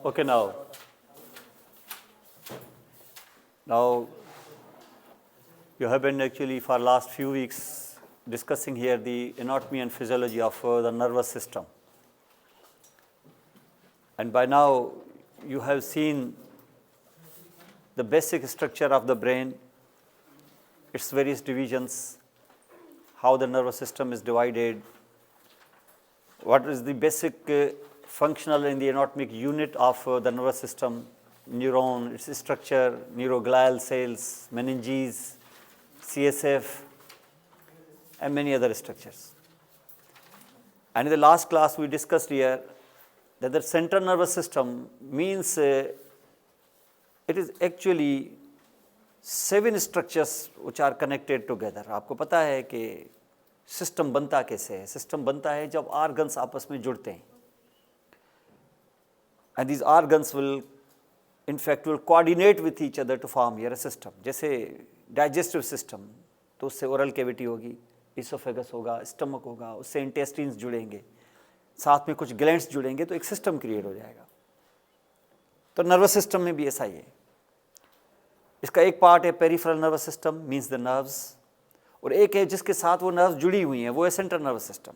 Okay, now you have been actually for last few weeks discussing here the anatomy and physiology of the nervous system. And by now you have seen the basic structure of the brain, its various divisions, how the nervous system is divided, what is the basic functional and the anatomic unit of the nervous system, neuron, its structure, neuroglial cells, meninges, CSF, and many other structures. And in the last class we discussed here that the central nervous system means it is actually 7 structures which are connected together. आपको पता है कि system बनता कैसे है? System बनता है जब ऑर्गन्स आपस में जुड़ते हैं. And these organs will in fact will coordinate with each other to form here a system. जैसे digestive system तो उससे oral cavity होगी, esophagus होगा, stomach होगा, उससे intestines जुड़ेंगे, साथ में कुछ glands जुड़ेंगे तो एक system create हो जाएगा. तो nervous system में भी ऐसा ही है. इसका एक पार्ट है peripheral nervous system means the nerves, और एक है जिसके साथ वो नर्व्स जुड़ी हुई हैं, वो है सेंट्रल नर्वस सिस्टम.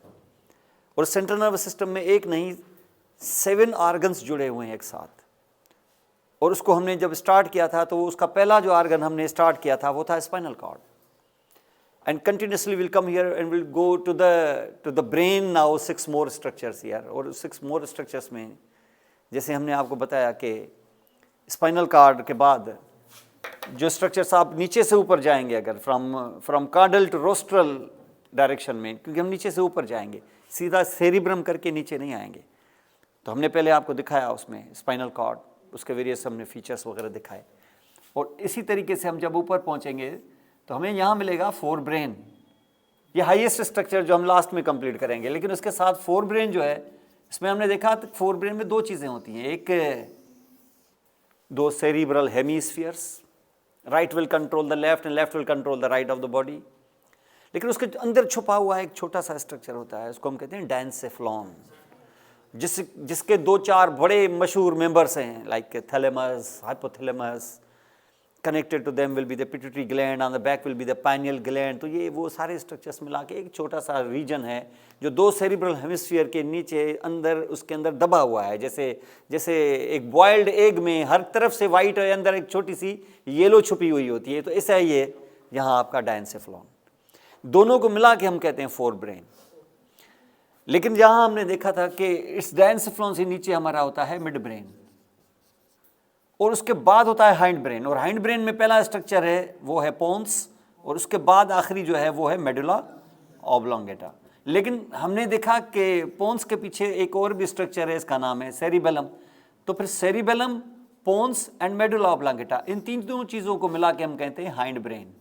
और सेंट्रल नर्वस सिस्टम में एक नहीं 7 ऑर्गन्स जुड़े हुए हैं एक साथ. और उसको हमने जब स्टार्ट किया था तो उसका पहला जो ऑर्गन हमने स्टार्ट किया था वो था spinal cord. And continuously will come here and will go to the brain now 6 more structures here. और 6 मोर स्ट्रक्चर्स में जैसे हमने आपको बताया कि स्पाइनल कॉर्ड के बाद जो स्ट्रक्चर्स आप नीचे से ऊपर जाएंगे, अगर फ्रॉम कार्डल टू रोस्ट्रल डायरेक्शन में, क्योंकि हम नीचे से ऊपर जाएंगे, सीधा सेरिब्रम करके नीचे नहीं आएंगे. तो हमने पहले आपको दिखाया उसमें स्पाइनल कॉर्ड, उसके वेरियस हमने फीचर्स वगैरह दिखाए. और इसी तरीके से हम जब ऊपर पहुंचेंगे तो हमें यहाँ मिलेगा 4 ब्रेन. ये हाईएस्ट स्ट्रक्चर जो हम लास्ट में कंप्लीट करेंगे. लेकिन उसके साथ 4 ब्रेन जो है, इसमें हमने देखा 4 ब्रेन में 2 चीज़ें होती हैं. एक 2 cerebral hemispheres, right will control the left and left will control the right of the body. लेकिन उसके अंदर छुपा हुआ एक छोटा सा स्ट्रक्चर होता है, उसको हम कहते हैं डायनसेफ्लॉन, जिसके 2-4 बड़े मशहूर मेंबर्स हैं, like thalamus, hypothalamus. Connected to them will be the pituitary gland, on the back will be the pineal gland. तो ये वो सारे स्ट्रक्चर्स मिला के एक छोटा सा रीजन है जो 2 सेरिब्रल हेमिस्फीयर के नीचे अंदर उसके अंदर दबा हुआ है. जैसे एक बॉइल्ड एग में हर तरफ से वाइट और अंदर एक छोटी सी येलो छुपी हुई होती है, तो ऐसा ही है यहाँ आपका डायनसेफ्लॉन. दोनों को मिला के हम कहते हैं 4 ब्रेन. लेकिन यहाँ हमने देखा था कि इस डायनसेफ्लॉन से नीचे हमारा होता है मिड ब्रेन, और उसके बाद होता है हाइंड ब्रेन. और हाइंड ब्रेन में पहला स्ट्रक्चर है वो है पोन्स, और उसके बाद आखिरी जो है वो है मेडुला ऑब्लोंगेटा. लेकिन हमने देखा कि पोन्स के पीछे एक और भी स्ट्रक्चर है, इसका नाम है सेरिबेलम. तो फिर cerebellum, pons and medulla oblongata, इन 3 चीज़ों को मिला के हम कहते हैं हाइंड ब्रेन.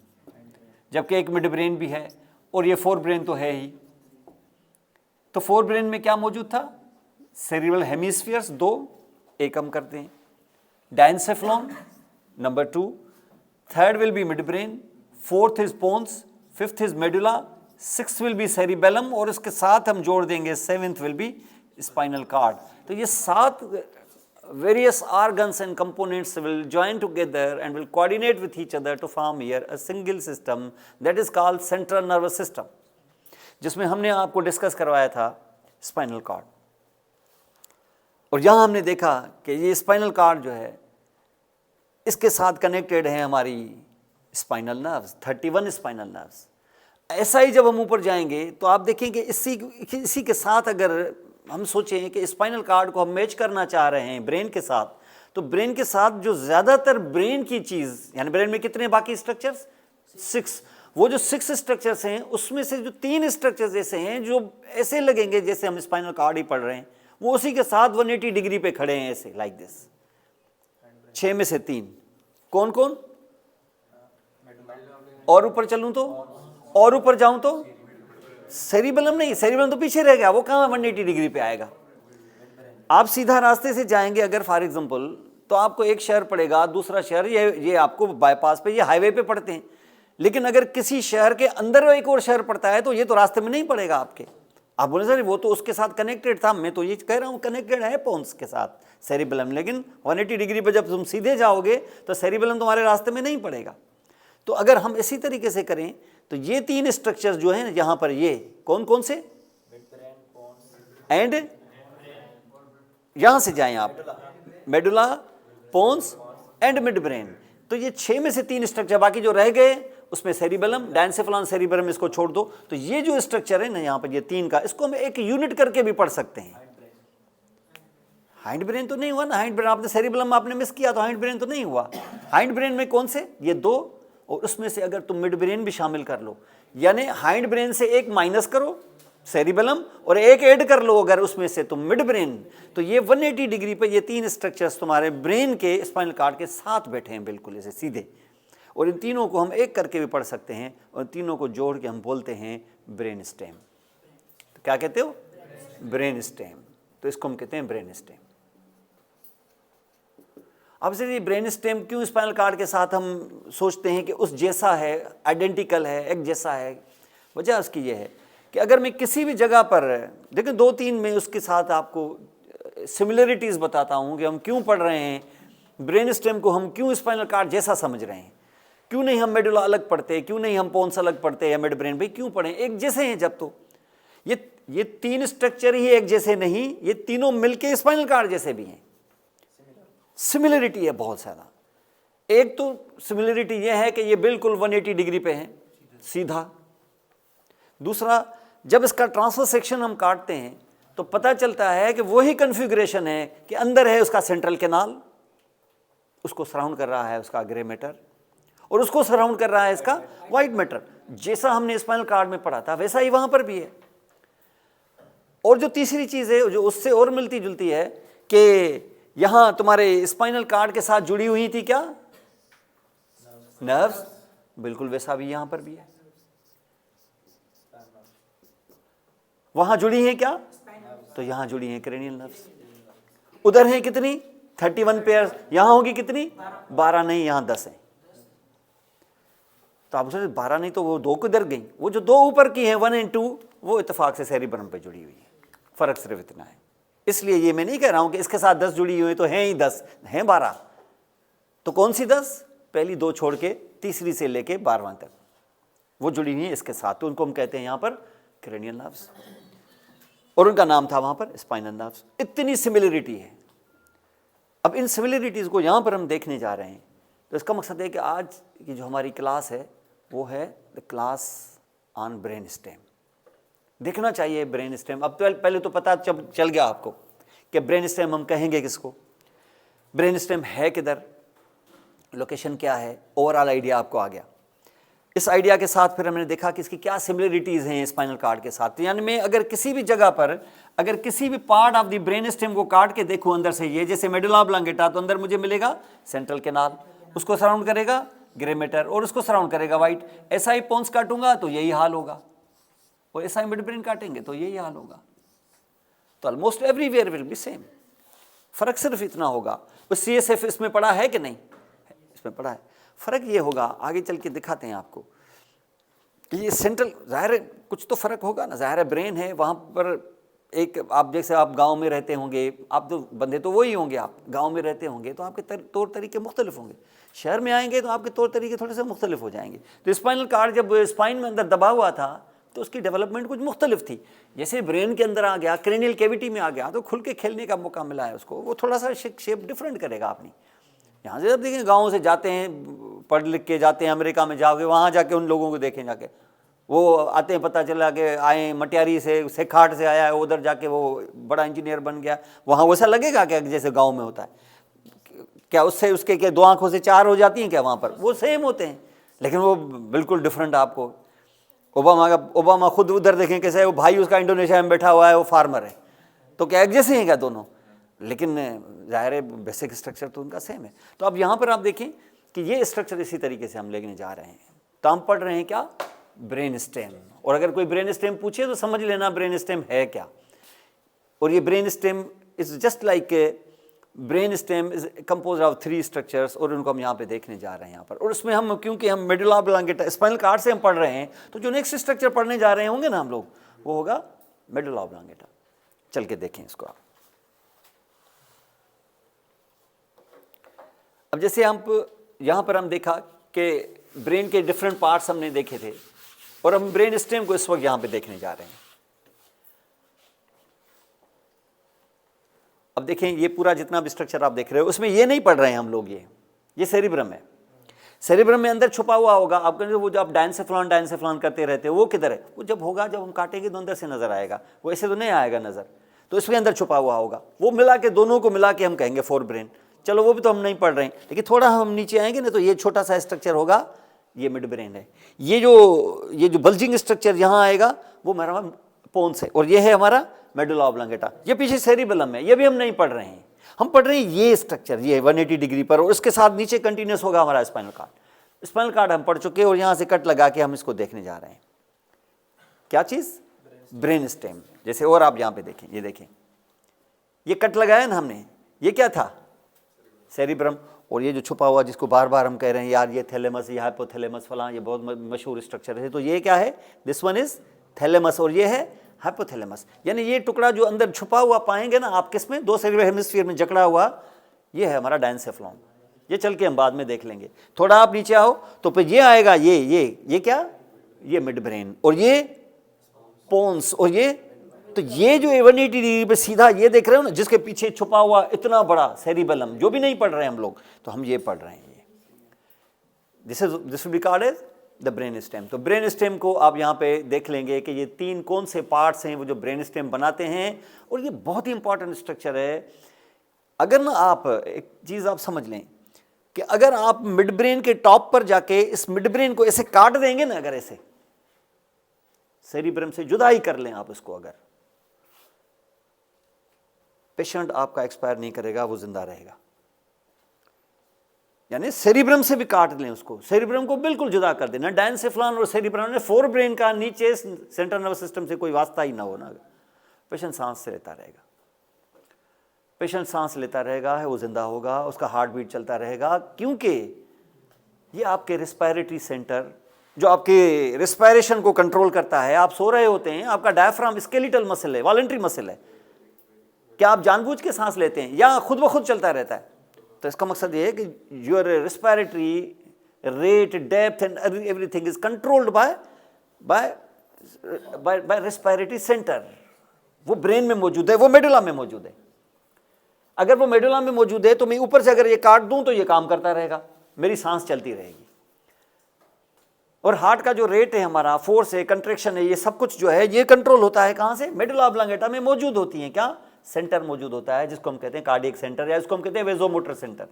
जबकि एक मिड ब्रेन भी है और ये 4 ब्रेन तो है ही. तो 4 ब्रेन में क्या मौजूद था? सेरिब्रल हेमिस्फीयर्स 2, एक हम करते हैं, diencephalon number 2, third will be midbrain, 4th is pons, 5th is medulla, 6th will be cerebellum, और इसके साथ हम जोड़ देंगे 7th will be spinal cord. तो ये 7 various organs and components will join together and will coordinate with each other to form here a single system that is called central nervous system, जिसमें हमने आपको डिस्कस करवाया था spinal cord. और यहाँ हमने देखा कि ये स्पाइनल कॉर्ड जो है इसके साथ कनेक्टेड है हमारी स्पाइनल नर्व्स, 31 स्पाइनल नर्व्स. ऐसा ही जब हम ऊपर जाएंगे तो आप देखेंगे इसी के साथ अगर हम सोचें कि स्पाइनल कॉर्ड को हम मैच करना चाह रहे हैं ब्रेन के साथ, तो ब्रेन के साथ जो ज़्यादातर ब्रेन की चीज़, यानी ब्रेन में कितने बाकी स्ट्रक्चर्स? 6. वो जो 6 स्ट्रक्चर्स हैं उसमें से जो 3 स्ट्रक्चर्स ऐसे हैं जो ऐसे लगेंगे जैसे हम स्पाइनल कॉर्ड ही पढ़ रहे हैं, वो उसी के साथ 180 डिग्री पे खड़े हैं ऐसे, लाइक दिस. 6 में से 3 कौन कौन? और ऊपर चलूं तो, और ऊपर जाऊं तो सेरिबेलम नहीं, सेरिबेलम तो पीछे रह गया, वो कहाँ 180 डिग्री पे आएगा. आप सीधा रास्ते से जाएंगे अगर फॉर एग्जांपल, तो आपको एक शहर पड़ेगा, दूसरा शहर, ये आपको बाईपास पे, ये हाईवे पे पड़ते हैं. लेकिन अगर किसी शहर के अंदर एक और शहर पड़ता है तो ये तो रास्ते में नहीं पड़ेगा आपके, आप बोले सर वो तो उसके साथ कनेक्टेड था, मैं तो ये कह रहा हूँ कनेक्टेड है पोन्स के साथ सेरिबेलम, लेकिन 180 डिग्री पर जब तुम सीधे जाओगे तो सेरिबेलम तुम्हारे रास्ते में नहीं पड़ेगा। तो अगर हम इसी तरीके से करें तो ये 3 स्ट्रक्चर्स जो हैं यहाँ पर, ये कौन कौन से, एंड यहाँ से जाएं आप, medulla, pons and mid brain, तो ये 6 में से 3 स्ट्रक्चर, बाकी जो रह गए उसमें सेरिबेलम, डायंसेफेलॉन सेरिबेलम इसको छोड़ दो, तो ये जो स्ट्रक्चर है ना यहाँ पर ये 3 का, इसको हम एक यूनिट करके भी पढ़ सकते हैं। हाइंड ब्रेन तो नहीं हुआ ना, हाइंड ब्रेन आपने सेरिबेलम आपने मिस किया तो हाइंड ब्रेन तो नहीं हुआ। हाइंड ब्रेन में कौन से, ये 2, और उसमें से अगर तुम मिड ब्रेन भी शामिल कर लो, यानी हाइंड ब्रेन से एक माइनस करो सेरिबेलम और एक ऐड कर लो अगर उसमें से तुम मिड ब्रेन, तो ये 180 डिग्री पे ये 3 स्ट्रक्चर्स तुम्हारे ब्रेन के स्पाइनल कार्ड के साथ बैठे हैं बिल्कुल ऐसे सीधे, और इन तीनों को हम एक करके भी पढ़ सकते हैं, और तीनों को जोड़ के हम बोलते हैं ब्रेन स्टेम। तो क्या कहते हो, ब्रेन स्टेम, तो इसको हम कहते हैं ब्रेन स्टेम। अब से ये ब्रेन स्टेम क्यों स्पाइनल कार्ड के साथ हम सोचते हैं कि उस जैसा है, आइडेंटिकल है, एक जैसा है, वजह उसकी ये है कि अगर मैं किसी भी जगह पर, देखिए 2-3 में उसके साथ आपको सिमिलरिटीज़ बताता हूँ कि हम क्यों पढ़ रहे हैं ब्रेन स्टेम को, हम क्यों स्पाइनल कार्ड जैसा समझ रहे हैं, क्यों नहीं हम मेडुला अलग पढ़ते, क्यों नहीं हम पोन्स अलग पढ़ते या मिड ब्रेन, भाई क्यों पढ़ें, एक जैसे हैं जब, तो ये 3 स्ट्रक्चर ही एक जैसे नहीं, ये तीनों मिलके स्पाइनल कार्ड जैसे भी हैं, सिमिलरिटी है बहुत ज़्यादा। एक तो सिमिलरिटी ये है कि ये बिल्कुल 180 डिग्री पे है सीधा, दूसरा जब इसका ट्रांसफर सेक्शन हम काटते हैं तो पता चलता है कि वही कन्फिग्रेशन है कि अंदर है उसका सेंट्रल कैनाल, उसको सराउंड कर रहा है उसका ग्रे मैटर, और उसको सराउंड कर रहा है इसका वाइट मैटर, जैसा हमने स्पाइनल कार्ड में पढ़ा था वैसा ही वहां पर भी है। और जो तीसरी चीज है जो उससे और मिलती जुलती है कि यहां तुम्हारे स्पाइनल कार्ड के साथ जुड़ी हुई थी क्या, नर्व्स, बिल्कुल वैसा भी यहां पर भी है। वहां जुड़ी है क्या, तो यहां जुड़ी है क्रेनियल नर्व्स। उधर है कितनी, 31 पेयर, यहां होगी कितनी, 12 नहीं, यहां 10 है। तो आप सोचते 12 नहीं तो वो 2 किधर गई, वो जो 2 ऊपर की है 1 और 2 वो इत्तेफाक से सेरिब्रम पे जुड़ी हुई है, फर्क सिर्फ इतना है। इसलिए ये मैं नहीं कह रहा हूं कि इसके साथ 10 जुड़ी हुई है तो हैं ही 10, हैं 12, तो कौन सी 10, पहली 2 छोड़ के तीसरी से लेके 12वां तक वो जुड़ी हुई है इसके साथ, तो उनको हम कहते हैं यहां पर क्रेनियल नर्व्स, और उनका नाम था वहां पर स्पाइनल नर्व्स। इतनी सिमिलरिटी है। अब इन सिमिलरिटीज को यहां पर हम देखने जा रहे हैं, तो इसका मकसद है कि आज की जो हमारी क्लास है वो है the class on brain stem. देखना चाहिए ब्रेन स्टेम। अब तो पहले तो पता चल गया आपको कि ब्रेन स्टेम हम कहेंगे किसको, ब्रेन स्टेम है किधर, लोकेशन क्या है, ओवरऑल आइडिया आपको आ गया। इस आइडिया के साथ फिर हमने देखा कि इसकी क्या सिमिलरिटीज़ हैं स्पाइनल कार्ड के साथ। यानी मैं अगर किसी भी जगह पर अगर किसी भी part of the brain stem को काट के देखूं अंदर से, ये जैसे मेडुला ऑब्लांगेटा, तो अंदर मुझे मिलेगा सेंट्रल कैनाल, उसको सराउंड करेगा ग्रे मैटर और उसको सराउंड करेगा वाइट। ऐसा ही पोन्स काटूंगा तो यही हाल होगा, और ऐसा ही मिड ब्रेन काटेंगे तो यही हाल होगा। तो almost everywhere will be same, फर्क सिर्फ इतना होगा। CSF इसमें पढ़ा है कि नहीं, इसमें पढ़ा है। फ़र्क ये होगा, आगे चल के दिखाते हैं आपको कि ये सेंट्रल, ज़ाहिर है कुछ तो फ़र्क होगा ना, ज़ाहिर है ब्रेन है वहाँ पर। एक आप जैसे आप गांव में रहते होंगे, आप तो बंदे तो वही होंगे, आप गांव में रहते होंगे तो आपके तौर तरीके मुख्तलिफ होंगे, शहर में आएंगे तो आपके तौर तरीके थोड़े से मुख्तलिफ हो जाएंगे। तो स्पाइनल कार्ड जब स्पाइन में अंदर दबा हुआ था तो उसकी डेवलपमेंट कुछ मुख्तलिफ थी। जैसे ब्रेन के अंदर आ गया, क्रेनियल कैविटी में आ गया, तो खुल के खेलने का मौका मिला है उसको, वो थोड़ा सा शेप डिफरेंट करेगा अपनी। यहाँ से जब देखें गाँव से जाते हैं, पढ़ लिख के जाते हैं, अमेरिका में जाओगे, वहाँ जाके उन लोगों को देखें, जाके वो आते हैं, पता चला कि आए मटियारी से, सेखाट से आया है, उधर जाके वो बड़ा इंजीनियर बन गया। वहाँ वैसा लगेगा क्या जैसे गांव में होता है? क्या उससे उसके क्या 2 आंखों से 4 हो जाती हैं क्या? वहाँ पर वो सेम होते हैं, लेकिन वो बिल्कुल डिफरेंट। आपको ओबामा खुद उधर देखें कैसे है, वो भाई उसका इंडोनेशिया में बैठा हुआ है, वो फार्मर है, तो क्या एक जैसे हैं क्या दोनों? लेकिन ज़ाहिर है बेसिक स्ट्रक्चर तो उनका सेम है। तो अब यहाँ पर आप देखें कि ये स्ट्रक्चर इसी तरीके से हम लेने जा रहे हैं। तो हम पढ़ रहे हैं क्या? Brain stem. और अगर कोई ब्रेन स्टेम पूछे तो समझ लेना ब्रेन स्टेम है क्या। और ये brain stem is just like brain stem is compose of 3 structures, और उनको हम यहाँ पे देखने जा रहे हैं यहाँ पर। और उसमें हम, क्योंकि हम मेडुला ऑब्लांगेटा स्पाइनल कार्ड से हम पढ़ रहे हैं, तो जो नेक्स्ट स्ट्रक्चर पढ़ने जा रहे होंगे ना हम लोग, वो होगा मेडुला ऑब्लांगेटा। चल के देखें इसको आप। अब जैसे हम यहाँ पर हम देखा कि ब्रेन के डिफरेंट पार्ट्स हमने देखे थे, और हम ब्रेन स्टेम को इस वक्त यहाँ पे देखने जा रहे हैं। अब देखें, ये पूरा जितना भी स्ट्रक्चर आप देख रहे हो उसमें ये नहीं पढ़ रहे हैं हम लोग, ये सेरिब्रम है। सेरिब्रम में अंदर छुपा हुआ होगा आपका, वो जो आप डायंसेफ्लॉन करते रहते हो वो किधर है? वो जब होगा, जब हम काटेंगे तो अंदर से नजर आएगा, वो ऐसे तो नहीं आएगा नजर, तो इसके अंदर छुपा हुआ होगा। वो मिला के, दोनों को मिला के हम कहेंगे फोर ब्रेन। चलो वो भी तो हम नहीं पढ़ रहे हैं, लेकिन थोड़ा हम नीचे आएंगे ना तो ये छोटा सा स्ट्रक्चर होगा, ये मिड ब्रेन है। ये जो बल्जिंग स्ट्रक्चर यहाँ आएगा वो हमारा पोन्स है, और ये है हमारा मेडुला ऑब्लांगेटा। ये पीछे सेरिबेलम है, ये भी हम नहीं पढ़ रहे हैं। हम पढ़ रहे हैं ये स्ट्रक्चर, ये 180 डिग्री पर, और उसके साथ नीचे कंटिन्यूस होगा हमारा स्पाइनल कार्ड। स्पाइनल कार्ड हम पढ़ चुके हैं, और यहाँ से कट लगा के हम इसको देखने जा रहे हैं। क्या चीज़? Brain stem. जैसे और आप यहाँ पे देखें, ये देखें, ये कट लगाया ना हमने, ये क्या था? सेरिब्रम। और ये जो छुपा हुआ जिसको बार बार हम कह रहे हैं यार ये थैलेमस, ये हाइपोथैलेमस फलां, ये बहुत मशहूर स्ट्रक्चर है, तो ये क्या है? दिस वन इज थैलेमस, और ये है हाइपोथैलेमस। यानी ये टुकड़ा जो अंदर छुपा हुआ पाएंगे ना आप, किसमें? दो सेरिब्रल हेमिस्फीयर में जकड़ा हुआ, ये है हमारा डायंसेफ्लॉन। ये चल के हम बाद में देख लेंगे। थोड़ा आप नीचे आओ तो फिर ये आएगा, ये क्या? ये मिड ब्रेन, और ये पोन्स, और ये, तो ये जो 180 डिग्री पे सीधा ये देख रहे हो ना, जिसके पीछे छुपा हुआ इतना बड़ा सेरिबेलम, जो भी नहीं पढ़ रहे हैं हम लोग, तो हम ये पढ़ रहे हैं। ये this will be called as the brain stem. तो ब्रेन स्टेम को आप यहाँ पे देख लेंगे कि ये तीन कौन से पार्ट्स हैं वो जो ब्रेन स्टेम बनाते हैं, और ये बहुत ही इंपॉर्टेंट स्ट्रक्चर है। अगर ना आप एक चीज़ आप समझ लें कि अगर आप मिड ब्रेन के टॉप पर जाके इस मिड ब्रेन को ऐसे काट देंगे ना, अगर ऐसे सेरिब्रम से जुदा ही कर लें आप इसको, अगर पेशेंट आपका एक्सपायर नहीं करेगा, वो जिंदा रहेगा। यानी सेरिब्रम से भी काट लें उसको, सेरिब्रम को बिल्कुल जुदा कर देना। डायंसेफ्लॉन और सेरिब्रम ने फोर ब्रेन का नीचे सेंट्रल नर्वस सिस्टम से कोई वास्ता ही ना हो ना, पेशेंट सांस से लेता रहेगा, पेशेंट सांस लेता रहेगा, है वो जिंदा होगा, उसका हार्ट बीट चलता रहेगा, क्योंकि ये आपके रिस्पायरेटरी सेंटर जो आपके रिस्पायरेशन को कंट्रोल करता है। आप सो रहे होते हैं, आपका डायफ्राम स्केलेटल मसल है, वॉलंटरी मसल है। क्या आप जानबूझ के सांस लेते हैं या खुद ब खुद चलता रहता है? तो इसका मकसद ये है कि your respiratory rate, depth and everything is controlled by respiratory centre. वो ब्रेन में मौजूद है, वो मेडुला में मौजूद है। अगर वो मेडुला में मौजूद है तो मैं ऊपर से अगर ये काट दूं तो ये काम करता रहेगा, मेरी सांस चलती रहेगी। और हार्ट का जो रेट है हमारा, फोर्स है, कंट्रैक्शन है, ये सब कुछ जो है ये कंट्रोल होता है कहाँ से? मेडुला ऑब्लांगेटा में मौजूद होती है। क्या? सेंटर मौजूद होता है, जिसको हम कहते हैं कार्डियक सेंटर, या इसको हम कहते हैं वेजोमोटर सेंटर।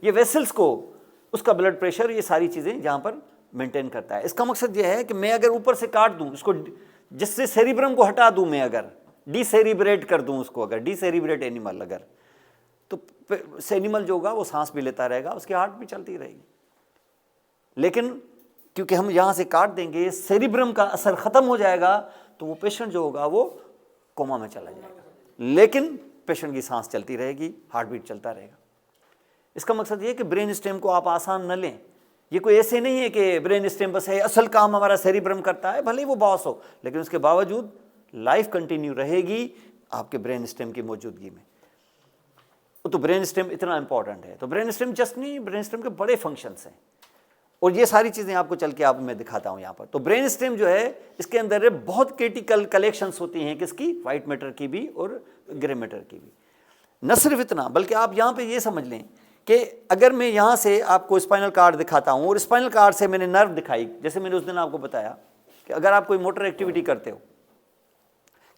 ये वेसल्स को, उसका ब्लड प्रेशर, ये सारी चीज़ें जहाँ पर मेंटेन करता है। इसका मकसद ये है कि मैं अगर ऊपर से काट दूं इसको, जिससे सेरिब्रम को हटा दूं, मैं अगर डिसेरिब्रेट कर दूं उसको, अगर डिसेरिब्रेट एनिमल, अगर तो एनिमल जो होगा वो सांस भी लेता रहेगा, उसकी हार्ट भी चलती रहेगी। लेकिन क्योंकि हम यहाँ से काट देंगे, सेरिब्रम का असर खत्म हो जाएगा, तो वो पेशेंट जो होगा वो कोमा में चला जाएगा, लेकिन पेशेंट की सांस चलती रहेगी, हार्ट बीट चलता रहेगा। इसका मकसद ये कि ब्रेन स्टेम को आप आसान न लें। ये कोई ऐसे नहीं है कि ब्रेन स्टेम बस है, असल काम हमारा सेरिब्रम करता है, भले ही वो बॉस हो, लेकिन उसके बावजूद लाइफ कंटिन्यू रहेगी आपके ब्रेन स्टेम की मौजूदगी में। तो ब्रेन स्टेम इतना इंपॉर्टेंट है। तो ब्रेन स्टेम जस्ट नहीं, ब्रेन स्टेम के बड़े फंक्शंस हैं, और ये सारी चीज़ें आपको चल के आप मैं दिखाता हूँ यहाँ पर। तो ब्रेन स्टेम जो है, इसके अंदर बहुत क्रिटिकल कलेक्शंस होती हैं, किसकी? वाइट मैटर की भी और ग्रे मैटर की भी। न सिर्फ इतना, बल्कि आप यहाँ पे ये समझ लें कि अगर मैं यहाँ से आपको स्पाइनल कार्ड दिखाता हूँ, और स्पाइनल कार्ड से मैंने नर्व दिखाई, जैसे मैंने उस दिन आपको बताया कि अगर आप कोई मोटर एक्टिविटी करते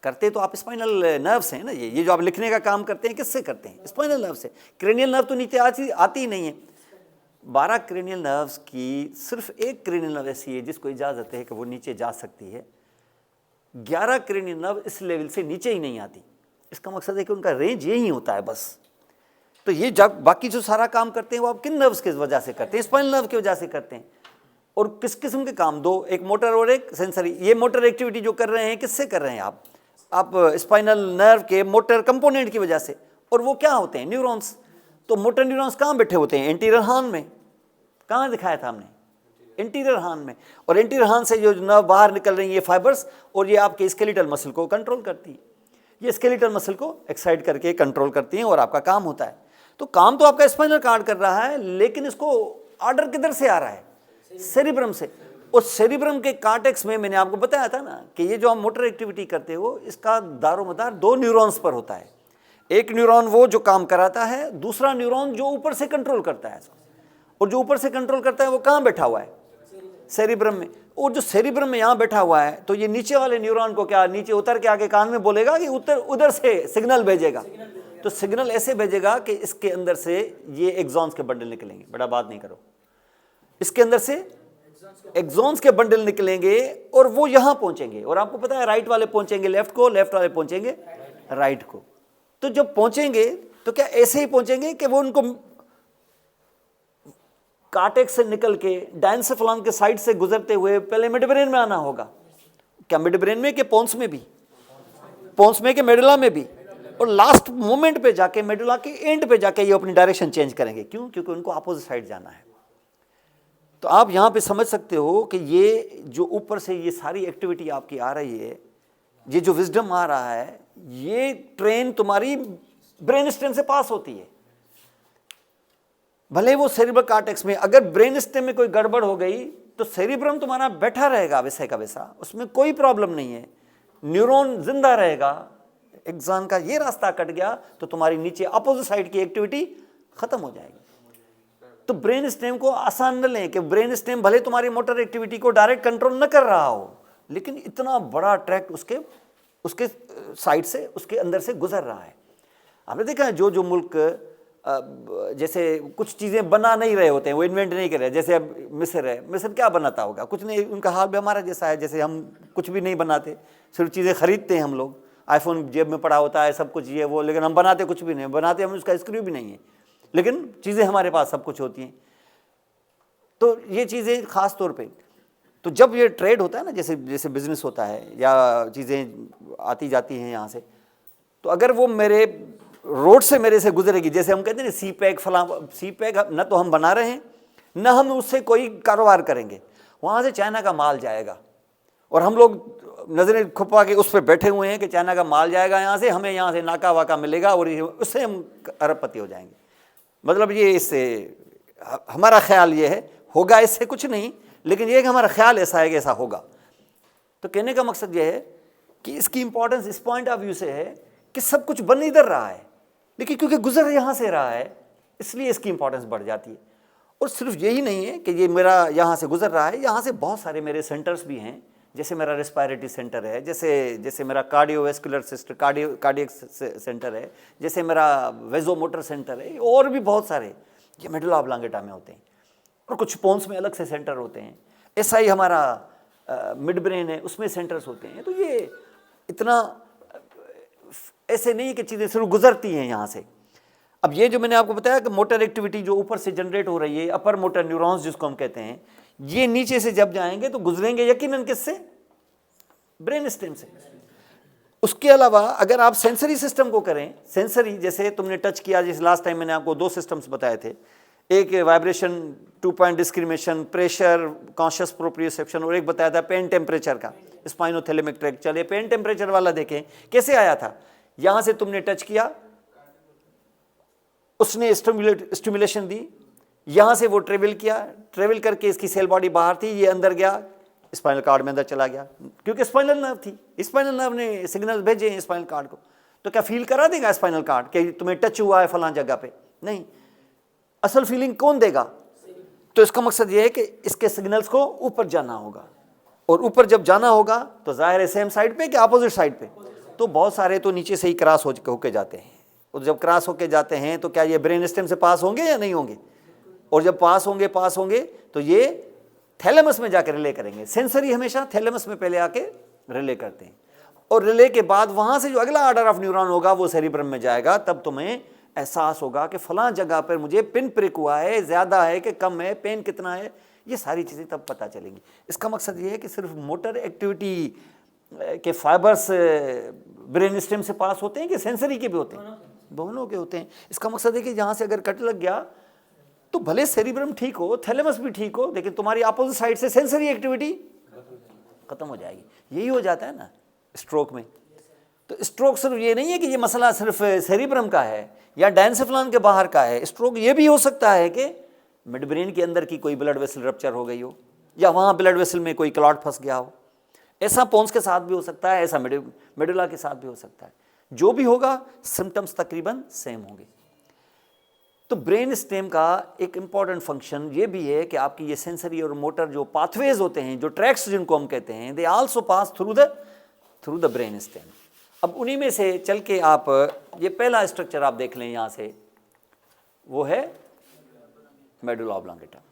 तो आप स्पाइनल नर्व से है ना, ये जो आप लिखने का काम करते हैं, किससे करते हैं? स्पाइनल नर्व से। क्रेनियल नर्व तो नीचे आती ही नहीं है। 12 क्रेनियल नर्व्स की सिर्फ एक क्रेनियल नर्व ऐसी है जिसको इजाज़त है कि वो नीचे जा सकती है। 11 क्रेनियल नर्व इस लेवल से नीचे ही नहीं आती। इसका मकसद है कि उनका रेंज यही होता है बस। तो ये जब बाकी जो सारा काम करते हैं वो आप किन नर्व्स की वजह से करते हैं? स्पाइनल नर्व की वजह से करते हैं। और किस किस्म के काम? दो, एक मोटर और एक सेंसरी। ये मोटर एक्टिविटी जो कर रहे हैं, किससे कर रहे हैं आप स्पाइनल नर्व के मोटर कंपोनेंट की वजह से। और वो क्या होते हैं? न्यूरॉन्स। तो मोटर न्यूरॉन्स कहाँ बैठे होते हैं? एंटीरियर हॉर्न में। कहाँ दिखाया था हमने? इंटीरियर हार्न में, और इंटीरियर हार्न से जो नर्व बाहर निकल रही है ये फाइबर्स, और ये आपके स्केलेटल मसल को कंट्रोल करती है, ये स्केलेटल मसल को एक्साइट करके कंट्रोल करती हैं और आपका काम होता है। तो काम तो आपका स्पाइनल कॉर्ड कर रहा है, लेकिन इसको ऑर्डर किधर से आ रहा है? सेरिब्रम से। उस सेरिब्रम के कॉर्टेक्स में मैंने आपको बताया था ना कि ये जो आप मोटर एक्टिविटी करते हो इसका दारोमदार 2 न्यूरॉन्स पर होता है। एक न्यूरॉन वो जो काम कराता है, दूसरा न्यूरॉन जो ऊपर से कंट्रोल करता है। और जो ऊपर से कंट्रोल करता है वो कहाँ बैठा हुआ है? सेरिब्रम में। और जो सेरिब्रम में यहाँ बैठा हुआ है, तो ये नीचे वाले न्यूरॉन को क्या नीचे उतर के आके कान में बोलेगा कि उधर से सिग्नल भेजेगा। तो सिग्नल ऐसे भेजेगा कि इसके अंदर से ये एक्सॉन्स के बंडल निकलेंगे। बड़ा बात नहीं करो, इसके अंदर से एक्सॉन्स के बंडल निकलेंगे और वो यहां पहुंचेंगे। और आपको पता है राइट वाले पहुंचेंगे लेफ्ट को, लेफ्ट वाले पहुंचेंगे राइट को। तो जब पहुंचेंगे तो क्या ऐसे ही पहुंचेंगे कि वो उनको कॉर्टेक्स से निकल के डायंसेफेलॉन के साइड से गुजरते हुए पहले मिड ब्रेन में आना होगा। क्या मिड ब्रेन में कि पोन्स में भी? पोन्स में कि मेडुला में भी? और लास्ट मोमेंट पे जाके मेडुला के एंड पे जाके ये अपनी डायरेक्शन चेंज करेंगे। क्यों? क्योंकि उनको अपोजिट साइड जाना है। तो आप यहां पे समझ सकते हो कि ये जो ऊपर से ये सारी एक्टिविटी आपकी आ रही है, ये जो विजडम आ रहा है, ये ट्रेन तुम्हारी ब्रेन स्टेम से पास होती है। भले वो सेरिब्रल कॉर्टेक्स में, अगर ब्रेन स्टेम में कोई गड़बड़ हो गई तो सेरिब्रम तुम्हारा बैठा रहेगा वैसे का वैसा, उसमें कोई प्रॉब्लम नहीं है, न्यूरॉन जिंदा रहेगा। एक्सॉन का ये रास्ता कट गया तो तुम्हारी नीचे अपोजिट साइड की एक्टिविटी खत्म हो जाएगी। तो ब्रेन स्टेम को आसान न लें कि ब्रेन स्टेम भले तुम्हारी मोटर एक्टिविटी को डायरेक्ट कंट्रोल न कर रहा हो, लेकिन इतना बड़ा ट्रैक्ट उसके साइड से, उसके अंदर से गुजर रहा है। आपने देखा है जो मुल्क जैसे कुछ चीज़ें बना नहीं रहे होते हैं, वो इन्वेंट नहीं कर रहे। जैसे अब मिस्र है, मिस्र क्या बनाता होगा? कुछ नहीं। उनका हाल भी हमारा जैसा है, जैसे हम कुछ भी नहीं बनाते, सिर्फ चीज़ें खरीदते हैं हम लोग। आईफोन जेब में पड़ा होता है, सब कुछ ये वो, लेकिन हम बनाते कुछ भी नहीं। बनाते हम उसका स्क्रू भी नहीं है, लेकिन चीज़ें हमारे पास सब कुछ होती हैं। तो ये चीज़ें ख़ास तौर पे, तो जब ये ट्रेड होता है ना, जैसे बिजनेस होता है या चीज़ें आती जाती हैं यहाँ से, तो अगर वो मेरे रोड से मेरे से गुजरेगी, जैसे हम कहते हैं ना सी पैक फला, सी पैक न तो हम बना रहे हैं न हम उससे कोई कारोबार करेंगे। वहाँ से चाइना का माल जाएगा और हम लोग नजरें खुपा के उस पर बैठे हुए हैं कि चाइना का माल जाएगा यहाँ से, हमें यहाँ से नाका वाका मिलेगा और उससे हम अरबपति हो जाएंगे। मतलब ये इससे हमारा ख्याल ये है, होगा इससे कुछ नहीं, लेकिन ये कि हमारा ख्याल ऐसा है कि ऐसा होगा। तो कहने का मकसद ये है कि इसकी इंपॉर्टेंस इस पॉइंट ऑफ व्यू से है कि सब कुछ बन इधर रहा है, लेकिन क्योंकि गुजर यहाँ से रहा है इसलिए इसकी इंपॉर्टेंस बढ़ जाती है। और सिर्फ यही नहीं है कि ये मेरा यहाँ से गुजर रहा है, यहाँ से बहुत सारे मेरे सेंटर्स भी हैं। जैसे मेरा रेस्पिरेटरी सेंटर है, जैसे मेरा कार्डियोवैस्कुलर सिस्टम कार्डियक सेंटर है, जैसे मेरा वेजोमोटर सेंटर है, और भी बहुत सारे ये मेडुला ऑब्लांगेटा में होते हैं। और कुछ पोन्स में अलग से सेंटर होते हैं। ऐसा ही हमारा मिड ब्रेन है, उसमें सेंटर्स होते हैं। तो ये इतना ऐसे नहीं कि चीज़ें सिर्फ गुजरती हैं यहाँ से। अब ये जो मैंने आपको बताया कि मोटर एक्टिविटी जो ऊपर से जनरेट हो रही है, अपर मोटर न्यूरॉन्स जिसको हम कहते हैं, ये नीचे से जब जाएंगे तो गुजरेंगे यकीनन किससे? ब्रेन स्टेम से। उसके अलावा अगर आप सेंसरी सिस्टम को करें, सेंसरी जैसे तुमने टच किया, जैसे लास्ट टाइम मैंने आपको 2 सिस्टम्स बताए थे, एक vibration, 2 point discrimination, pressure, conscious proprioception, और एक बताया था पेन टेम्परेचर का, स्पाइनोथैलेमिक ट्रैक्ट। चलिए पेन टेम्परेचर वाला देखें कैसे आया था। यहां से तुमने टच किया, उसने स्टिमुलेशन दी, यहां से वो ट्रेवल किया, ट्रेवल करके इसकी सेल बॉडी बाहर थी, ये अंदर गया, स्पाइनल कार्ड में अंदर चला गया, क्योंकि स्पाइनल नर्व थी। स्पाइनल नर्व ने सिग्नल भेजे स्पाइनल कार्ड को। तो क्या फील करा देगा स्पाइनल कार्ड कि तुम्हें टच हुआ है फलां जगह पे? नहीं। असल फीलिंग कौन देगा? तो इसका मकसद ये है कि इसके सिग्नल्स को ऊपर जाना होगा, और ऊपर जब जाना होगा तो जाहिर है सेम साइड पे कि अपोजिट साइड पे? तो बहुत सारे तो नीचे से ही क्रॉस होके जाते हैं। और जब क्रॉस होके जाते हैं तो क्या ये ब्रेन स्टेम से पास होंगे या नहीं होंगे? और जब पास होंगे तो ये थैलेमस में जाकर रिले करेंगे। सेंसरी हमेशा थैलेमस में पहले आके रिले करते हैं, और रिले के बाद वहां से जो अगला ऑर्डर ऑफ न्यूरॉन होगा वो सेरिब्रम में जाएगा। तब तुम्हें एहसास होगा कि फलां जगह पर मुझे पिन प्रिक हुआ है, ज़्यादा है कि कम है, पेन कितना है, ये सारी चीज़ें तब पता चलेंगी। इसका मकसद ये है कि सिर्फ मोटर एक्टिविटी के फाइबर्स ब्रेन स्टेम से पास होते हैं कि सेंसरी के भी होते हैं? दोनों के होते हैं। इसका मकसद है कि जहाँ से अगर कट लग गया तो भले सेरिब्रम ठीक हो, थैलेमस भी ठीक हो, लेकिन तुम्हारी अपोजिट साइड से सेंसरी एक्टिविटी खत्म हो जाएगी। यही हो जाता है ना स्ट्रोक में। तो स्ट्रोक सिर्फ ये नहीं है कि ये मसला सिर्फ सेरिब्रम का है या डायंसेफेलॉन के बाहर का है। स्ट्रोक ये भी हो सकता है कि मिड ब्रेन के अंदर की कोई ब्लड वेसल रप्चर हो गई हो, या वहाँ ब्लड वेसल में कोई क्लॉट फंस गया हो। ऐसा पोन्स के साथ भी हो सकता है, ऐसा मेडुला के साथ भी हो सकता है। जो भी होगा सिम्टम्स तकरीबन सेम होंगे। तो ब्रेन स्टेम का एक इंपॉर्टेंट फंक्शन ये भी है कि आपकी ये सेंसरी और मोटर जो पाथवेज होते हैं, जो ट्रैक्स जिनको हम कहते हैं, they also pass through the brain stem. अब उन्हीं में से चल के आप ये पहला स्ट्रक्चर आप देख लें यहाँ से, वो है मेडुला ऑब्लांगेटा।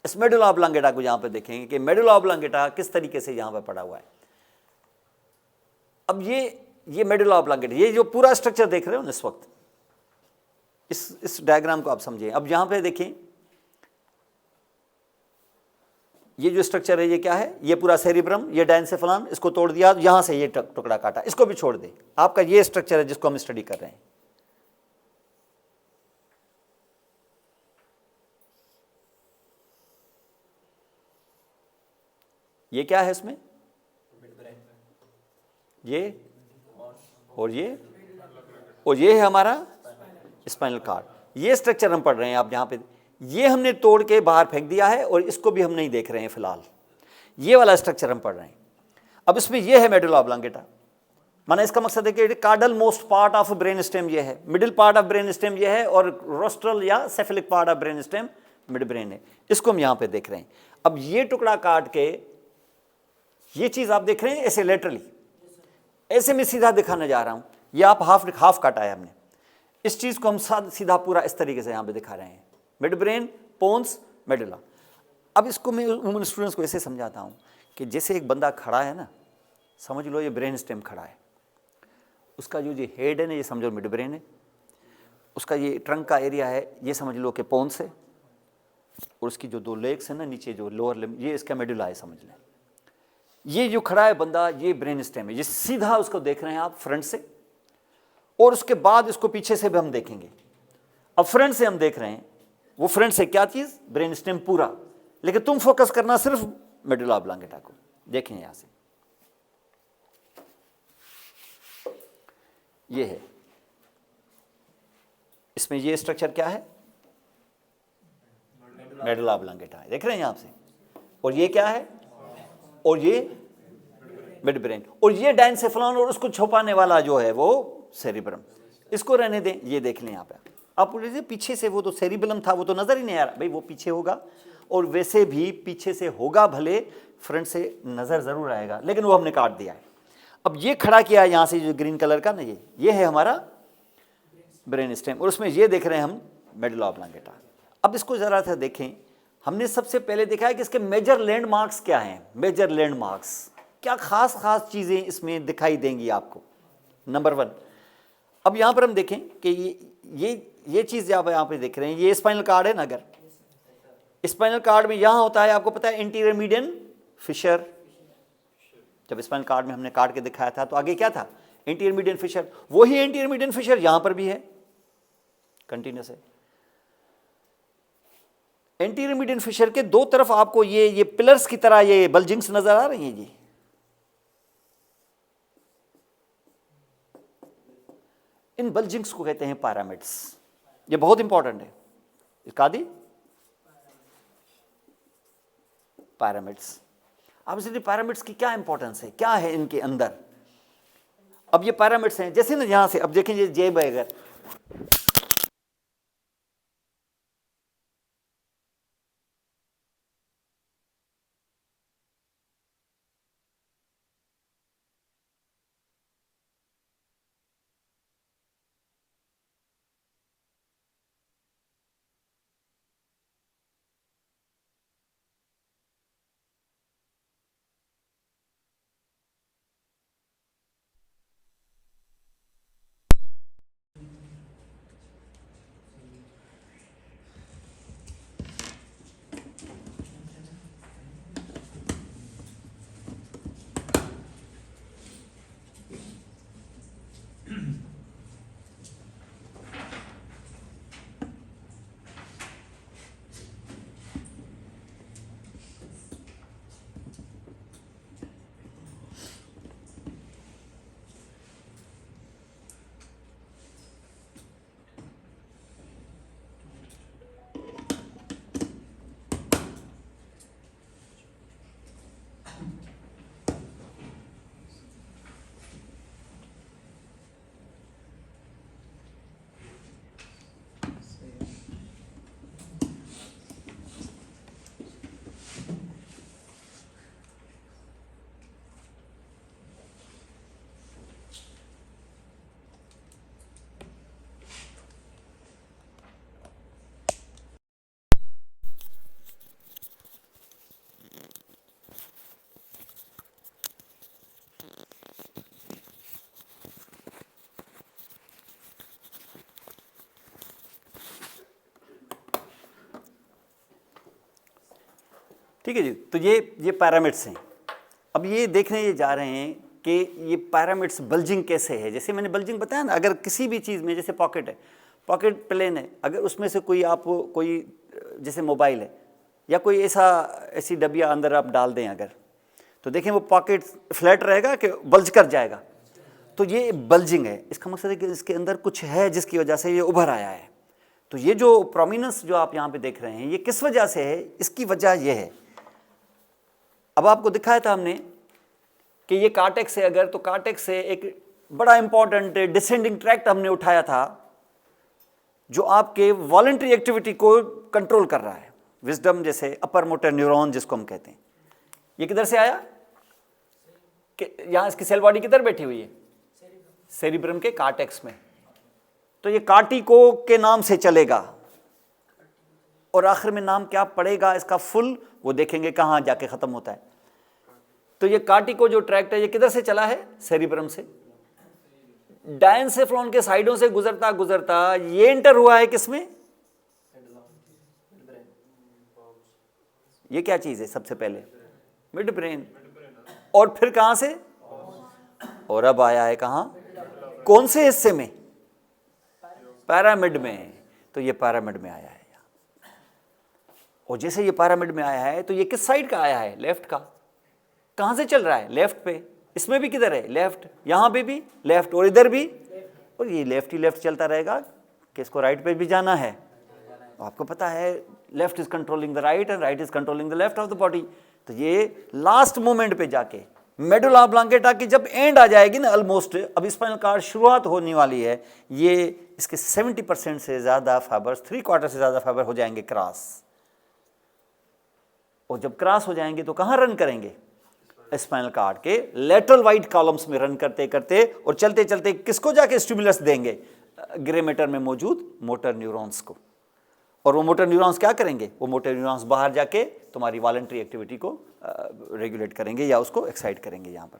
इस मेडुला ऑब्लांगेटा को यहाँ पे देखेंगे कि मेडुला ऑब्लांगेटा किस तरीके से यहाँ पे पड़ा हुआ है। अब ये मेडुला ऑब्लांगेटा, ये जो पूरा स्ट्रक्चर देख रहे हो ना इस वक्त, इस डायग्राम को आप समझें। अब यहाँ पे देखें, ये जो स्ट्रक्चर है ये क्या है, ये पूरा सेरिब्रम, ये डायंसेफेलॉन, इसको तोड़ दिया, यहाँ से ये टुकड़ा काटा, इसको भी छोड़ दे। आपका ये स्ट्रक्चर है जिसको हम स्टडी कर रहे हैं। ये क्या है इसमें, ये और ये है हमारा स्पाइनल कार्ड। ये स्ट्रक्चर हम पढ़ रहे हैं आप यहाँ पे, ये हमने तोड़ के बाहर फेंक दिया है और इसको भी हम नहीं देख रहे हैं फिलहाल। ये वाला स्ट्रक्चर हम पढ़ रहे हैं। अब इसमें ये है मेडुला ऑब्लांगेटा, माना इसका मकसद है कि caudal most part of brain stem ये है, middle part of brain stem ये है, और रोस्ट्रल या cephalic part of brain stem midbrain है। इसको हम यहाँ पे देख रहे हैं। अब ये टुकड़ा काट के ये चीज आप देख रहे हैं ऐसे लेटरली, ऐसे मैं सीधा दिखाने जा रहा हूं। ये आप हाफ काटा है हमने, इस चीज को हम सीधा पूरा इस तरीके से यहां पे दिखा रहे हैं, मिड ब्रेन, पोन्स, मेडुला। अब इसको मैं उन स्टूडेंट्स को ऐसे समझाता हूं कि जैसे एक बंदा खड़ा है ना, समझ लो ये ब्रेन स्टेम खड़ा है, उसका जो ये हेड है ना, ये समझो मिड ब्रेन है, उसका ये ट्रंक का एरिया है ये समझ लो कि पोन्स है, और उसकी जो दो लेग्स है ना नीचे जो लोअर लिम्ब, ये इसका मेडुला है समझ लें। ये जो खड़ा है बंदा, ये ब्रेन स्टेम है, ये सीधा उसको देख रहे हैं आप फ्रंट से, और उसके बाद इसको पीछे से भी हम देखेंगे। अब फ्रंट से हम देख रहे हैं, वो फ्रंट से क्या चीज, ब्रेन स्टेम पूरा, लेकिन तुम फोकस करना सिर्फ मेडुला ऑब्लांगेटा को। देखें यहां से, ये है, इसमें ये स्ट्रक्चर क्या है, मेडुला ऑब्लांगेटा है, देख रहे हैं यहां से, और ये क्या है, और ये मिड ब्रेन, और ये डायंसेफेलॉन, और उसको छुपाने वाला जो है वो सेरिब्रम। इसको रहने दें, ये देख लें यहाँ पे आप पीछे से, वो तो सेरिब्रम था वो तो नजर ही नहीं आ रहा भाई, वो पीछे होगा, और वैसे भी पीछे से होगा भले, फ्रंट से नजर जरूर आएगा, लेकिन वो हमने काट दिया है। अब ये खड़ा किया है यहाँ से जो ग्रीन कलर का ना, ये है हमारा ब्रेन स्टेम, और उसमें ये देख रहे हैं हम मेडुला ऑब्लांगेटा। अब इसको जरा सा देखें, हमने सबसे पहले देखा है कि इसके मेजर लैंडमार्क्स क्या हैं। मेजर लैंडमार्क्स क्या खास चीजें इसमें दिखाई देंगी आपको। नंबर 1, अब यहां पर हम देखें कि ये चीज आप यहां पे देख रहे हैं, ये स्पाइनल कार्ड है ना, अगर स्पाइनल कार्ड में यहां होता है, आपको पता है इंटीरियर मीडियन फिशर, जब स्पाइनल कार्ड में हमने काट के दिखाया था तो आगे क्या था, इंटीरियर मीडियन फिशर। वही इंटीरियर मीडियन फिशर यहां पर भी है, कंटिन्यूस है। एंटीरियर मीडियन फिशर के दो तरफ आपको ये पिलर्स की तरह ये बल्जिंग्स नजर आ रही हैं जी। इन बल्जिंग्स को कहते हैं पैरामिड्स। ये बहुत इंपॉर्टेंट है, इसका दी पैरामिड्स। अब इसलिए पैरामिड्स की क्या इंपॉर्टेंस है, क्या है इनके अंदर। अब ये पैरामिड्स हैं, जैसे ना यहां से, अब देखें ये जेब है, अगर ठीक है जी। तो ये पैरामिड्स हैं। अब ये देखने ये जा रहे हैं कि ये पैरामिड्स बल्जिंग कैसे है। जैसे मैंने बल्जिंग बताया ना, अगर किसी भी चीज़ में, जैसे पॉकेट है, पॉकेट प्लेन है, अगर उसमें से कोई आप कोई जैसे मोबाइल है या कोई ऐसी डबिया अंदर आप डाल दें अगर, तो देखें वो पॉकेट फ्लैट रहेगा कि बल्ज कर जाएगा। तो ये बल्जिंग है। इसका मकसद है कि इसके अंदर कुछ है जिसकी वजह से ये उभर आया है। तो ये जो प्रोमिनेंस जो आप यहाँ पे देख रहे हैं, ये किस वजह से है? इसकी वजह ये है, अब आपको दिखाया था हमने कि ये कार्टेक्स है अगर, तो कार्टेक्स से एक बड़ा इंपॉर्टेंट डिसेंडिंग ट्रैक्ट हमने उठाया था जो आपके वॉलंटरी एक्टिविटी को कंट्रोल कर रहा है। विजडम जैसे अपर मोटर न्यूरॉन जिसको हम कहते हैं, ये किधर से आया कि यहां इसकी सेल बॉडी किधर बैठी हुई है? सेरिब्रम के कार्टेक्स में। तो ये कार्टिको के नाम से चलेगा और आखिर में नाम क्या पड़ेगा इसका फुल, वो देखेंगे कहां जाके खत्म होता है। तो ये कार्टिको जो ट्रैक्ट है ये किधर से चला है? सेरिब्रम से। डायनसेफ्लॉन के साइडों से गुजरता गुजरता ये एंटर हुआ है किसमें? ये क्या चीज है? सबसे पहले मिड ब्रेन, और फिर कहां से? और अब आया है कहां? कौन से हिस्से में? पैरामिड में। तो ये पैरामिड में आया है। और जैसे ये पैरामिड में आया है तो ये किस साइड का आया है? लेफ्ट का। कहां से चल रहा है? लेफ्ट पे। इसमें भी किधर है? लेफ्ट। यहां पे भी लेफ्ट और इधर भी, और ये लेफ्ट ही लेफ्ट चलता रहेगा कि इसको राइट पे भी जाना है। आपको पता है left is controlling the right and right is controlling the left of the body. तो ये लास्ट मोमेंट पे जाके मेडुला ऑब्लांगेटा की जब एंड आ जाएगी ना, ऑलमोस्ट अब स्पाइनल कार्ड शुरुआत होने वाली है, ये इसके 70% से ज्यादा फाइबर्स, 3/4 से ज्यादा फाइबर हो जाएंगे क्रॉस। और जब क्रॉस हो जाएंगे तो कहां रन करेंगे? स्पाइनल कार्ड के लेटरल वाइट कॉलम्स में रन करते करते और चलते चलते किसको जाके स्टिमुलस देंगे? ग्रे मैटर में मौजूद मोटर न्यूरॉन्स को। और वो मोटर न्यूरॉन्स क्या करेंगे? वो मोटर न्यूरॉन्स बाहर जाके तुम्हारी वॉलंटरी एक्टिविटी को रेगुलेट करेंगे या उसको एक्साइट करेंगे यहाँ पर।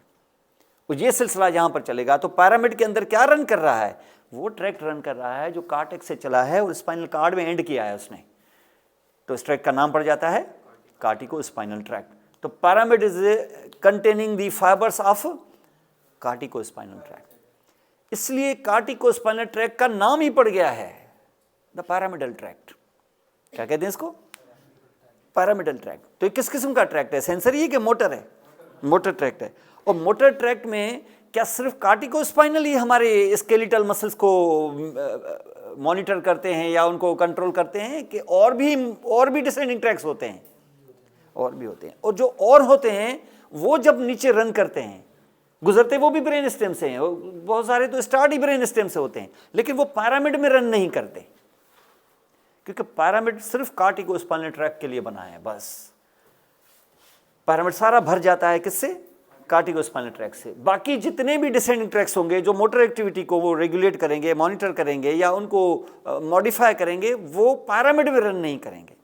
और ये सिलसिला यहाँ पर चलेगा। तो पैरामिड के अंदर क्या रन कर रहा है? वो ट्रैक्ट रन कर रहा है जो कार्टेक्स से चला है और स्पाइनल कार्ड में एंड किया है उसने। तो इस ट्रैक्ट का नाम पड़ जाता है कार्टिको स्पाइनल ट्रैक्ट। तो pyramid is containing the fibres of cortico spinal tract, इसलिए कार्टिको स्पाइनल ट्रैक्ट का नाम ही पड़ गया है द पैरामिडल ट्रैक्ट। क्या कहते हैं इसको? Pyramidal tract. तो ये किस किस्म का ट्रैक्ट है? सेंसरी है कि मोटर है? मोटर ट्रैक्ट है। और मोटर ट्रैक्ट में क्या सिर्फ कार्टिको स्पाइनल ही हमारे स्केलेटल मसल्स को मॉनिटर करते हैं या उनको कंट्रोल करते हैं कि और भी डिसेंडिंग ट्रैक्ट्स होते हैं? और भी होते हैं। और जो और होते हैं वो जब नीचे रन करते हैं, गुजरते वो भी ब्रेन स्टेम से हैं। बहुत सारे तो स्टार्ट ही ब्रेन स्टेम से होते हैं, लेकिन वो पैरामिड में रन नहीं करते क्योंकि पैरामिड सिर्फ कार्टिको स्पाइनल ट्रैक्ट के लिए बना है। बस पैरामिड सारा भर जाता है किससे? कार्टिको स्पाइनल ट्रैक्ट से। बाकी जितने भी डिसेंडिंग ट्रैक्ट्स होंगे जो मोटर एक्टिविटी को वो रेगुलेट करेंगे, मॉनिटर करेंगे या उनको मॉडिफाई करेंगे, वो पैरामिड में रन नहीं करेंगे।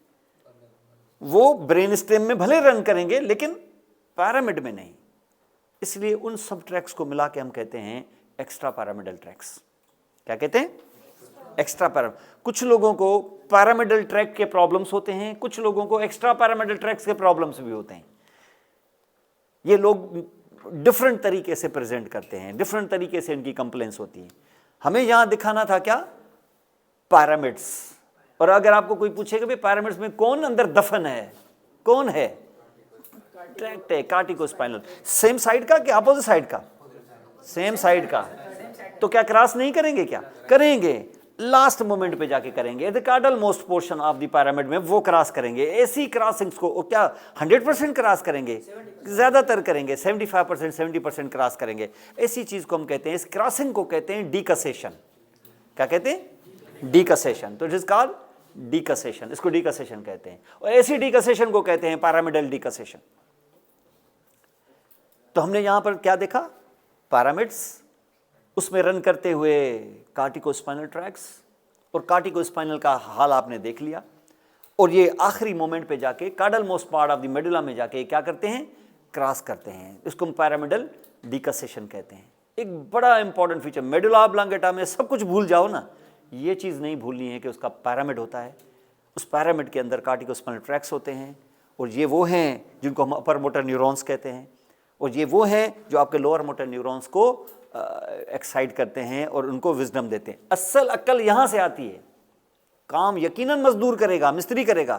वो ब्रेन स्टेम में भले रन करेंगे लेकिन पैरामिड में नहीं। इसलिए उन सब ट्रैक्ट्स को मिला के हम कहते हैं एक्स्ट्रा पैरामिडल ट्रैक्ट्स। क्या कहते हैं? Extra pyramidal. कुछ लोगों को पैरामिडल ट्रैक्ट के प्रॉब्लम्स होते हैं, कुछ लोगों को एक्स्ट्रा पैरामिडल ट्रैक्ट्स के प्रॉब्लम्स भी होते हैं। ये लोग डिफरेंट तरीके से प्रेजेंट करते हैं, डिफरेंट तरीके से इनकी कंप्लेंट्स होती है। हमें यहां दिखाना था क्या? पैरामिड्स। और अगर आपको कोई पूछेगा भाई पैरामिड्स में कौन अंदर दफन है, कौन है? ट्रैक्ट है, कार्टिको स्पाइनल। सेम साइड का कि अपोजिट साइड का? सेम साइड का। तो क्या क्रॉस नहीं करेंगे? क्या करेंगे? लास्ट मोमेंट पे जाके करेंगे। The caudal most portion of the pyramid में वो क्रॉस करेंगे। ऐसी क्रॉसिंग्स को क्या 100% क्रॉस करेंगे? ज्यादातर करेंगे, 75%, 70% क्रॉस करेंगे। ऐसी चीज को हम कहते हैं, इस क्रॉसिंग को कहते हैं डीकसेशन। क्या कहते हैं? डीकसेशन। तो इट इज कॉल्ड डीकसेशन, इसको डीकसेशन कहते हैं। और ऐसी डीकसेशन को कहते हैं पैरामिडल डीकसेशन। तो हमने यहां पर क्या देखा? पैरामिड्स, उसमें रन करते हुए कार्टिको स्पाइनल ट्रैक्ट्स, और कार्टिको स्पाइनल का हाल आपने देख लिया। और ये आखिरी मोमेंट पे जाके caudal most part of the medulla में जाके क्या करते हैं? क्रॉस करते हैं। इसको हम पैरामिडल डीकसेशन कहते हैं। एक बड़ा इंपॉर्टेंट फीचर, मेडुला ऑब्लांगेटा में सब कुछ भूल जाओ ना, ये चीज़ नहीं भूलनी है कि उसका पैरामिड होता है। उस पैरामिड के अंदर कार्टिको स्पाइनल ट्रैक्ट्स होते हैं और ये वो हैं जिनको हम अपर मोटर न्यूरॉन्स कहते हैं, और ये वो हैं जो आपके लोअर मोटर न्यूरॉन्स को एक्साइट करते हैं और उनको विजडम देते हैं। असल अक्ल यहाँ से आती है। काम यकीनन मजदूर करेगा, मिस्त्री करेगा,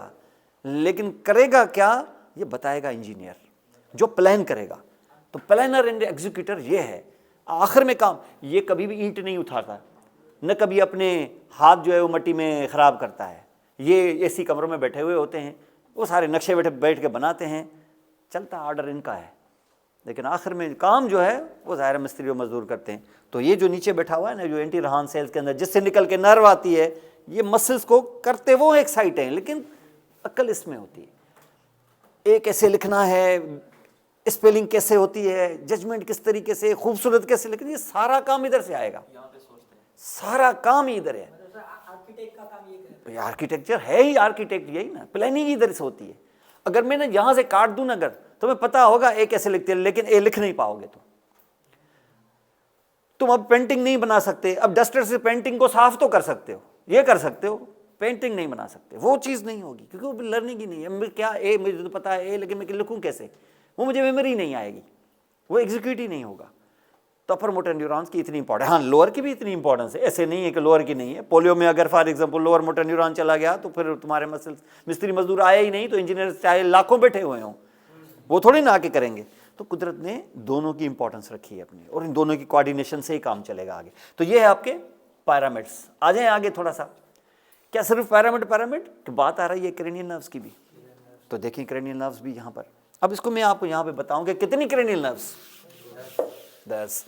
लेकिन करेगा क्या ये बताएगा इंजीनियर, जो प्लान करेगा। तो प्लानर एंड एग्जीक्यूटर ये है। आखिर में काम, ये कभी भी ईंट नहीं उठाता, न कभी अपने हाथ जो है वो मट्टी में ख़राब करता है। ये एसी कमरों में बैठे हुए होते हैं, वो सारे नक्शे बैठ के बनाते हैं, चलता आर्डर इनका है, लेकिन आखिर में काम जो है वो ज़ाहिर मिस्त्री और मजदूर करते हैं। तो ये जो नीचे बैठा हुआ है ना, जो एंटी रहान सेल्स के अंदर जिससे निकल के नर्व आती है, ये मसल्स को करते वो एक्साइट हैं, लेकिन अक्ल इसमें होती है। ए कैसे लिखना है, स्पेलिंग कैसे होती है, जजमेंट किस तरीके से, खूबसूरत कैसे, लेकिन ये सारा काम इधर से आएगा, सारा काम ही इधर है। आर्किटेक्चर है ही, आर्किटेक्ट यही ना, प्लानिंग इधर से होती है। अगर मैंने यहां से काट दूं ना, अगर तुम्हें पता होगा ए कैसे लिखते हैं, लेकिन ए लिख नहीं पाओगे तुम अब पेंटिंग नहीं बना सकते। अब डस्टर से पेंटिंग को साफ तो कर सकते हो, ये कर सकते हो, पेंटिंग नहीं बना सकते, वो चीज़ नहीं होगी, क्योंकि वो लर्निंग ही नहीं है। क्या ए, मुझे तो पता है ए, लेकिन मैं लिखूं कैसे, वो मुझे मेमोरी नहीं आएगी, वो एग्जीक्यूट ही नहीं होगा। तो अपर मोटर न्यूरॉन्स की इतनी इंपॉर्टेंस, हाँ लोअर की भी इतनी इंपॉर्टेंस है, ऐसे नहीं है कि लोअर की नहीं है। पोलियो में अगर for example lower motor neuron चला गया तो फिर तुम्हारे मसल्स, मिस्त्री मजदूर आए ही नहीं, तो इंजीनियर चाहे लाखों बैठे हुए हों, वो थोड़ी ना आके करेंगे। तो कुदरत ने दोनों की इंपॉर्टेंस रखी है अपनी, और इन दोनों की कोऑर्डिनेशन से ही काम चलेगा आगे। तो ये है आपके पैरामिड्स। आ जाए आगे थोड़ा सा, क्या सिर्फ पैरामिड की बात आ रही है, क्रेनियल नर्व्स की भी। तो देखिए क्रेनियल नर्व्स भी यहाँ पर, अब इसको मैं आपको यहाँ पे बताऊंगा कितनी क्रेनियल नर्व्स, 10।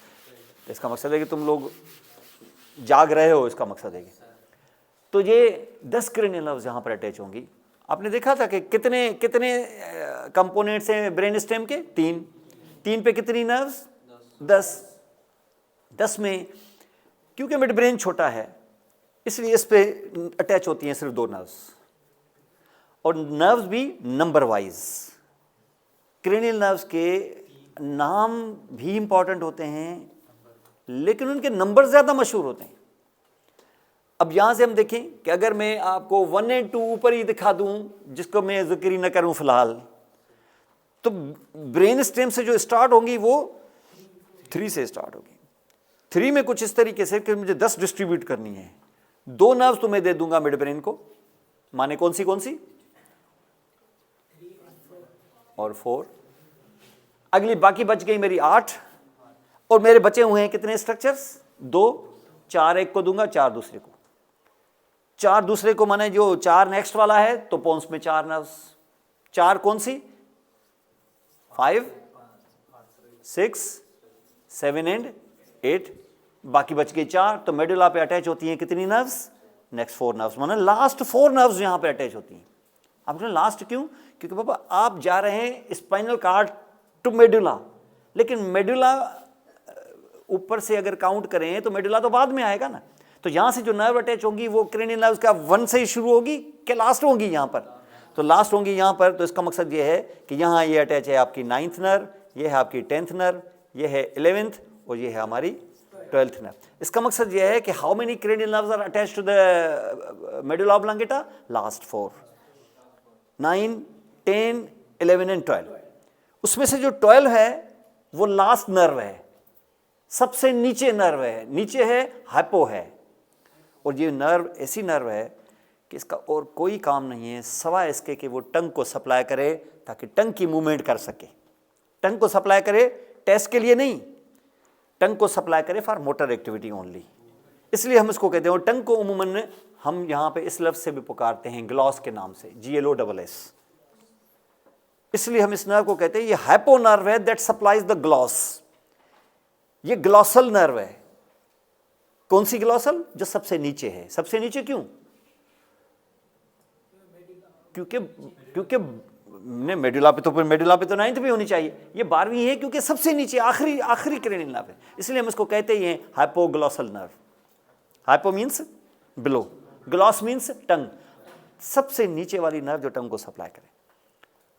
इसका मकसद है कि तुम लोग जाग रहे हो, इसका मकसद है कि तो ये 10 क्रेनियल नर्व्स यहाँ पर अटैच होंगी। आपने देखा था कि कितने कितने कंपोनेंट्स हैं ब्रेन स्टेम के, 3 पे कितनी नर्व्स, 10 में, क्योंकि मिड ब्रेन छोटा है इसलिए इस पे अटैच होती हैं सिर्फ 2 नर्व्स, और नर्व्स भी नंबर वाइज। क्रेनियल नर्व्स के नाम भी इंपॉर्टेंट होते हैं, लेकिन उनके नंबर ज़्यादा मशहूर होते हैं। अब यहाँ से हम देखें कि अगर मैं आपको 1 और 2 ऊपर ही दिखा दूँ, जिसको मैं जिक्र ही न करूँ फिलहाल, तो ब्रेन स्टेम से जो स्टार्ट होंगी वो 3 से स्टार्ट होगी। 3 में कुछ इस तरीके से कि मुझे 10 डिस्ट्रीब्यूट करनी है, 2 नर्व्स तो मैं दे दूंगा मिड ब्रेन को, माने कौन सी और 4, अगली बाकी बच गई मेरी 8, और मेरे बचे हुए हैं कितने स्ट्रक्चर्स, 2, 4 एक को दूंगा, 4 दूसरे को, 4 दूसरे को, माने जो 4 नेक्स्ट वाला है, तो पोन्स में 4 नर्व्स, 4 कौन सी, 5, 6, 7 एंड 8, बाकी बच गई 4। तो मेडुला पे अटैच होती हैं कितनी नर्व्स, नेक्स्ट 4 नर्व्स, माने लास्ट 4 नर्व्स यहां पे अटैच होती हैं। आपने लास्ट क्यों, क्योंकि पापा आप जा रहे हैं स्पाइनल कार्ड टू मेडुला, लेकिन मेडुला ऊपर से अगर काउंट करें तो मेडुला तो बाद में आएगा ना। तो यहां से जो नर्व अटैच होंगी वो क्रेनियल नर्व्स का 1 से ही शुरू होगी कि लास्ट होंगी यहां पर, तो लास्ट होंगी यहां पर। तो इसका मकसद ये है कि यहां ये अटैच है आपकी 9th नर्व, ये है आपकी 10th नर्व, ये है 11th, और ये है हमारी 12th नर्व। इसका मकसद ये है कि how many cranial nerves are attached to the medulla oblongata, last 4, 9, 10, 11 and 12। उसमें से जो 12 है वो लास्ट नर्व है, सबसे नीचे नर्व है, नीचे है हाइपो है। और ये नर्व ऐसी नर्व है कि इसका और कोई काम नहीं है सवाए इसके कि वो टंग को सप्लाई करे, ताकि टंग की मूवमेंट कर सके। टंग को सप्लाई करे टेस्ट के लिए नहीं, टंग को सप्लाई करे फॉर मोटर एक्टिविटी ओनली, इसलिए हम इसको कहते हैं। और टंग को उम्मन हम यहाँ पे इस लफ्ज़ से भी पुकारते हैं, ग्लॉस के नाम से, GLOSS, इसलिए हम इस नर्व को कहते हैं ये हाइपो नर्व है दैट सप्लाइज द ग्लॉस। ये ग्लॉसल नर्व है। कौन सी ग्लॉसल, जो सबसे नीचे है। सबसे नीचे क्यों, क्योंकि मेडुला पे तो, फिर मेडुला पे तो 9th भी होनी चाहिए, ये 12वीं है क्योंकि सबसे नीचे आखिरी क्रेनियल नर्व है, इसलिए हम इसको कहते हैं hypoglossal nerve. Hypo means below, gloss means tongue, सबसे नीचे वाली नर्व जो टंग को सप्लाई करे।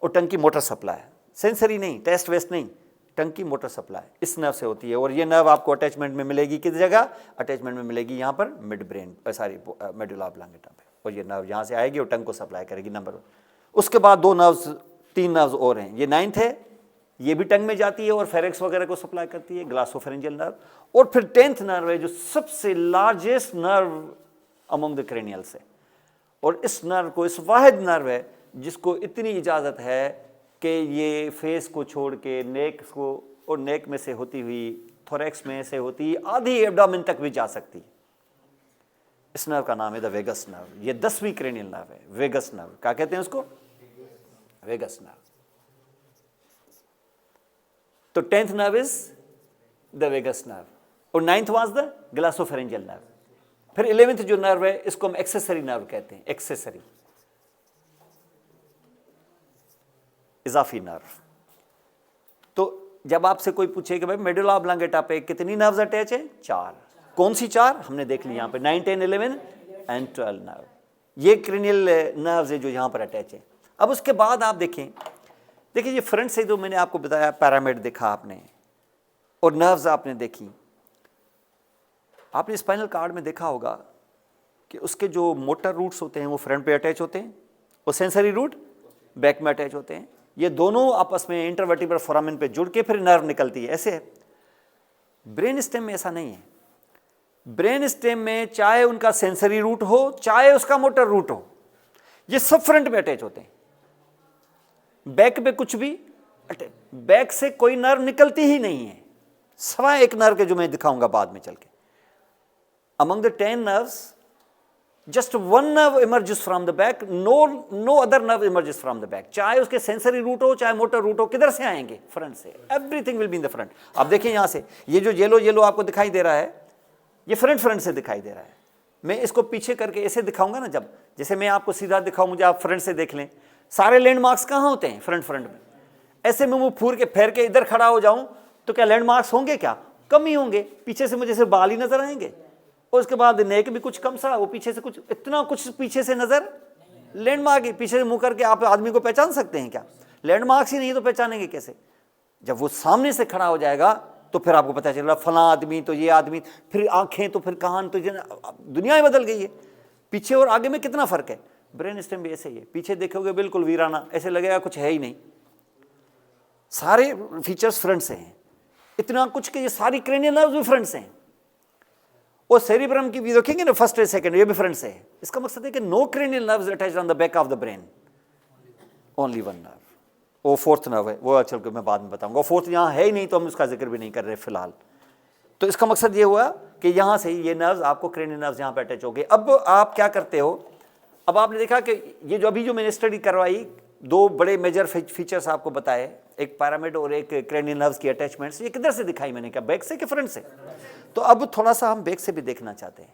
और टंग की मोटर सप्लाई, सेंसरी नहीं, टेस्ट वेस्ट नहीं, टंग की मोटर सप्लाई इस नर्व से होती है। और ये नर्व आपको अटैचमेंट में मिलेगी किस जगह, अटैचमेंट में मिलेगी यहाँ पर mid brain, sorry medulla oblongata पे। और ये नर्व यहाँ से आएगी और टंग को सप्लाई करेगी, नंबर 1। उसके बाद 2 नर्व्स 3 नर्व्स और हैं, ये 9th है, ये भी टंग में जाती है और फेरेक्स वगैरह को सप्लाई करती है, ग्लासोफेरेंजियल नर्व। और फिर 10th नर्व है जो सबसे लार्जेस्ट नर्व अमंग द क्रेनियल्स है, और इस नर्व को, इस वाहिद नर्व है जिसको इतनी इजाज़त है कि ये फेस को छोड़ के नेक को, और नेक में से होती हुई थोरैक्स में से होती आधी एब्डोमेन तक भी जा सकती है। इस नर्व का नाम है द वेगस नर्व। ये 10वीं क्रेनियल नर्व है, वेगस नर्व। क्या कहते हैं उसको? Vagus nerve. तो 10th nerve is the vagus nerve, और 9th वाज द ग्लासोफेरेंजियल नर्व। फिर 11th जो नर्व है इसको हम एक्सेसरी नर्व कहते हैं, एक्सेसरी, इजाफी नर्व। तो जब आपसे कोई पूछे कि भाई मेडुला ऑब्लांगेटा पे कितनी नर्व्स अटैच है? 4। कौन सी 4? हमने देख ली यहाँ पे 9, 10, 11 एंड 12 नर्व। ये क्रेनियल नर्व्स है जो यहाँ पर अटैच है। अब उसके बाद आप देखें, देखिए ये फ्रंट से जो मैंने आपको बताया, पैरामिड देखा आपने और नर्व्स आपने देखी। आपने स्पाइनल कार्ड में देखा होगा कि उसके जो मोटर रूट्स होते हैं वो फ्रंट पे अटैच होते हैं और सेंसरी रूट बैक में अटैच होते हैं। ये दोनों आपस में इंटरवर्टिब्रल फोरामेन पे जुड़ के फिर नर्व निकलती है, ऐसे है। ब्रेन स्टेम में ऐसा नहीं है। ब्रेन स्टेम में चाहे उनका सेंसरी रूट हो चाहे उसका मोटर रूट हो, ये सब फ्रंट में अटैच होते हैं। बैक पे कुछ भी अटैच, बैक से कोई नर्व निकलती ही नहीं है, सवाए एक नर्व के जो मैं दिखाऊंगा बाद में चल के। Among the 10 nerves just one nerve emerges from the back, no other nerve emerges from the back। चाहे उसके सेंसरी रूट हो चाहे मोटर रूट हो, किधर से आएंगे? फ्रंट से। Everything will be in the front. आप देखिए यहाँ से ये जो येलो येलो आपको दिखाई दे रहा है, ये फ्रंट से दिखाई दे रहा है। मैं इसको पीछे करके ऐसे दिखाऊंगा ना, जब जैसे मैं आपको सीधा दिखाऊं, मुझे आप फ्रंट से देख लें, सारे लैंडमार्क्स कहाँ होते हैं? फ्रंट में। ऐसे में मुँह फूर के फेर के इधर खड़ा हो जाऊँ तो क्या लैंडमार्क्स होंगे? क्या कम ही होंगे। पीछे से मुझे सिर्फ बाल ही नजर आएंगे, और उसके बाद नेक भी कुछ कम सा, वो पीछे से कुछ इतना कुछ पीछे से नजर लैंडमार्क ही। पीछे से मुंह करके आप आदमी को पहचान सकते हैं क्या? लैंडमार्क्स ही नहीं तो पहचानेंगे कैसे? जब वो सामने से खड़ा हो जाएगा तो फिर आपको पता चलेगा फला आदमी तो ये आदमी, फिर आंखें तो फिर कान, तो दुनिया ही बदल गई है। पीछे और आगे में कितना फर्क है। ब्रेन स्टेम भी ऐसे ही है, पीछे देखोगे बिल्कुल वीराना, ऐसे लगेगा कुछ है ही नहीं। सारे फीचर्स फ्रंट से हैं, इतना कुछ कि ये सारी क्रेनियल नर्व्स भी फ्रंट से हैं। और सेरिब्रम की भी देखेंगे ना, फर्स्ट एंड सेकंड, ये भी फ्रंट से है। इसका मकसद है कि no cranial nerves attached on the back of the brain, only one nerve. वो 4th नर्व है, वो चल के मैं बाद में बताऊंगा। 4th यहाँ है ही नहीं तो हम उसका जिक्र भी नहीं कर रहे फिलहाल। तो इसका मकसद ये हुआ कि यहाँ से ये नर्व्स आपको, क्रेनियल नर्व्स यहाँ पे अटैच हो गए। अब आप क्या करते हो? अब आपने देखा कि ये जो अभी जो मैंने स्टडी करवाई, 2 बड़े मेजर फीचर्स आपको बताए, एक पैरामिड और एक क्रेनियल नर्व्स की अटैचमेंट्स। ये किधर से दिखाई मैंने? क्या बैक से कि फ्रंट से? तो अब थोड़ा सा हम बैक से भी देखना चाहते हैं।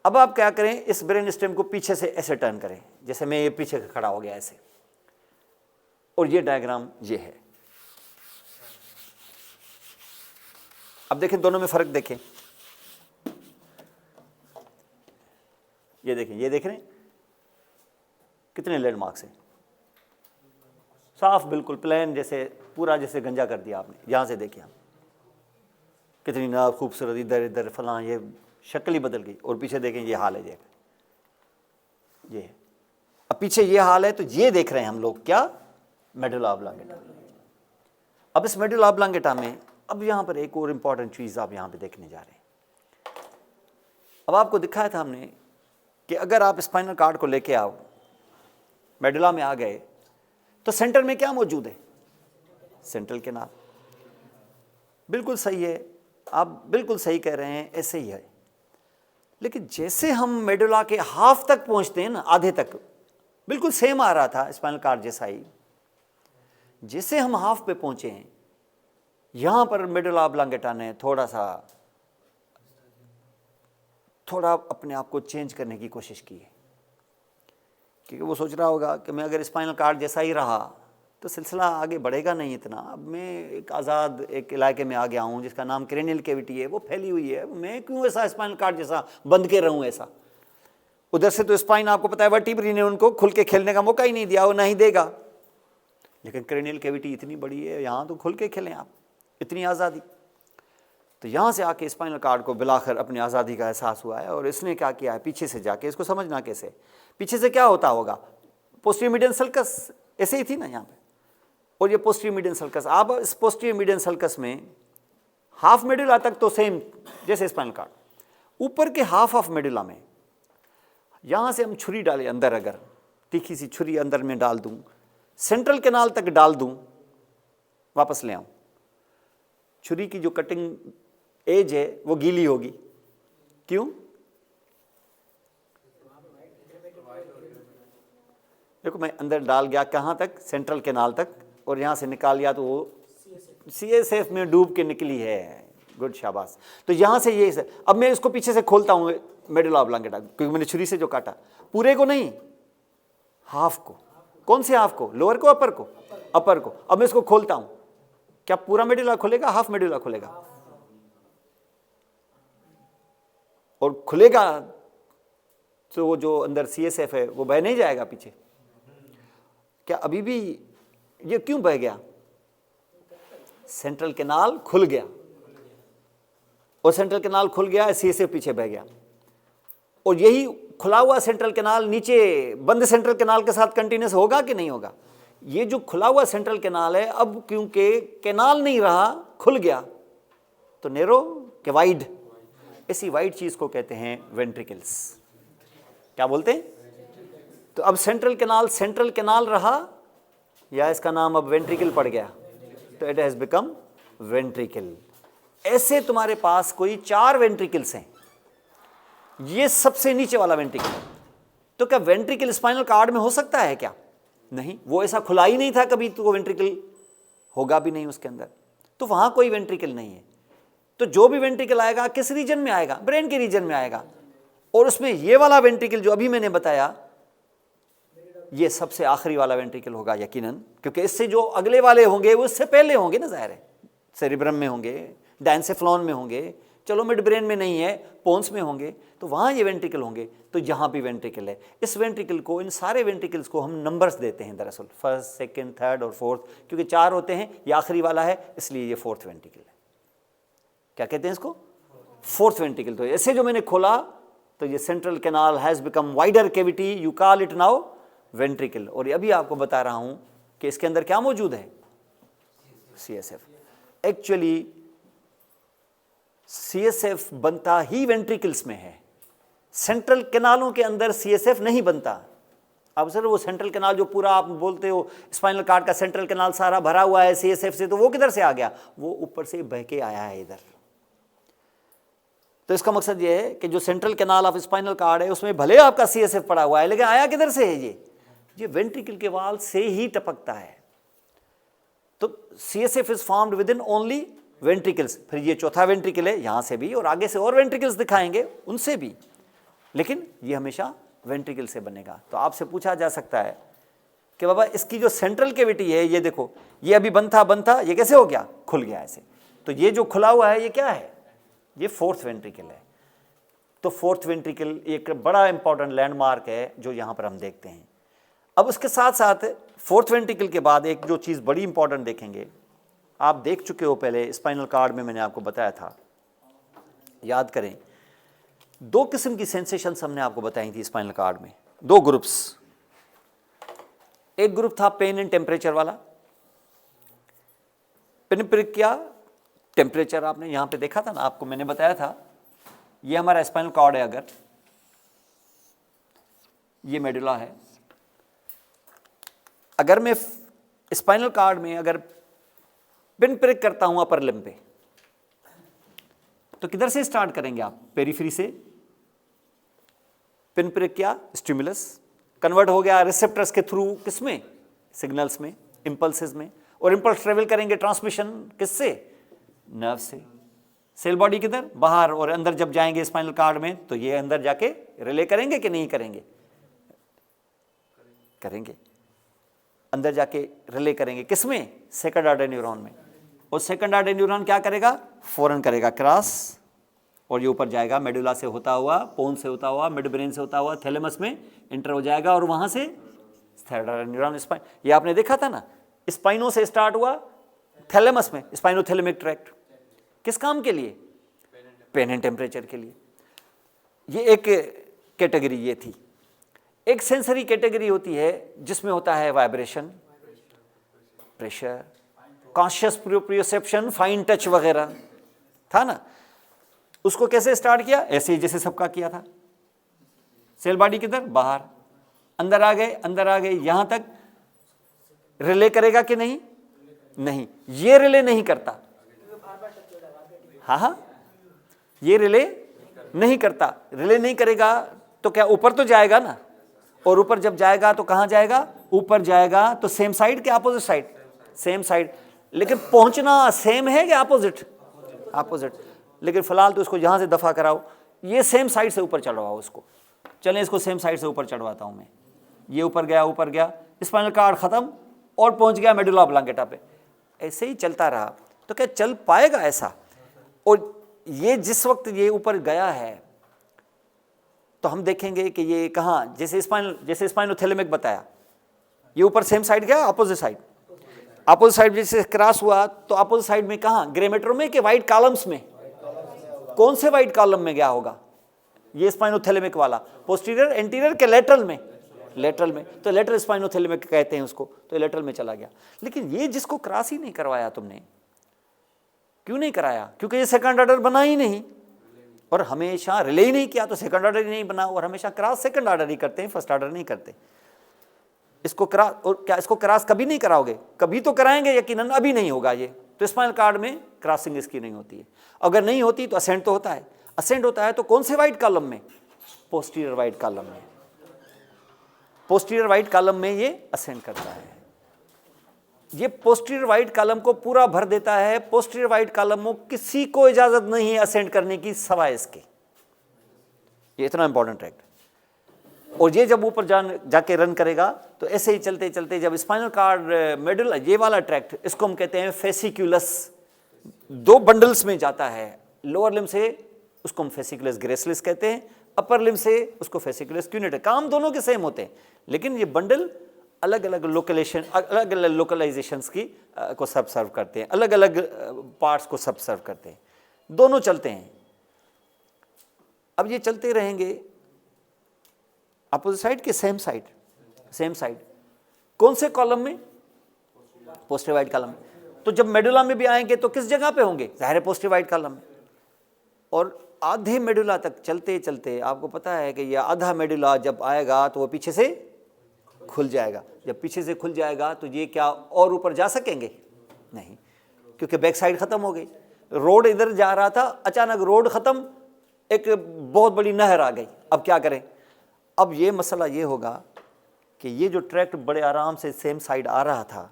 अब आप क्या करें, इस ब्रेन स्टेम को पीछे से ऐसे टर्न करें, जैसे मैं ये पीछे खड़ा हो गया ऐसे, और ये डायग्राम ये है। अब देखें, दोनों में फर्क देखें। ये देखें, ये देख रहे हैं कितने लैंडमार्क्स हैं? साफ बिल्कुल प्लेन, जैसे पूरा जैसे गंजा कर दिया आपने। यहां से देखिए हम कितनी ना खूबसूरत, इधर इधर फलां, ये शक्ल ही बदल गई। और पीछे देखें, ये हाल है, ये है। अब पीछे ये हाल है, तो ये देख रहे हैं हम लोग क्या? Medulla oblongata. अब इस मेडुला ऑब्लांगेटा में अब यहाँ पर एक और इम्पॉर्टेंट चीज़ आप यहाँ पे देखने जा रहे हैं। अब आपको दिखाया था हमने कि अगर आप स्पाइनल कार्ड को लेके आओ, मेडुला में आ गए, तो सेंटर में क्या मौजूद है? Central canal. बिल्कुल सही है, आप बिल्कुल सही कह रहे हैं, ऐसे ही है। लेकिन जैसे हम मेडुला के हाफ तक पहुंचते हैं ना, आधे तक, बिल्कुल सेम आ रहा था स्पाइनल कार्ड जैसा ही। जैसे हम हाफ पे पहुंचे हैं, यहां पर मेडुला ऑब्लांगेटा ने थोड़ा अपने आप को चेंज करने की कोशिश की है, क्योंकि वो सोच रहा होगा कि मैं अगर स्पाइनल कार्ड जैसा ही रहा तो सिलसिला आगे बढ़ेगा नहीं इतना। अब मैं एक आज़ाद एक इलाके में आ गया हूँ जिसका नाम क्रेनियल कैविटी है, वो फैली हुई है, मैं क्यों ऐसा स्पाइनल कार्ड जैसा बंद के रहूँ ऐसा। उधर से तो स्पाइन आपको पता है वर्टिब्री ने उनको खुल के खेलने का मौका ही नहीं दिया, वो नहीं देगा। लेकिन क्रेनियल कैविटी इतनी बड़ी है, यहाँ तो खुल के खेलें आप, इतनी आज़ादी। तो यहाँ से आके स्पाइनल कार्ड को बिलाखिर अपनी आज़ादी का एहसास हुआ है, और इसने क्या किया है, पीछे से जाके, इसको समझना कैसे, पीछे से क्या होता होगा, पोस्टीरियर मीडियन सल्कस ऐसे ही थी ना यहाँ पे, और ये पोस्टीरियर मीडियन सल्कस। आप इस पोस्टीरियर मीडियन सल्कस में हाफ मेडुला तक तो सेम जैसे स्पाइनल कॉर्ड, ऊपर के हाफ ऑफ मेडुला में यहां से हम छुरी डालें अंदर, अगर तीखी सी छुरी अंदर में डाल दूं, सेंट्रल कैनाल तक डाल दूं, वापस ले आऊं, छुरी की जो कटिंग एज है वो गीली होगी। क्यों? देखो मैं अंदर डाल गया कहां तक, सेंट्रल कैनाल तक, और यहां से निकाल लिया तो वो CSF में डूब के निकली है। गुड, शाबाश। तो यहां से ये, अब मैं इसको पीछे से खोलता हूं मेडुला ऑब्लांगेटा, क्योंकि मैंने छुरी से जो काटा, पूरे को नहीं, हाफ को। कौन से हाफ को? लोअर को, अपर को? अपर को। अब मैं इसको खोलता हूं, क्या पूरा मेडुला खुलेगा, हाफ मेडुला खुलेगा? और खुलेगा तो वो जो अंदर CSF है वो बह नहीं जाएगा पीछे? क्या अभी भी? ये क्यों बह गया? सेंट्रल कैनाल खुल गया, और सेंट्रल कैनाल खुल गया, CSF पीछे बह गया, और यही खुला हुआ सेंट्रल कैनाल नीचे बंद सेंट्रल कैनाल के साथ कंटिन्यूस होगा कि नहीं होगा? ये जो खुला हुआ सेंट्रल कैनाल है, अब क्योंकि कैनाल नहीं रहा, खुल गया, तो नैरो के वाइड, ऐसी वाइड चीज को कहते हैं वेंट्रिकल्स। क्या बोलते हैं? तो अब सेंट्रल कैनाल रहा, या इसका नाम अब वेंट्रिकल पड़ गया, तो इट हैज बिकम वेंट्रिकल। ऐसे तुम्हारे पास कोई 4 वेंट्रिकल्स हैं, ये सबसे नीचे वाला वेंट्रिकल है। तो क्या वेंट्रिकल स्पाइनल कॉर्ड में हो सकता है क्या? नहीं, वो ऐसा खुला ही नहीं था कभी, तो वो वेंट्रिकल होगा भी नहीं उसके अंदर, तो वहां कोई वेंट्रिकल नहीं है। तो जो भी वेंट्रिकल आएगा किस रीजन में आएगा? ब्रेन के रीजन में आएगा, और उसमें ये वाला वेंट्रिकल जो अभी मैंने बताया, ये सबसे आखिरी वाला वेंट्रिकल होगा यकीनन, क्योंकि इससे जो अगले वाले होंगे वो इससे पहले होंगे ना, जाहिर है, सेरिब्रम में होंगे, डायंसेफ्लॉन में होंगे, चलो मिड ब्रेन में नहीं है, पोन्स में होंगे, तो वहाँ ये वेंट्रिकल होंगे। तो यहाँ भी वेंट्रिकल है। इस वेंट्रिकल को, इन सारे वेंट्रिकल्स को हम नंबर्स देते हैं दरअसल, फर्स्ट, सेकंड, थर्ड और फोर्थ, क्योंकि 4 होते हैं, ये आखिरी वाला है, इसलिए ये 4th वेंट्रिकल है। क्या कहते हैं इसको? 4th ventricle. तो ऐसे जो मैंने खोला, तो ये central canal has become wider cavity, you call it now ventricle. और अभी आपको बता रहा हूं कि इसके अंदर क्या मौजूद है? CSF। एक्चुअली CSF बनता ही वेंट्रिकल्स में है, सेंट्रल कैनालों के अंदर CSF नहीं बनता। अब सर वो सेंट्रल कैनाल जो पूरा आप बोलते हो स्पाइनल कॉर्ड का सेंट्रल कैनाल सारा भरा हुआ है CSF से, तो वो किधर से आ गया? वो ऊपर से बह के आया है इधर। तो इसका मकसद ये है कि जो central canal of spinal cord है उसमें भले आपका CSF पड़ा हुआ है, लेकिन आया किधर से है? ये वेंट्रिकल के वाल से ही टपकता है। तो CSF is formed with in only ventricles. फिर ये 4था वेंट्रिकल है, यहां से भी, और आगे से और वेंट्रिकल्स दिखाएंगे उनसे भी, लेकिन ये हमेशा वेंट्रिकल से बनेगा। तो आपसे पूछा जा सकता है कि बाबा इसकी जो सेंट्रल कैविटी है, ये देखो, ये अभी बंद था, ये कैसे हो गया? खुल गया ऐसे। तो ये जो खुला हुआ है ये क्या है? ये 4th वेंट्रिकल है। तो 4th वेंट्रिकल एक बड़ा इंपॉर्टेंट लैंडमार्क है जो यहां पर हम देखते हैं। अब उसके साथ साथ 4th वेंट्रिकल के बाद एक जो चीज़ बड़ी इंपॉर्टेंट देखेंगे, आप देख चुके हो पहले स्पाइनल कॉर्ड में, मैंने आपको बताया था, याद करें, 2 किस्म की सेंसेशंस हमने आपको बताई थी स्पाइनल कॉर्ड में, 2 ग्रुप्स। एक ग्रुप था पेन एंड टेम्परेचर वाला, पिनप्रिक किया, टेम्परेचर आपने यहां पे देखा था ना, आपको मैंने बताया था, ये हमारा स्पाइनल कॉर्ड है, अगर ये मेडुला है, अगर मैं स्पाइनल कॉर्ड में अगर पिन प्रिक करता हूं अपर लिम्ब पे, तो किधर से स्टार्ट करेंगे आप? पेरिफेरी से। पिन प्रिक किया, स्टिमुलस कन्वर्ट हो गया रिसेप्टर्स के थ्रू, किसमें? सिग्नल्स में, इंपल्सेस में, और इंपल्स ट्रेवल करेंगे ट्रांसमिशन किससे? नर्व से। सेल बॉडी किधर? बाहर, और अंदर जब जाएंगे स्पाइनल कॉर्ड में तो ये अंदर जाके रिले करेंगे कि नहीं करेंगे? करेंगे, अंदर जाके रिले करेंगे, किसमें? सेकंड ऑर्डर न्यूरॉन में। और सेकंड ऑर्डर न्यूरॉन क्या करेगा? फॉरन करेगा क्रॉस, और ये ऊपर जाएगा मेडुला से होता हुआ, पोन से होता हुआ, मिड ब्रेन से होता हुआ, थैलेमस में इंटर हो जाएगा, और वहां से थर्ड ऑर्डर न्यूरॉन स्पाइन, ये आपने देखा था ना, स्पाइनो से स्टार्ट हुआ, थैलेमस में स्पाइनोथैलेमिक ट्रैक्ट, किस काम के लिए? पेन एंड टेम्परेचर के लिए। ये एक कैटेगरी ये थी। एक सेंसरी कैटेगरी होती है जिसमें होता है vibration, pressure, conscious proprioception, fine touch वगैरह था ना। उसको कैसे स्टार्ट किया? ऐसे ही जैसे सबका किया था। सेल बॉडी किधर? बाहर, अंदर आ गए, अंदर आ गए, यहां तक रिले करेगा कि नहीं? नहीं, ये रिले नहीं करता। हाँ, ये रिले नहीं करता। रिले नहीं करेगा तो क्या ऊपर तो जाएगा ना, और ऊपर जब जाएगा तो कहां जाएगा? ऊपर जाएगा तो सेम साइड के अपोजिट साइड? Same side. लेकिन पहुंचना सेम है कि अपोजिट? अपोजिट। लेकिन फिलहाल तो इसको यहां से दफा कराओ, ये सेम साइड से ऊपर चढ़वाओ उसको। चलें इसको सेम साइड से ऊपर चढ़वाता हूं मैं। ये ऊपर गया, ऊपर गया, स्पाइनल कॉर्ड खत्म और पहुंच गया मेडुला ऑब्लांगेटा पे। ऐसे ही चलता रहा तो क्या चल पाएगा ऐसा? और ये जिस वक्त ये ऊपर गया है तो हम देखेंगे कि ये कहाँ, जैसे स्पाइनोथैलेमिक बताया, ये ऊपर सेम साइड गया, अपोजिट साइड। अपोजिट साइड जैसे क्रॉस हुआ तो अपोजिट साइड में कहाँ? ग्रे मैटर में कि व्हाइट कॉलम्स में? कौन से व्हाइट कॉलम में गया होगा? ये स्पाइनोथैलेमिक वाला पोस्टीरियर, एंटीरियर के लेटरल में? लेटरल में। तो लेटरल स्पाइनोथैलेमिक कहते हैं उसको, तो लेटरल में चला गया। लेकिन ये जिसको क्रॉस ही नहीं करवाया तुमने, क्यों नहीं कराया? क्योंकि ये सेकंड ऑर्डर बना ही नहीं, और हमेशा रिले ही नहीं किया तो सेकंड ऑर्डर ही नहीं बना, और हमेशा क्रॉस सेकंड ऑर्डर ही करते हैं, फर्स्ट ऑर्डर नहीं करते। इसको क्रॉस, और क्या इसको क्रॉस कभी नहीं कराओगे? कभी तो कराएंगे यकीनन, अभी नहीं होगा ये। तो स्पाइनल कॉर्ड में क्रॉसिंग इसकी नहीं होती है। अगर नहीं होती तो असेंट तो होता है। असेंट होता है तो कौन से व्हाइट कॉलम में? पोस्टीरियर व्हाइट कॉलम में। पोस्टीरियर व्हाइट कॉलम में ये असेंट करता है। ये पोस्टीरियर व्हाइट कॉलम को पूरा भर देता है। पोस्टीरियर व्हाइट कॉलम में किसी को इजाजत नहीं है असेंट करने की सवाए इसके। ये इतना इंपॉर्टेंट ट्रैक्ट। और ये जब ऊपर जाके रन करेगा तो ऐसे ही चलते चलते जब स्पाइनल कॉर्ड मेडुला, ये वाला ट्रैक्ट, इसको हम कहते हैं फेसिक्यूलस, दो बंडल्स में जाता है। लोअर लिम्ब से उसको हम फेसिकुलस ग्रेसिलिस कहते हैं, अपर लिम्ब से उसको फेसिकुलस क्यूनेट। काम दोनों के सेम होते हैं, लेकिन ये बंडल अलग अलग लोकलाइजेशंस की को सब सर्व करते हैं, अलग अलग पार्ट्स को सब सर्व करते हैं। दोनों चलते हैं। अब ये चलते रहेंगे अपोजिट साइड के सेम साइड, सेम साइड। कौन से कॉलम में? पोस्टीरियर व्हाइट कॉलम में। तो जब मेडुला में भी आएंगे तो किस जगह पे होंगे? जाहिर है पोस्टीरियर व्हाइट कॉलम में। और आधे मेडुला तक चलते चलते आपको पता है कि यह आधा मेडुला जब आएगा तो वो पीछे से खुल जाएगा। जब पीछे से खुल जाएगा तो ये क्या और ऊपर जा सकेंगे? नहीं, क्योंकि बैक साइड खत्म हो गई। रोड इधर जा रहा था, अचानक रोड खत्म, एक बहुत बड़ी नहर आ गई। अब क्या करें? अब ये मसला ये होगा कि ये जो ट्रैक्ट बड़े आराम से सेम साइड आ रहा था,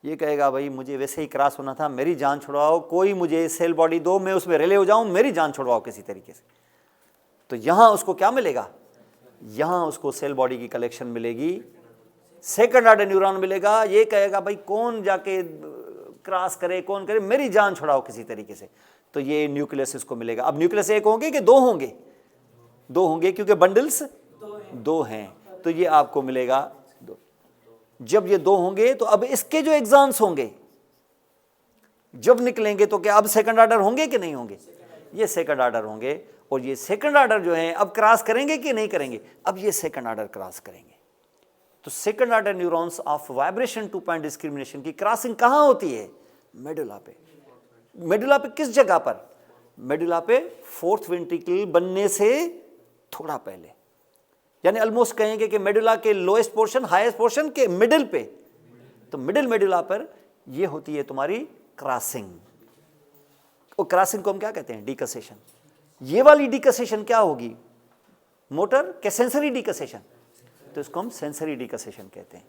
ये कहेगा भाई मुझे वैसे ही क्रॉस होना था, मेरी जान छुड़वाओ, कोई मुझे सेल बॉडी दो, मैं उसमें रिले हो जाऊं, मेरी जान छुड़वाओ किसी तरीके से। तो यहाँ उसको क्या मिलेगा? यहाँ उसको सेल बॉडी की कलेक्शन मिलेगी, सेकंड ऑर्डर न्यूरॉन मिलेगा। ये कहेगा भाई कौन जाके क्रॉस करे, कौन करे, मेरी जान छुड़ाओ किसी तरीके से। तो ये न्यूक्लियस इसको मिलेगा। अब न्यूक्लियस एक होंगे कि दो होंगे? दो होंगे, क्योंकि बंडल्स दो हैं, तो ये आपको मिलेगा दो। जब ये दो होंगे तो अब इसके जो एग्जाम्स होंगे जब निकलेंगे तो क्या अब सेकंड ऑर्डर होंगे कि नहीं होंगे? ये सेकंड ऑर्डर होंगे। और ये सेकंड ऑर्डर जो है अब क्रॉस करेंगे कि नहीं करेंगे? अब ये सेकंड ऑर्डर क्रॉस करेंगे। तो second order neurons of vibration to point discrimination की क्रॉसिंग कहां होती है? मेडुला पे। मेडुला पे किस जगह पर? मेडुला पे फोर्थ वेंट्रिकल बनने से थोड़ा पहले, यानी ऑलमोस्ट कहेंगे कि मेडुला के लोएस्ट पोर्शन हाईएस्ट पोर्शन के मिडिल पे। तो मिडिल मेडुला पर ये होती है तुम्हारी क्रॉसिंग। और क्रॉसिंग को हम क्या कहते हैं? डिकसेशन। ये वाली डिकसेशन क्या होगी? मोटर के सेंसरी डिकसेशन? तो इसको हम सेंसरी डिकसेशन कहते हैं।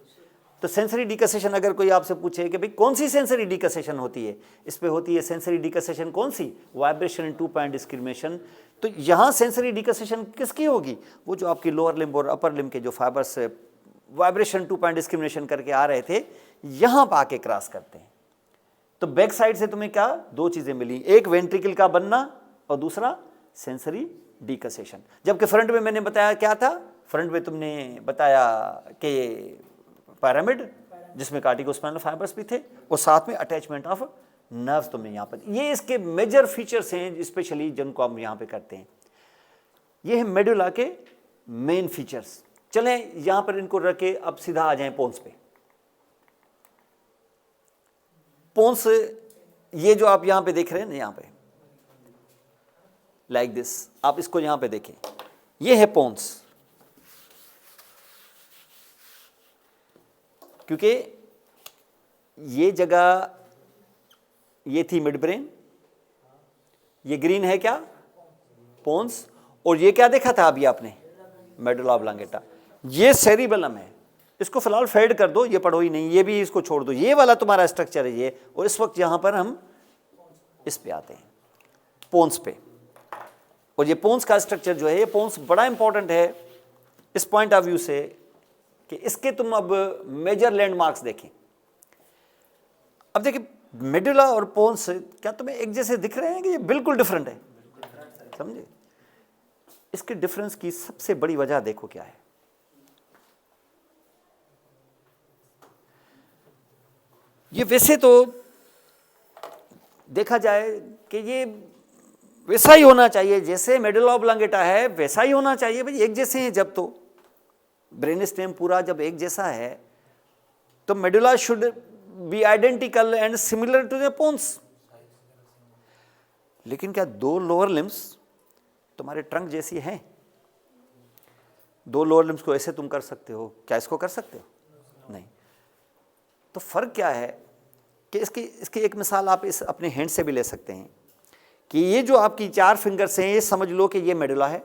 तो सेंसरी डिकसेशन अगर कोई आपसे पूछे कि भाई कौन सी सेंसरी डिकसेशन होती है, इस पे होती है सेंसरी डिकसेशन कौन सी? Vibration in two point discrimination. तो यहाँ सेंसरी डिकसेशन किसकी होगी? वो जो आपकी लोअर लिम्ब और अपर लिम्ब के जो fibres vibration to point discrimination करके आ रहे थे, यहाँ पर आके क्रॉस करते हैं। तो बैक साइड से तुम्हें क्या दो चीजें मिली, एक वेंट्रिकल का बनना और दूसरा सेंसरी डिकसेशन। जबकि फ्रंट में मैंने बताया क्या था? फ्रंट में तुमने बताया कि पिरामिड जिसमें कार्टिकोस्पाइनल फाइबर्स भी थे और साथ में अटैचमेंट ऑफ नर्व्स तुमने यहाँ पर। ये इसके मेजर फीचर्स हैं स्पेशली जिनको हम यहाँ पे करते हैं। ये है मेडुला के मेन फीचर्स। चलें यहाँ पर इनको रख के अब सीधा आ जाएं पोन्स पे। पोन्स, ये जो आप यहां पे देख रहे हैं ना, यहां पे लाइक दिस, आप इसको यहां पे देखें, ये है पोन्स, क्योंकि ये जगह ये थी मिड ब्रेन, ये ग्रीन है क्या, पोन्स, और ये क्या देखा था अभी आपने, मेडुला ऑब्लांगेटा, ये सेरिबेलम है। इसको फिलहाल फेड कर दो, ये पढ़ो ही नहीं, ये भी इसको छोड़ दो, ये वाला तुम्हारा स्ट्रक्चर है ये। और इस वक्त यहां पर हम इस पे आते हैं, पोन्स पे। और ये पोन्स का स्ट्रक्चर जो है, ये पोन्स बड़ा इंपॉर्टेंट है इस पॉइंट ऑफ व्यू से कि इसके तुम अब मेजर लैंडमार्क्स देखें। अब देखिए, मेडुला और पोन्स क्या तुम्हें एक जैसे दिख रहे हैं कि ये बिल्कुल डिफरेंट है, समझे? इसके डिफरेंस की सबसे बड़ी वजह देखो क्या है। ये वैसे तो देखा जाए कि ये वैसा ही होना चाहिए, जैसे मेडुला ऑब्लांगेटा है वैसा ही होना चाहिए भाई, एक जैसे हैं। जब तो ब्रेन स्टेम पूरा जब एक जैसा है तो medulla should be identical and similar to the pons. लेकिन क्या दो लोअर लिम्स तुम्हारे ट्रंक जैसी हैं? दो लोअर लिम्स को ऐसे तुम कर सकते हो क्या? इसको कर सकते हो? नहीं। तो फर्क क्या है कि इसकी एक मिसाल आप इस अपने हैंड से भी ले सकते हैं कि ये जो आपकी 4 फिंगर्स हैं, ये समझ लो कि ये मेडुला है,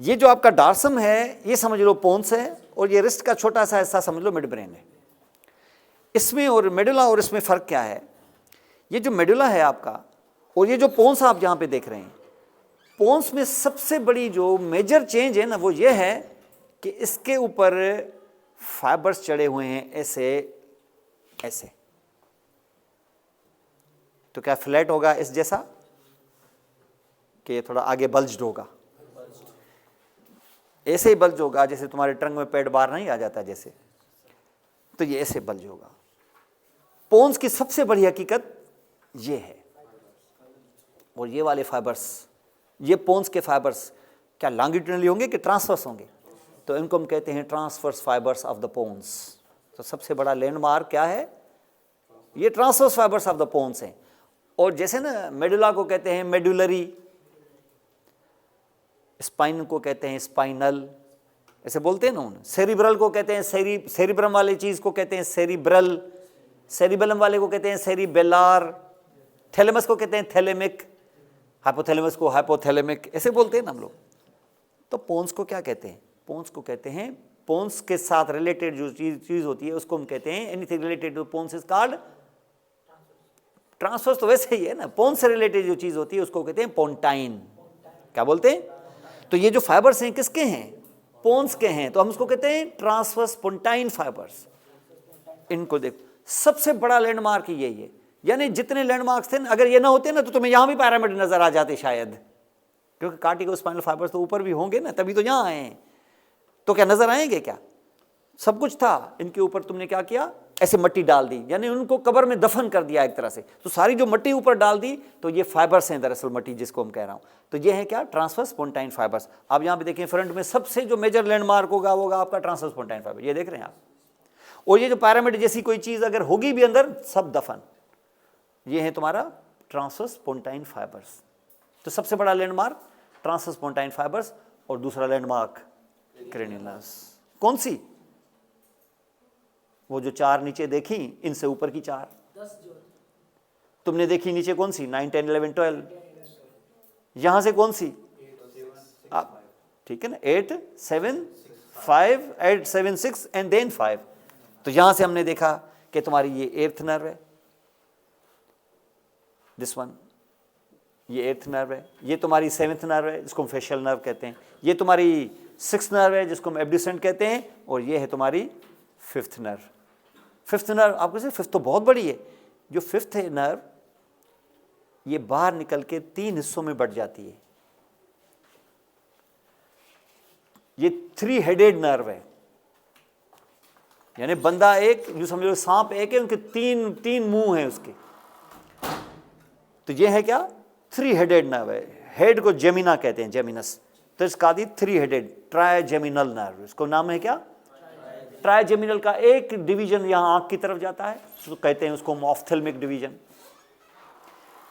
ये जो आपका डार्सम है ये समझ लो पोन्स है, और ये रिस्ट का छोटा सा हिस्सा समझ लो मिड ब्रेन है। इसमें और मेडुला और इसमें फ़र्क क्या है? ये जो मेडुला है आपका और ये जो पोन्स आप यहाँ पे देख रहे हैं, पोन्स में सबसे बड़ी जो मेजर चेंज है ना, वो ये है कि इसके ऊपर फाइबर्स चढ़े हुए हैं ऐसे ऐसे। तो क्या फ्लैट होगा इस जैसा कि थोड़ा आगे बल्ज्ड होगा? ऐसे ही बल्ज होगा जैसे तुम्हारे ट्रंक में पेट बाहर नहीं आ जाता जैसे, तो ये ऐसे बल्ज होगा। पोन्स की सबसे बड़ी हकीकत ये है। और ये वाले फाइबर्स, ये पोन्स के फाइबर्स क्या लॉन्गिट्यूडनली होंगे कि ट्रांसवर्स होंगे? तो इनको हम कहते हैं transverse fibres of the pons. तो सबसे बड़ा लैंडमार्क क्या है? ये transverse fibres of the pons हैं। और जैसे ना मेडुला को कहते हैं मेडुलरी, स्पाइन को कहते हैं स्पाइनल, ऐसे बोलते हैं ना उन्हें। सेरिब्रल को कहते हैं सेरिब्रम वाले चीज को कहते हैं सेरिब्रल, सेरिबेलम वाले को कहते हैं सेरिबेलार, थैलेमस को कहते हैं थैलेमिक, हाइपोथैलेमस को हाइपोथैलेमिक, ऐसे बोलते हैं ना हम लोग। तो पोन्स को क्या कहते हैं? पोन्स को कहते हैं, पोन्स के साथ रिलेटेड जो चीज होती है उसको हम कहते हैं, anything related to pons is called transverse. तो वैसे ही है ना, पोन्स से रिलेटेड जो चीज होती है उसको कहते हैं पोन्टाइन। क्या बोलते हैं? तो ये जो फाइबर्स हैं किसके हैं? पोन्स के हैं, तो हम उसको कहते हैं ट्रांसवर्स पोन्टाइन फाइबर्स। इनको देखो, सबसे बड़ा लैंडमार्क यही है। यानी जितने लैंडमार्क्स थे, अगर ये ना होते ना तो तुम्हें यहां भी पैरामिड नजर आ जाते शायद, क्योंकि कार्टिको स्पाइनल फाइबर्स तो ऊपर भी होंगे ना, तभी तो यहां आए हैं। तो क्या नजर आएंगे क्या? सब कुछ था इनके ऊपर, तुमने क्या किया? ऐसे मट्टी डाल दी, यानी उनको कब्र में दफन कर दिया एक तरह से। तो सारी जो मट्टी ऊपर डाल दी, तो ये फाइबर्स हैं दरअसल, मट्टी जिसको हम कह रहा हूं। तो ये है क्या? Transverse pontine fibres. आप यहां पे देखें फ्रंट में सबसे जो मेजर लैंडमार्क होगा वो होगा आपका ट्रांसवर्स पोन्टाइन फाइबर, ये देख रहे हैं आप। और ये जो पैरामिड जैसी कोई चीज अगर होगी भी अंदर, सब दफन। ये है तुम्हारा ट्रांसवर्स पोन्टाइन फाइबर्स। तो सबसे बड़ा लैंडमार्क ट्रांसवर्स पोन्टाइन फाइबर्स, और दूसरा लैंडमार्क क्रेनियस। कौन सी? वो जो 4 नीचे देखी, इनसे ऊपर की 4 तुमने देखी। नीचे कौन सी? 9, 10, 11, 12। यहां से कौन सी? आप ठीक है ना, 8, 7, 5, 8, 7, 6 एंड देन 5। तो यहां से हमने देखा कि तुम्हारी ये 8th नर्व है, दिस वन, ये 8th नर्व है। ये तुम्हारी 7th नर्व है जिसको हम फेशियल नर्व कहते हैं। ये तुम्हारी 6th नर्व है जिसको हम एब्ड्यूसेंट कहते हैं। और ये है तुम्हारी 5th नर्व। 5th नर्व आपको से 5th तो बहुत बड़ी है। जो 5th है नर्व, ये बाहर निकल के 3 हिस्सों में बढ़ जाती है। ये 3 हेडेड नर्व है, यानी बंदा एक, जो समझो सांप एक है, उनके 3 मुंह हैं उसके। तो ये है क्या? 3 हेडेड नर्व है। हेड को जेमिना कहते हैं, जेमिनस। तो इसका आदि 3 हेडेड ट्राइजेमिनल नर्व, इसको नाम है क्या? ट्राइजेमिनल का एक डिवीजन यहाँ आंख की तरफ जाता है, तो कहते हैं उसको हम ऑफ्थेल्मिक डिवीजन।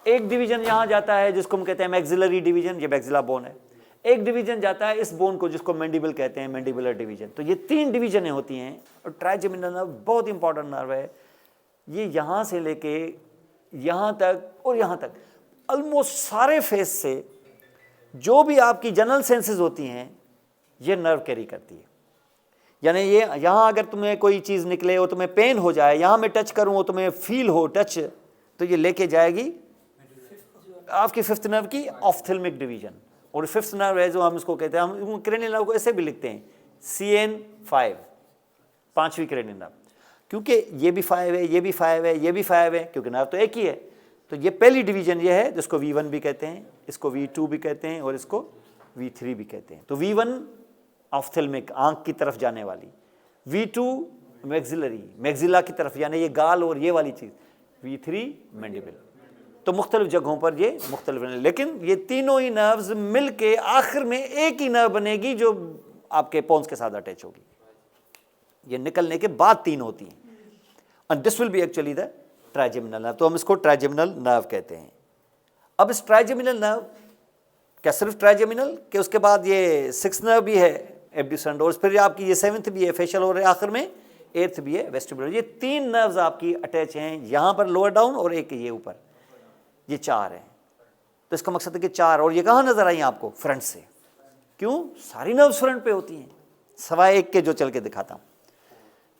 एक डिवीजन यहाँ जाता है जिसको हम कहते हैं मैक्सिलरी डिवीजन, ये मैक्सिला बोन है। एक डिवीजन जाता है इस बोन को जिसको मैंडिबल कहते हैं, मैंडिबुलर डिवीजन। तो ये 3 डिवीजनें होती हैं। और ट्राइजेमिनल नर्व बहुत इंपॉर्टेंट नर्व है। ये यहाँ से लेके यहाँ तक और यहाँ तक ऑलमोस्ट सारे फेस से जो भी आपकी जनरल सेंसेस होती हैं ये नर्व कैरी करती है। यानी ये यहाँ अगर तुम्हें कोई चीज़ निकले और तुम्हें पेन हो जाए, यहाँ मैं टच करूँ और तुम्हें फील हो टच, तो ये लेके जाएगी आपकी 5th नर्व की ऑफ्थेल्मिक डिवीजन। और 5th नर्व है जो हम इसको कहते हैं, हम क्रेनियल नर्व को ऐसे भी लिखते हैं CN5, 5वीं क्रेनियल नर्व, क्योंकि ये भी 5 है, ये भी 5 है, ये भी 5 है, क्योंकि नर्व तो एक ही है। तो ये पहली डिवीजन ये है जिसको V1 भी कहते हैं, इसको V2 भी कहते हैं और इसको V3 भी कहते हैं। तो V1 ऑफ्थेल्मिक, आंख की तरफ जाने वाली, V2 मैक्सिलरी, मैक्सिला की तरफ, यानी ये गाल और ये वाली चीज़, V3 मैंडिबल। तो मुख्तलिफ जगहों पर ये मुख्तलिफ, लेकिन ये तीनों ही नर्व्स मिल के आखिर में एक ही नर्व बनेगी जो आपके पोन्स के साथ अटैच होगी। ये निकलने के बाद 3 होती हैं, and this will B actually the trigeminal nerve. तो हम इसको ट्राइजेमिनल नर्व कहते हैं। अब इस ट्राइजेमिनल नर्व क्या सिर्फ ट्राइजेमिनल के उसके बाद ये 6th नर्व भी है एब्ड्यूसेंट, और फिर आपकी ये 7th भी है फेशियल, और आखिर में 8th भी है वेस्टिबुलर। ये 3 नर्व्स आपकी अटैच हैं यहाँ पर लोअर डाउन, और एक ये ऊपर, ये 4 हैं। तो इसका मकसद है कि 4, और ये कहाँ नजर आई आपको? फ्रंट से। क्यों? सारी नर्व्स फ्रंट पे होती हैं सवाए एक के जो चल के दिखाता हूँ।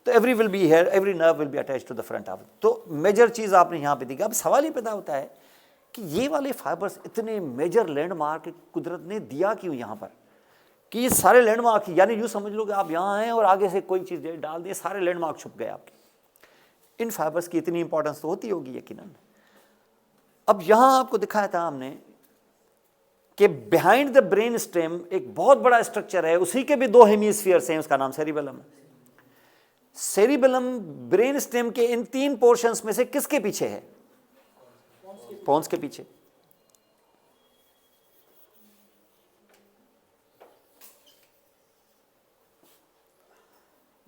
तो every will be here, every nerve will be attach to the front of. तो मेजर चीज़ आपने यहाँ पे देखी। अब सवाल ये पैदा होता है कि ये वाले फाइबर्स इतने मेजर लैंडमार्क कुदरत ने दिया क्यों यहाँ पर, कि ये सारे लैंडमार्क, यानी यूँ समझ लो कि आप यहाँ हैं और आगे से कोई चीज़ डाल दें, सारे लैंडमार्क छुप गए आपके। इन फाइबर्स की इतनी इंपॉर्टेंस तो होती होगी यकीनन। अब यहाँ आपको दिखाया था हमने कि बिहाइंड द ब्रेन स्टेम एक बहुत बड़ा स्ट्रक्चर है, उसी के भी 2 हेमिस्फीयर्स हैं, उसका नाम सेरिबेलम है। सेरिबेलम ब्रेन स्टेम के इन 3 पोर्शंस में से किसके पीछे है? पोन्स के पीछे।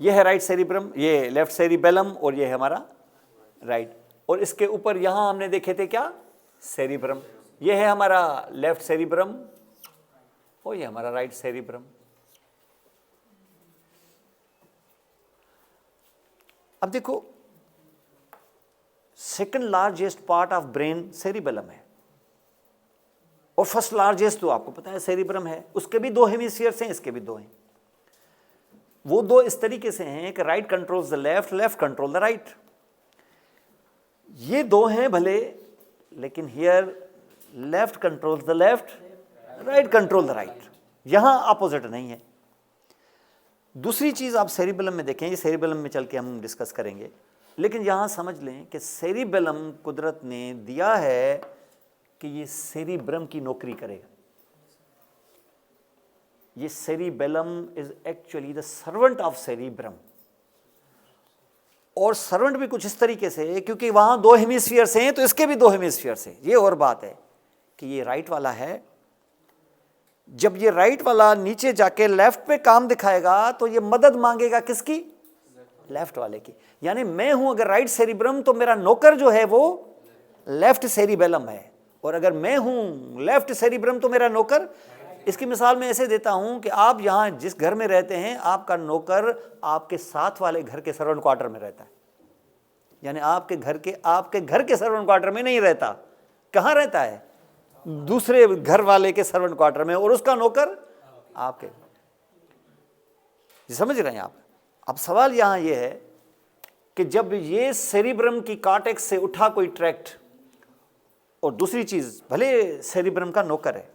ये है राइट सेरिब्रम, ये लेफ्ट सेरिबेलम, और ये है हमारा राइट। और इसके ऊपर यहां हमने देखे थे क्या? सेरिब्रम। ये है हमारा लेफ्ट सेरिब्रम और ये हमारा राइट सेरिब्रम। अब देखो, second largest part of brain cerebellum है, और फर्स्ट लार्जेस्ट तो आपको पता है सेरिब्रम है। उसके भी 2 हेमिस्फीयर्स हैं, इसके भी 2 हैं। वो 2 इस तरीके से हैं कि right controls the left, left control the right. ये 2 हैं भले, लेकिन here left controls the left, right control the right. यहां अपोजिट नहीं है। दूसरी चीज आप सेरिबेलम में देखें, ये सेरिबेलम में चल के हम डिस्कस करेंगे, लेकिन यहां समझ लें कि सेरिबेलम कुदरत ने दिया है कि ये सेरिब्रम की नौकरी करेगा। ये cerebellum is actually the servant of cerebrum. और सर्वेंट भी कुछ इस तरीके से, क्योंकि वहां 2 हेमिस्फीयर्स हैं तो इसके भी 2 हेमिस्फीयर्स हैं। ये और बात है कि ये राइट वाला है, जब ये राइट वाला नीचे जाके लेफ्ट पे काम दिखाएगा तो ये मदद मांगेगा किसकी? लेफ्ट वाले की। यानी मैं हूं अगर राइट सेरिब्रम, तो मेरा नौकर जो है वो लेफ्ट सेरिबेलम है, और अगर मैं हूं लेफ्ट सेरिब्रम तो मेरा नौकर। इसकी मिसाल मैं ऐसे देता हूं कि आप यहां जिस घर में रहते हैं, आपका नौकर आपके साथ वाले घर के सर्वेंट क्वार्टर में रहता है। यानी आपके घर के सर्वेंट क्वार्टर में नहीं रहता। कहां रहता है? दूसरे घर वाले के सर्वेंट क्वार्टर में, और उसका नौकर आपके। समझ रहे हैं आप? अब सवाल यहां यह है कि जब ये सेरिब्रम की कॉर्टेक्स से उठा कोई ट्रैक्ट, और दूसरी चीज भले सेरिब्रम का नौकर है,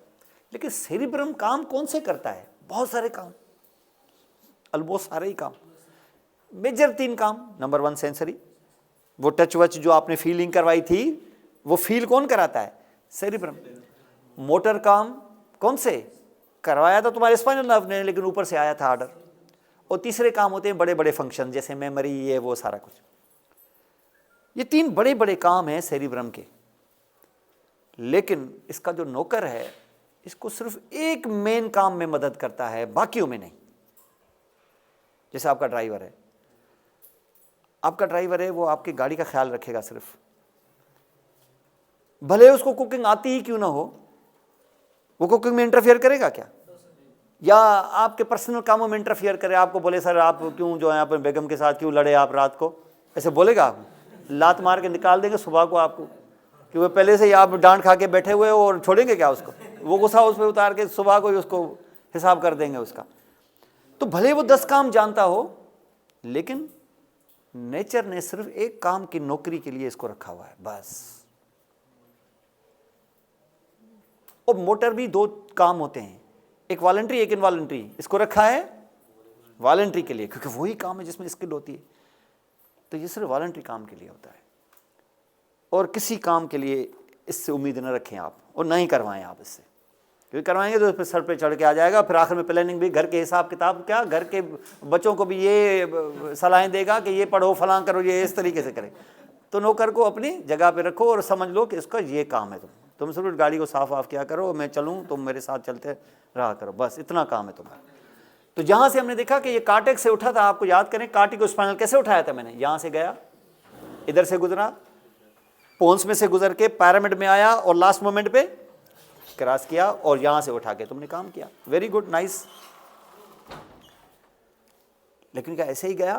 लेकिन सेरिब्रम काम कौन से करता है? बहुत सारे काम, ऑलमोस्ट सारे ही काम। मेजर 3 काम। नंबर 1 सेंसरी, वो टच वच जो आपने फीलिंग करवाई थी, वो फील कौन कराता है? सेरिब्रम। मोटर काम कौन से करवाया था? तुम्हारे स्पाइनल नर्व ने, लेकिन ऊपर से आया था ऑर्डर। और तीसरे काम होते हैं बड़े बड़े फंक्शन, जैसे मेमोरी, ये वो सारा कुछ। ये 3 बड़े बड़े काम हैं सेरिब्रम के। लेकिन इसका जो नौकर है, इसको सिर्फ एक मेन काम में मदद करता है, बाकियों में नहीं। जैसे आपका ड्राइवर है, आपका ड्राइवर है, वो आपकी गाड़ी का ख्याल रखेगा सिर्फ, भले उसको कुकिंग आती ही क्यों ना हो, वो कुकिंग में इंटरफियर करेगा क्या? या आपके पर्सनल कामों में इंटरफियर करे, आपको बोले सर आप क्यों जो है अपने बेगम के साथ क्यों लड़े आप रात को, ऐसे बोलेगा? आप लात मार के निकाल देंगे सुबह को आपको, कि वो पहले से ही आप डांट खा के बैठे हुए हो, और छोड़ेंगे क्या उसको? वो गुस्सा उस पर उतार के सुबह को ही उसको हिसाब कर देंगे उसका। तो भले वो 10 काम जानता हो, लेकिन नेचर ने सिर्फ एक काम की नौकरी के लिए इसको रखा हुआ है बस। और मोटर भी 2 काम होते हैं, एक वॉलंटरी एक इनवॉलंटरी, इसको रखा है वॉलंटरी के लिए क्योंकि वही काम है जिसमें स्किल होती है। तो ये सिर्फ वॉलंटरी काम के लिए होता है, और किसी काम के लिए इससे उम्मीद न रखें आप, और ना ही करवाएं आप इससे, क्योंकि करवाएंगे तो फिर सर पे चढ़ के आ जाएगा। फिर आखिर में प्लानिंग भी घर के हिसाब किताब, क्या घर के बच्चों को भी ये सलाहें देगा कि ये पढ़ो फलां करो, ये इस तरीके से करें। तो नौकर को अपनी जगह पे रखो और समझ लो कि इसका ये काम है, तुम सिर्फ गाड़ी को साफ वाफ किया करो, मैं चलूँ तुम मेरे साथ चलते रहा करो, बस इतना काम है तुम्हारा। तो जहाँ से हमने देखा कि ये कार्टेक्स से उठा था, आपको याद करें कार्टिको-स्पाइनल कैसे उठाया था मैंने, यहाँ से गया, इधर से गुजरा, पोन्स में से गुजर के पैरामिड में आया और लास्ट मोमेंट पे क्रॉस किया, और यहां से उठा के तुमने काम किया। Very good, nice. लेकिन क्या ऐसे ही गया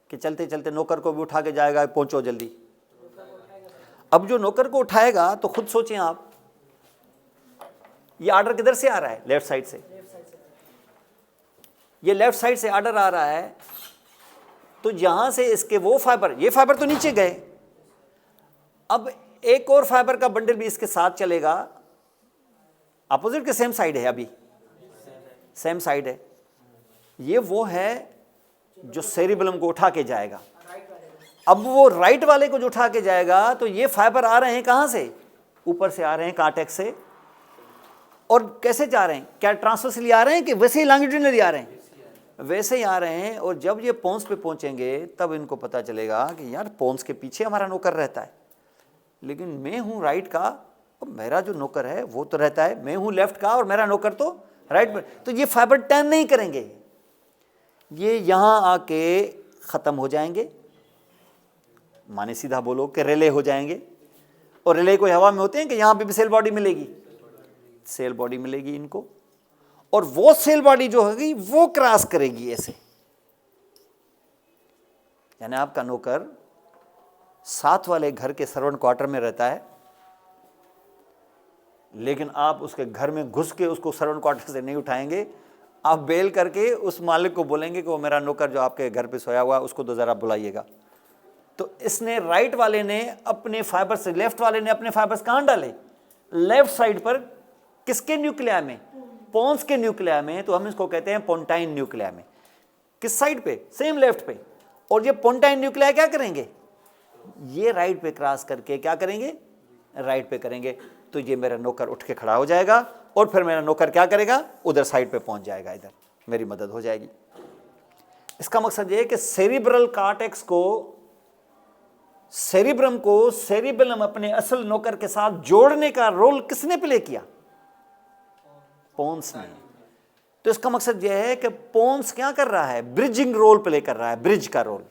कि चलते चलते नौकर को भी उठा के जाएगा, पहुंचो जल्दी? अब जो नौकर को उठाएगा तो खुद सोचें आप, ये ऑर्डर किधर से आ रहा है? लेफ्ट साइड से। ये लेफ्ट साइड से ऑर्डर आ रहा है, तो यहां से इसके वो फाइबर, ये फाइबर तो नीचे गए, अब एक और फाइबर का बंडल भी इसके साथ चलेगा, अपोजिट के सेम साइड है, अभी सेम साइड है। ये वो है जो सेरिबेलम को उठा के जाएगा। अब वो राइट वाले को जो उठा के जाएगा, तो ये फाइबर आ रहे हैं कहां से? ऊपर से आ रहे हैं, कार्टेक्स से। और कैसे जा रहे हैं? क्या ट्रांसवर्सली आ रहे हैं कि वैसे ही लॉन्गिट्यूडिनली आ रहे हैं? वैसे ही आ रहे हैं। और जब ये पोन्स पे पहुंचेंगे तब इनको पता चलेगा कि यार पोन्स के पीछे हमारा नौकर रहता है, लेकिन मैं हूं राइट का, और मेरा जो नौकर है वो तो रहता है, मैं हूं लेफ्ट का और मेरा नौकर तो राइट में। तो ये फाइबर टर्न नहीं करेंगे, ये यहां आके खत्म हो जाएंगे, माने सीधा बोलो कि रिले हो जाएंगे। और रिले कोई हवा में होते हैं कि यहां पे भी सेल बॉडी मिलेगी, सेल बॉडी मिलेगी इनको, और वो सेल बॉडी जो होगी वो क्रॉस करेगी ऐसे। यानी आपका नौकर साथ वाले घर के सर्वेंट क्वार्टर में रहता है, लेकिन आप उसके घर में घुस के उसको सर्वेंट क्वार्टर से नहीं उठाएंगे, आप बेल करके उस मालिक को बोलेंगे कि वो मेरा नौकर जो आपके घर पे सोया हुआ है उसको तो जरा बुलाइएगा। तो इसने राइट वाले ने अपने फाइबर से, लेफ्ट वाले ने अपने फाइबर्स कहां डाले? लेफ्ट साइड पर। किसके न्यूक्लिया में? पोन्स के न्यूक्लिया में। तो हम इसको कहते हैं पोन्टाइन न्यूक्लिया में। किस साइड पे? सेम लेफ्ट पे। और ये पोन्टाइन न्यूक्लिया क्या करेंगे? ये राइट पे क्रॉस करके क्या करेंगे? राइट पे करेंगे। तो ये मेरा नौकर उठ के खड़ा हो जाएगा, और फिर मेरा नौकर क्या करेगा? उधर साइड पे पहुंच जाएगा, इधर मेरी मदद हो जाएगी। इसका मकसद ये है कि सेरिब्रल कॉर्टेक्स को, सेरिब्रम को सेरिबेलम अपने असल नौकर के साथ जोड़ने का रोल किसने प्ले किया? पोन्स ने। तो इसका मकसद यह है कि पोन्स क्या कर रहा है? ब्रिजिंग रोल प्ले कर रहा है, ब्रिज का रोल।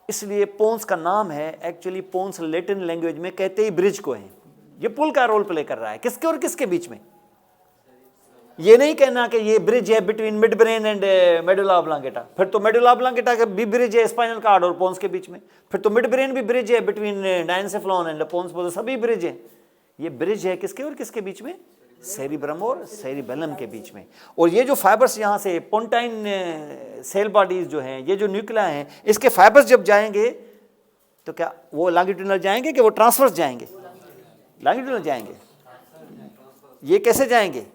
इसलिए पोन्स का नाम है, एक्चुअली पोन्स लैटिन लैंग्वेज में कहते ही ब्रिज को है। ये पुल का रोल प्ले कर रहा है, किसके और किसके बीच में? ये नहीं कहना कि ये ब्रिज है between mid brain and medulla oblongata, फिर तो मेडुला ऑब्लांगेटा का भी ब्रिज है स्पाइनल कार्ड और पोन्स के बीच में, फिर तो मिड ब्रेन भी ब्रिज है बिटवीन डायंसेफ्लॉन एंड पोन्स, सभी ब्रिज है। ये ब्रिज है किसके और किसके बीच में? सेरिब्रम और सेरिबेलम के बीच में। और ये जो फाइबर्स यहाँ से पोन्टाइन सेल बॉडीज जो हैं, ये जो न्यूक्लिया हैं, इसके फाइबर्स जब जाएंगे तो क्या वो लॉन्गिट्यूडिनल जाएंगे कि वो ट्रांसवर्स जाएंगे? लॉन्गिट्यूडिनल जाएंगे। ये कैसे जाएंगे?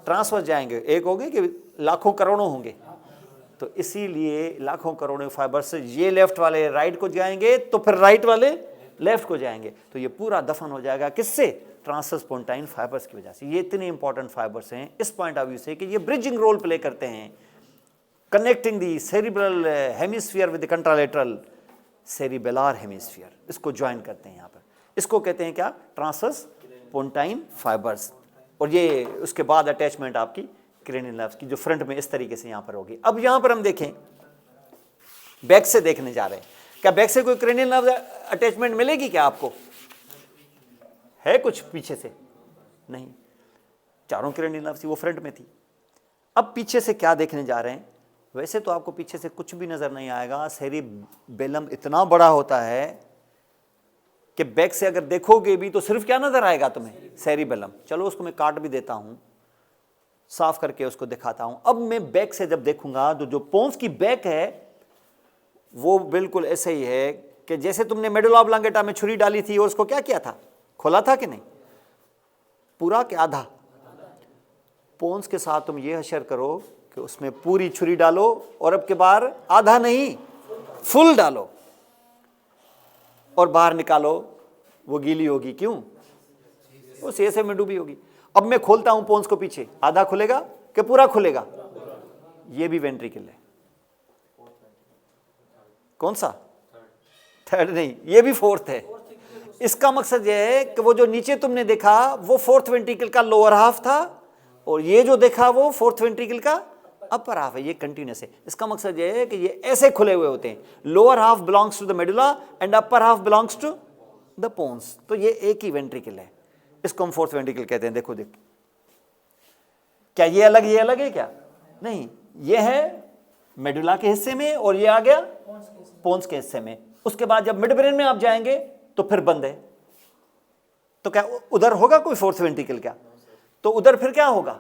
ट्रांसवर्स जाएंगे। एक होंगे कि लाखों करोड़ों होंगे। तो इसीलिए लाखों करोड़ों फाइबर्स, ये लेफ्ट वाले राइट को जाएंगे तो फिर राइट वाले लेफ्ट को जाएंगे। तो ये पूरा दफन हो जाएगा किससे? ट्रांसवर्स पोन्टाइन फाइबर्स की वजह से। ये इतने इंपॉर्टेंट फाइबर्स हैं इस पॉइंट ऑफ व्यू से कि ये ब्रिजिंग रोल प्ले करते हैं, connecting the cerebral hemisphere with contralateral cerebellar hemisphere. इसको ज्वाइन करते हैं यहाँ पर। इसको कहते हैं क्या? Transverse pontine fibres. और ये उसके बाद अटैचमेंट आपकी क्रेनियल नर्व्स की, जो फ्रंट में इस तरीके से यहाँ पर होगी। अब यहाँ पर हम देखें बैक से देखने जा रहे हैं। क्या बैक से कोई क्रेनियल नर्व अटैचमेंट मिलेगी क्या आपको? है कुछ पीछे से? नहीं, चारों क्रेनियल नर्व थी, वो फ्रंट में थी। अब पीछे से क्या देखने जा रहे हैं? वैसे तो आपको पीछे से कुछ भी नजर नहीं आएगा, सेरिबेलम इतना बड़ा होता है कि बैक से अगर देखोगे भी तो सिर्फ क्या नजर आएगा तुम्हें? सेरिबेलम। चलो उसको मैं काट भी देता हूं, साफ करके उसको दिखाता हूं। अब मैं बैक से जब देखूंगा तो जो पोन्स की बैक है वो बिल्कुल ऐसे ही है कि जैसे तुमने मेडुला ऑब्लांगेटा में छुरी डाली थी और उसको क्या किया था? खोला था कि नहीं? पूरा कि आधा? पोन्स के साथ तुम ये हशर करो कि उसमें पूरी छुरी डालो और अब के बार आधा नहीं, फुल डालो और बाहर निकालो, वो गीली होगी। क्यों? वो सीएसएफ में डूबी होगी। अब मैं खोलता हूं पोन्स को, पीछे आधा खुलेगा कि पूरा खुलेगा? ये भी वेंट्रिकल है। कौन सा? थर्ड नहीं, ये भी फोर्थ है। इसका मकसद ये है कि वो जो नीचे तुमने देखा वो फोर्थ वेंट्रिकल का लोअर हाफ था और ये जो देखा वो फोर्थ वेंट्रिकल का अपर हाफ है। ये कंटिन्यूस है। इसका मकसद ये है कि ये ऐसे खुले हुए होते हैं। Lower half belongs to the medulla and upper half belongs to the pons. तो ये एक ही वेंट्रिकल है, इसको हम फोर्थ वेंट्रिकल कहते हैं। देखो क्या ये अलग है क्या? नहीं, ये है मेडुला के हिस्से में और ये आ गया पोन्स के हिस्से में। उसके बाद जब मिड ब्रेन में आप जाएंगे तो फिर बंद है। तो क्या उधर होगा कोई फोर्थ वेंट्रिकल? क्या तो उधर फिर क्या होगा?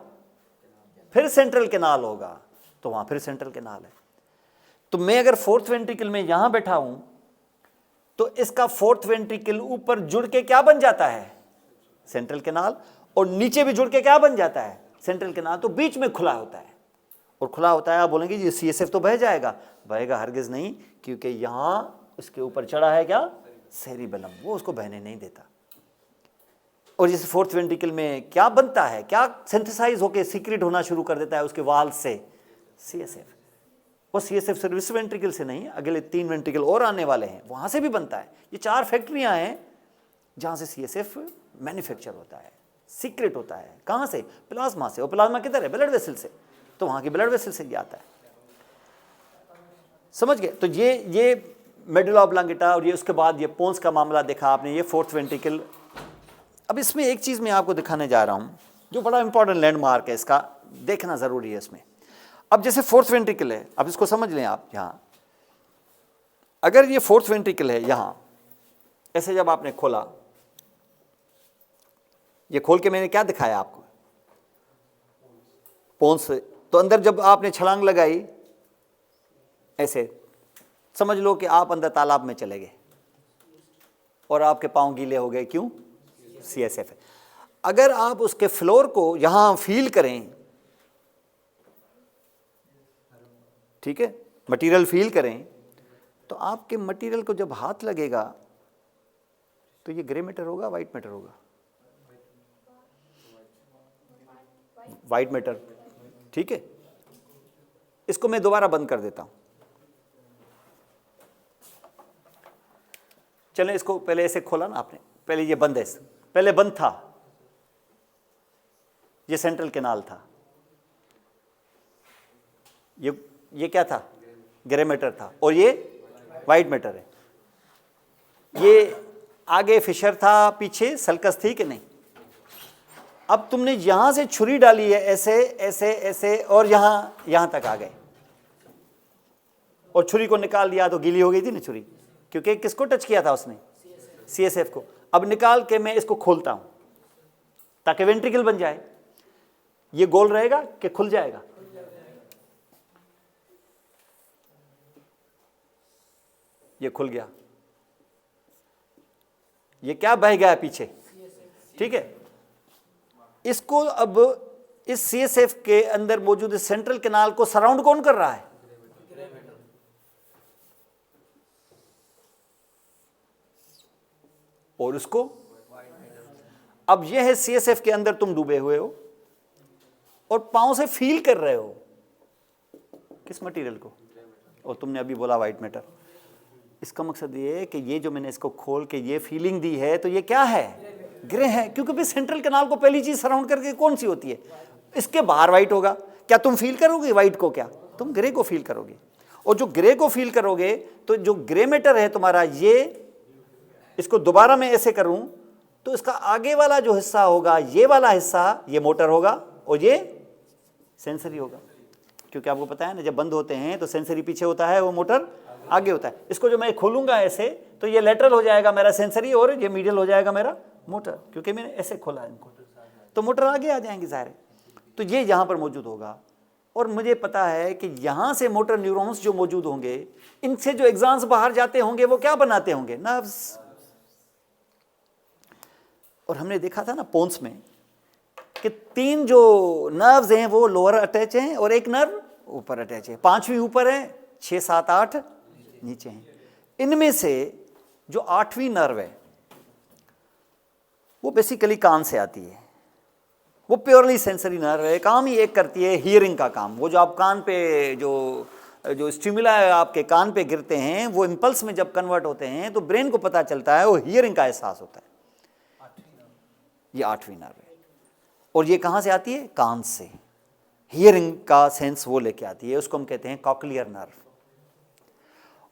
फिर सेंट्रल कैनाल होगा। तो वहां फिर सेंट्रल कैनाल है। तो मैं अगर फोर्थ वेंट्रिकल में यहां बैठा हूं तो इसका फोर्थ वेंट्रिकल ऊपर जुड़ के क्या बन जाता है? Central canal. और नीचे भी जुड़ के क्या बन जाता है? Central canal. तो बीच में खुला होता है। और खुला होता है, आप बोलेंगे ये सीएसएफ तो बह जाएगा। बहेगा हरगिज नहीं, क्योंकि यहां उसके ऊपर चढ़ा है क्या? सेरिबेलम। वो उसको बहने नहीं देता। और जैसे फोर्थ वेंट्रिकल में क्या बनता है, क्या सिंथेसाइज होकर सीक्रेट होना शुरू कर देता है उसके वाल से? सीएसएफ। वो सीएसएफ सिर्फ इस वेंट्रिकल से नहीं, अगले 3 वेंट्रिकल और आने वाले हैं, वहां से भी बनता है। ये 4 फैक्ट्रियां हैं जहां से सीएसएफ मैन्युफैक्चर होता है, सीक्रेट होता है। कहां से? प्लाज्मा से। और प्लाज्मा किधर है? ब्लड वेसल से। तो वहां की ब्लड वेसल से ही आता है। समझ गए? तो ये मेडुला ऑब्लांगेटा और ये उसके बाद ये पोन्स का मामला देखा आपने, ये फोर्थ वेंट्रिकल। अब इसमें एक चीज मैं आपको दिखाने जा रहा हूं जो बड़ा इंपॉर्टेंट लैंडमार्क है, इसका देखना जरूरी है इसमें। अब जैसे फोर्थ वेंट्रिकल है, अब इसको समझ लें आप। यहां अगर ये फोर्थ वेंट्रिकल है, यहां ऐसे जब आपने खोला, ये खोल के मैंने क्या दिखाया आपको? पोन्स। तो अंदर जब आपने छलांग लगाई ऐसे, समझ लो कि आप अंदर तालाब में चले गए और आपके पांव गीले हो गए। क्यों? सीएसएफ है। अगर आप उसके फ्लोर को यहां फील करें, ठीक है, मटेरियल फील करें, तो आपके मटेरियल को जब हाथ लगेगा तो ये ग्रे मैटर होगा, व्हाइट मैटर होगा? White matter. ठीक है, इसको मैं दोबारा बंद कर देता हूं। चलें, इसको पहले ऐसे खोला ना आपने, पहले ये बंद है, पहले बंद था, ये सेंट्रल कैनाल था, ये क्या था? ग्रे मैटर था। और ये व्हाइट मैटर है। ये आगे फिशर था, पीछे सल्कस थी कि नहीं? अब तुमने यहां से छुरी डाली है, ऐसे ऐसे ऐसे, और यहां तक आ गए और छुरी को निकाल दिया तो गीली हो गई थी ना छुरी, क्योंकि किसको टच किया था उसने? सीएसएफ को। अब निकाल के मैं इसको खोलता हूं ताकि वेंट्रिकल बन जाए। ये गोल रहेगा कि खुल जाएगा? ये खुल गया। ये क्या बह गया पीछे? ठीक है, इसको अब इस सीएसएफ के अंदर मौजूद सेंट्रल कैनाल को सराउंड कौन कर रहा है? और उसको, अब यह है सीएसएफ के अंदर तुम डूबे हुए हो और पांव से फील कर रहे हो किस मटेरियल को? और तुमने अभी बोला व्हाइट मैटर। इसका मकसद ये है कि ये जो मैंने इसको खोल के ये फीलिंग दी है, तो ये क्या है? ग्रे है, क्योंकि भी सेंट्रल कैनाल को पहली चीज सराउंड करके कौन सी होती है? इसके बाहर व्हाइट होगा। क्या तुम फील करोगे व्हाइट को? क्या तुम ग्रे को फील करोगे? और जो ग्रे को फील करोगे तो जो ग्रे मैटर है तुम्हारा, ये इसको दोबारा मैं ऐसे करूं तो इसका आगे वाला जो हिस्सा होगा, ये वाला हिस्सा, ये मोटर होगा और ये सेंसरी होगा। क्योंकि आपको पता है ना, जब बंद होते हैं तो सेंसरी पीछे होता है, वो मोटर आगे होता है। इसको जो मैं खोलूंगा ऐसे तो ये लेटरल हो जाएगा मेरा सेंसरी और ये मीडियल हो जाएगा मेरा मोटर, क्योंकि मैंने ऐसे खोला है इनको, तो मोटर आगे आ जाएंगे सारे। तो ये यहाँ पर मौजूद होगा। और मुझे पता है कि यहाँ से मोटर न्यूरॉन्स जो मौजूद होंगे, इनसे जो एग्जाम्स बाहर जाते होंगे वो क्या बनाते होंगे? नर्व्स। और हमने देखा था ना पोन्स में कि 3 जो नर्व्स हैं वो लोअर अटैच हैं और एक नर्व ऊपर अटैच है, 5वीं ऊपर है, 6, 7, 8 नीचे हैं। इनमें से जो 8वीं नर्व है वो बेसिकली कान से आती है, वो प्योरली सेंसरी नर्व है, काम ही एक करती है हियरिंग का काम। वो जो आप कान पे जो स्टिमुला आपके कान पे गिरते हैं वो इंपल्स में जब कन्वर्ट होते हैं तो ब्रेन को पता चलता है, वो हियरिंग का एहसास होता है। ये 8वीं नर्व है और ये कहाँ से आती है? कान से। हियरिंग का सेंस वो लेके आती है, उसको हम कहते हैं कॉक्लियर नर्व।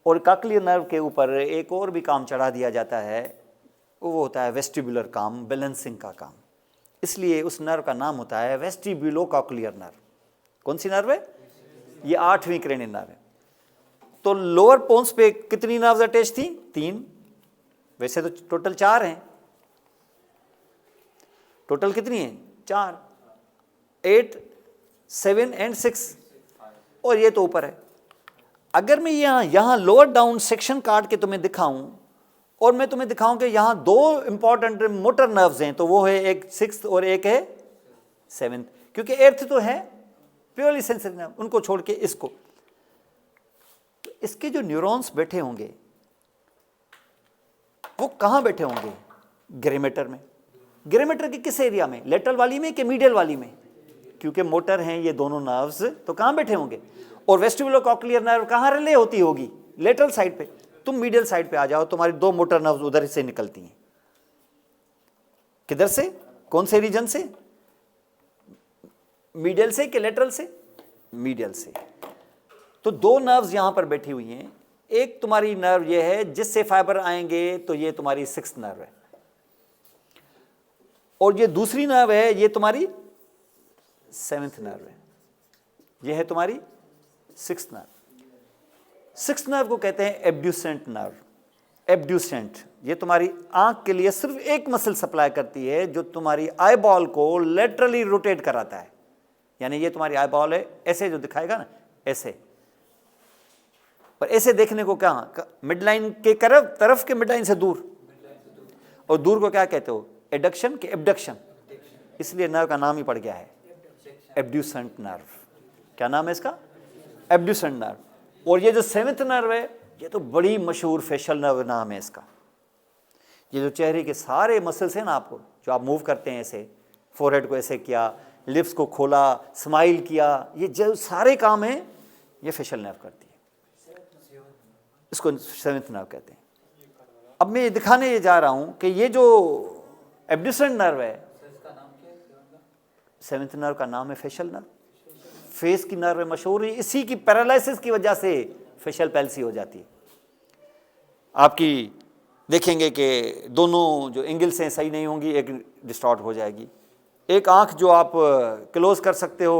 और कॉक्लियर नर्व के ऊपर एक और भी काम चढ़ा दिया जाता है, वो होता है वेस्टिबुलर काम, बैलेंसिंग का काम। इसलिए उस नर्व का नाम होता है वेस्टिब्यूलो कॉक्लियर नर्व। कौन सी नर्व है? ये 8वीं क्रेनियल नर्व है। तो लोअर पोन्स पे कितनी नर्व्स अटैच थी? 3। वैसे तो टोटल 4 हैं। टोटल कितनी है? 4, 8, 7 एंड 6। और ये तो ऊपर है। अगर मैं यहाँ लोअर डाउन सेक्शन काट के तुम्हें दिखाऊं और मैं तुम्हें दिखाऊं कि यहाँ 2 इंपॉर्टेंट मोटर नर्व्स हैं, तो वो है एक 6th और एक है 7th, क्योंकि 8th तो है प्योरली सेंसरी नर्व, उनको छोड़ के इसको। तो इसके जो न्यूरॉन्स बैठे होंगे वो कहाँ बैठे होंगे? ग्रे मैटर में। ग्रे मैटर के किस एरिया में? लेटरल वाली में कि मीडियल वाली में? क्योंकि मोटर हैं ये दोनों नर्व्स, तो कहाँ बैठे होंगे? और वेस्टिबुलोकॉक्लियर नर्व कहाँ रिले होती होगी? लेटरल साइड पे। तुम मीडियल साइड पे आ जाओ, तुम्हारी 2 मोटर नर्व्स उधर से निकलती हैं। किधर से? कौन से रीजन से? मीडियल से कि लेटरल से? मीडियल से। तो 2 नर्व्स यहां पर बैठी हुई हैं। एक तुम्हारी नर्व ये है जिससे फाइबर आएंगे, तो ये तुम्हारी 6th नर्व है। और ये दूसरी नर्व है, ये तुम्हारी 7th नर्व है। ये है तुम्हारी 6th नर्व। 6th नर्व को कहते हैं एब्ड्यूसेंट नर्व। एब्ड्यूसेंट ये तुम्हारी आंख के लिए सिर्फ एक मसल सप्लाई करती है, जो तुम्हारी आई बॉल को लेटरली रोटेट कराता है। यानी ये तुम्हारी आई बॉल है, ऐसे जो दिखाएगा ना, ऐसे। पर ऐसे देखने को क्या? मिडलाइन के तरफ के मिडलाइन से दूर। और दूर को क्या कहते हो? एडक्शन के एब्डक्शन। इसलिए नर्व का नाम ही पड़ गया है एब्ड्यूसेंट नर्व। क्या नाम है इसका? Abducent nerve. और ये जो 7th नर्व है, ये तो बड़ी मशहूर फेशियल नर्व नाम है इसका। ये जो चेहरे के सारे मसल्स हैं ना, आपको जो आप मूव करते हैं, ऐसे फोरहेड को ऐसे किया, लिप्स को खोला, स्माइल किया, ये जो सारे काम हैं ये फेशियल नर्व करती है। इसको 7th नर्व कहते हैं। अब मैं ये दिखाने ये जा रहा हूं कि ये जो एब्ड्यूसेंट नर्व है, 7th नर्व का नाम है फेशियल नर्व। फेस की नर्व मशहूर है, इसी की पैरालिसिस की वजह से फेशियल पैल्सी हो जाती है। आपकी देखेंगे कि दोनों जो एंगल्स हैं सही नहीं होंगी, एक डिस्टॉर्ट हो जाएगी। एक आंख जो आप क्लोज कर सकते हो,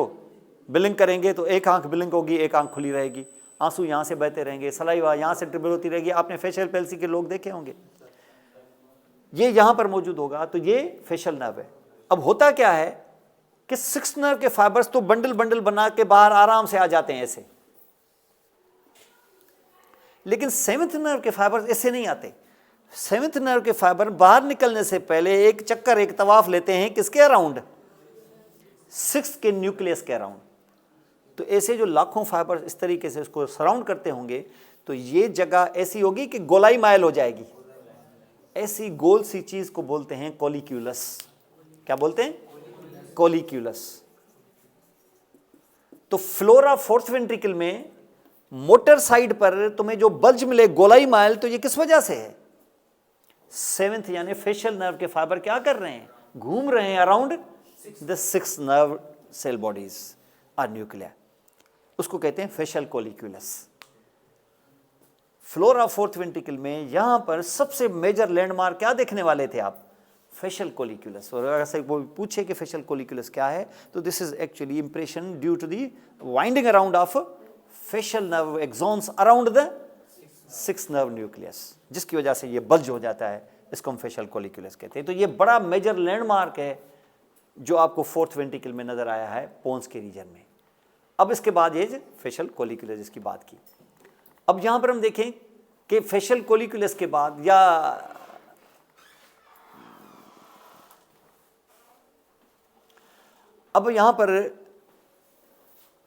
ब्लिंक करेंगे तो एक आंख ब्लिंक होगी, एक आंख खुली रहेगी। आंसू यहाँ से बहते रहेंगे, सलाइवा यहाँ से ट्रिबल होती रहेगी। आपने फेशियल पैल्सी के लोग देखे होंगे, ये यहाँ पर मौजूद होगा, तो ये फेशियल नर्व है। अब होता क्या है कि 6th नर्व के फाइबर्स तो बंडल बंडल बना के बाहर आराम से आ जाते हैं ऐसे, लेकिन 7th नर्व के फाइबर्स ऐसे नहीं आते। 7th नर्व के फाइबर बाहर निकलने से पहले एक चक्कर, एक तवाफ लेते हैं किसके अराउंड? 6th के न्यूक्लियस के अराउंड। तो ऐसे जो लाखों फाइबर इस तरीके से उसको सराउंड करते होंगे, तो ये जगह ऐसी होगी कि गोलाई माइल हो जाएगी। ऐसी गोल सी चीज को बोलते हैं कोलिक्यूलस। क्या बोलते हैं? कोलिक्यूलस। तो फ्लोरा 4th वेंट्रिकल में मोटर साइड पर तुम्हें जो बल्ज मिले गोलाई माइल, तो ये किस वजह से है? 7th यानी फेशियल नर्व के फाइबर क्या कर रहे हैं? घूम रहे हैं around the 6 nerve cell bodies और न्यूक्लिया। उसको कहते हैं facial colliculus. Floor of fourth ventricle में यहाँ पर सबसे मेजर लैंडमार्क क्या देखने वाले थे आप? फेशियल कोलिक्यूलस। और अगर से पूछे कि फेशियल कोलिक्यूलस क्या है, तो this is actually impression due to the winding around of facial nerve axons around the 6th nerve nucleus, जिसकी वजह से ये बल्ज हो जाता है, इसको हम फेशियल कोलिक्यूलस कहते हैं। तो ये बड़ा मेजर लैंडमार्क है जो आपको फोर्थ वेंट्रिकल में नजर आया है पोन्स के रीजन में। अब इसके बाद ये फेशियल कोलिक्यूलस जिसकी बात की। अब यहां पर हम देखें कि फेशियल कोलिक्यूलस के बाद, या अब यहां पर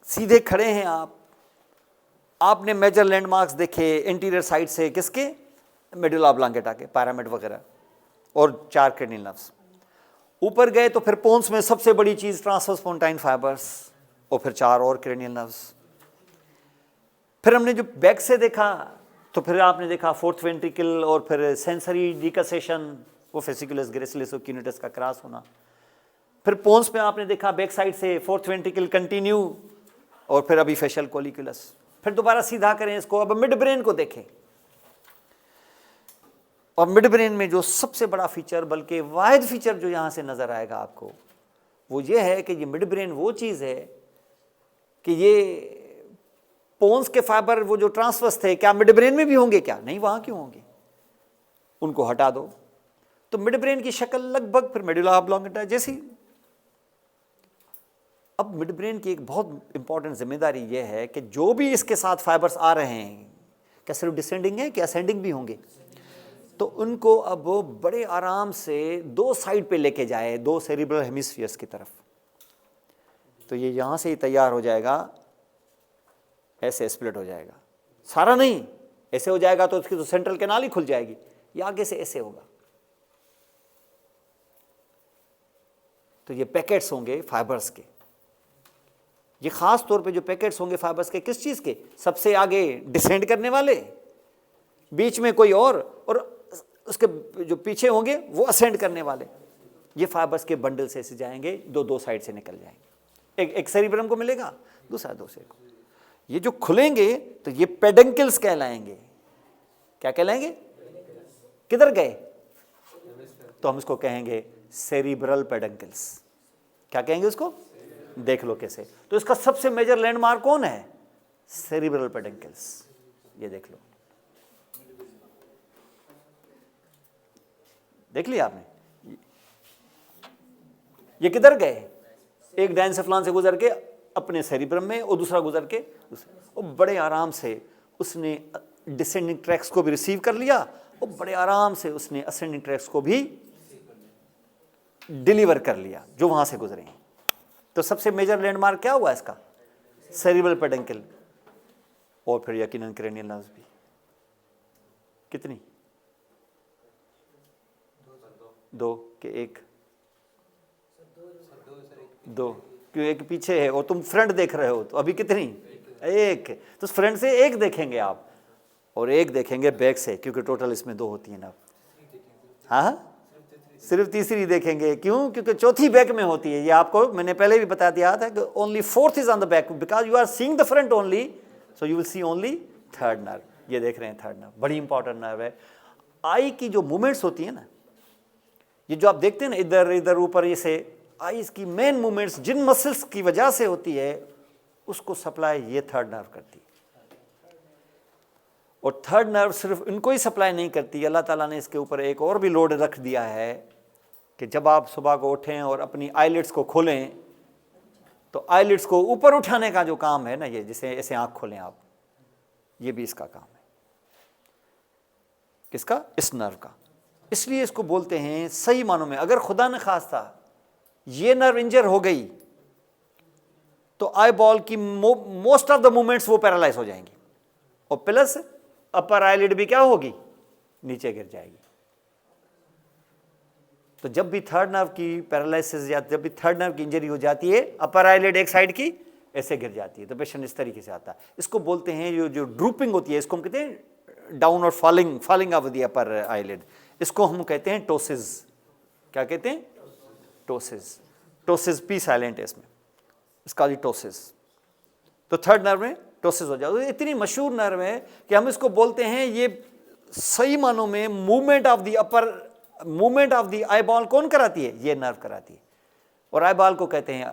सीधे खड़े हैं आप, आपने मेजर लैंडमार्क्स देखे इंटीरियर साइड से, किसके? मेडुला ऑब्लांगेटा के, पिरामिड वगैरह, और 4 क्रेनियल नर्व्स। ऊपर गए तो फिर पोन्स में सबसे बड़ी चीज ट्रांसवर्स पोन्टाइन फाइबर्स, और फिर 4 और क्रेनियल नर्व्स। फिर हमने जो बैक से देखा तो फिर आपने देखा फोर्थ वेंट्रिकल, और फिर सेंसरी डिकसेशन, वो फेसिकुलस ग्रेसिलिस और क्यूनिटस का क्रॉस होना। फिर पोन्स में आपने देखा बैक साइड से फोर्थ वेंट्रिकल कंटिन्यू, और फिर अभी फेशियल कोलिक्यूलस। फिर दोबारा सीधा करें इसको, अब मिड ब्रेन को देखें। और मिड ब्रेन में जो सबसे बड़ा फीचर, बल्कि वाहिद फीचर जो यहां से नजर आएगा आपको, वो ये है कि ये मिड ब्रेन वो चीज है कि ये पोन्स के फाइबर वो जो ट्रांसवर्स थे, क्या मिड ब्रेन में भी होंगे? क्या नहीं, वहां क्यों होंगे? उनको हटा दो तो मिड ब्रेन की शक्ल लगभग फिर मेडुला ऑब्लांगेटा जैसी। अब मिड ब्रेन की एक बहुत इंपॉर्टेंट जिम्मेदारी यह है कि जो भी इसके साथ फाइबर्स आ रहे हैं, क्या सिर्फ डिसेंडिंग है, क्या असेंडिंग भी होंगे? तो उनको अब बड़े आराम से 2 साइड पे लेके जाए, 2 सेरिब्रल हेमिस्फीयर्स की तरफ। तो ये यहां से ही तैयार हो जाएगा, ऐसे स्प्लिट हो जाएगा, सारा नहीं, ऐसे हो जाएगा तो उसकी तो सेंट्रल कैनाल ही खुल जाएगी। ये आगे से ऐसे होगा, तो ये पैकेट्स होंगे फाइबर्स के। ये खास तौर पे जो पैकेट्स होंगे फाइबर्स के, किस चीज के? सबसे आगे डिसेंड करने वाले, बीच में कोई और उसके जो पीछे होंगे वो असेंड करने वाले। ये फाइबर्स के बंडल से ऐसे जाएंगे, 2 साइड से निकल जाएंगे। एक सेरिब्रम को मिलेगा, दूसरा दूसरे को। ये जो खुलेंगे तो ये पेडंकल्स कहलाएंगे। क्या कहलाएंगे? किधर गए? तो हम इसको कहेंगे सेरिब्रल पेडंकल्स। क्या कहेंगे उसको? देख लो कैसे। तो इसका सबसे मेजर लैंडमार्क कौन है? Cerebral peduncles. ये देख लो, देख लिया आपने? ये किधर गए? एक डायंसेफ्लॉन से गुजर के अपने सेरिब्रम में, और दूसरा गुजर के और बड़े आराम से उसने डिसेंडिंग ट्रैक्स को भी रिसीव कर लिया, और बड़े आराम से उसने असेंडिंग ट्रैक्स को भी डिलीवर कर लिया जो वहां से गुजरे हैं। तो सबसे मेजर लैंडमार्क क्या हुआ इसका? सेरिब्रल पेडंकल, और फिर यकीनन क्रेनियल नर्व्स भी। कितनी? 2 के 1? 2, क्यों? एक पीछे है और तुम फ्रंट देख रहे हो, तो अभी कितनी? 1। तो फ्रंट से 1 देखेंगे आप, और 1 देखेंगे बैक से, क्योंकि टोटल इसमें 2 होती है ना। हाँ, सिर्फ तीसरी देखेंगे। क्यों? क्योंकि चौथी बैक में होती है। ये आपको मैंने पहले भी बता दिया था कि only 4th is on the back, because you are seeing the front only, so you will see only 3rd nerve. ये देख रहे हैं 3rd नर्व, बड़ी इंपॉर्टेंट नर्व है। आई की जो मूवमेंट्स होती है ना, ये जो आप देखते हैं ना, इधर इधर ऊपर, ये से आईज की मेन मूवमेंट्स जिन मसल्स की वजह से होती है, उसको सप्लाई ये 3rd नर्व करती है। और 3rd नर्व सिर्फ इनको ही सप्लाई नहीं करती, अल्लाह ताला ने इसके ऊपर एक और भी लोड रख दिया है कि जब आप सुबह को उठें और अपनी आईलिड्स को खोलें, तो आईलिड्स को ऊपर उठाने का जो काम है ना, ये जिसे ऐसे आंख खोलें आप, ये भी इसका काम है। किसका? इस नर्व का। इसलिए इसको बोलते हैं सही मानों में, अगर खुदा न खास्ता ये नर्व इंजर हो गई तो आई बॉल की मोस्ट ऑफ द मूवमेंट्स वो पैरालाइज हो जाएंगी, और प्लस अपर आईलिड भी क्या होगी? नीचे गिर जाएगी। तो जब भी 3rd नर्व की पैरालिसिस या जब भी 3rd नर्व की इंजरी हो जाती है, अपर आईलिड एक साइड की ऐसे गिर जाती है, तो पेशेंट इस तरीके से आता है। इसको बोलते हैं जो ड्रूपिंग होती है, इसको हम कहते हैं डाउन और falling of the upper eyelid. इसको हम कहते हैं टोसिस। क्या कहते हैं? टोसिस। पी साइलेंट है इसमें, इसका जी टोसिस। तो 3rd नर्व में टोसिस हो जाए। इतनी मशहूर नर्व है कि हम इसको बोलते हैं, ये सही मानों में movement of the upper, movement of the eye ball कौन कराती है? ये नर्व कराती है। और आई बॉल को कहते हैं,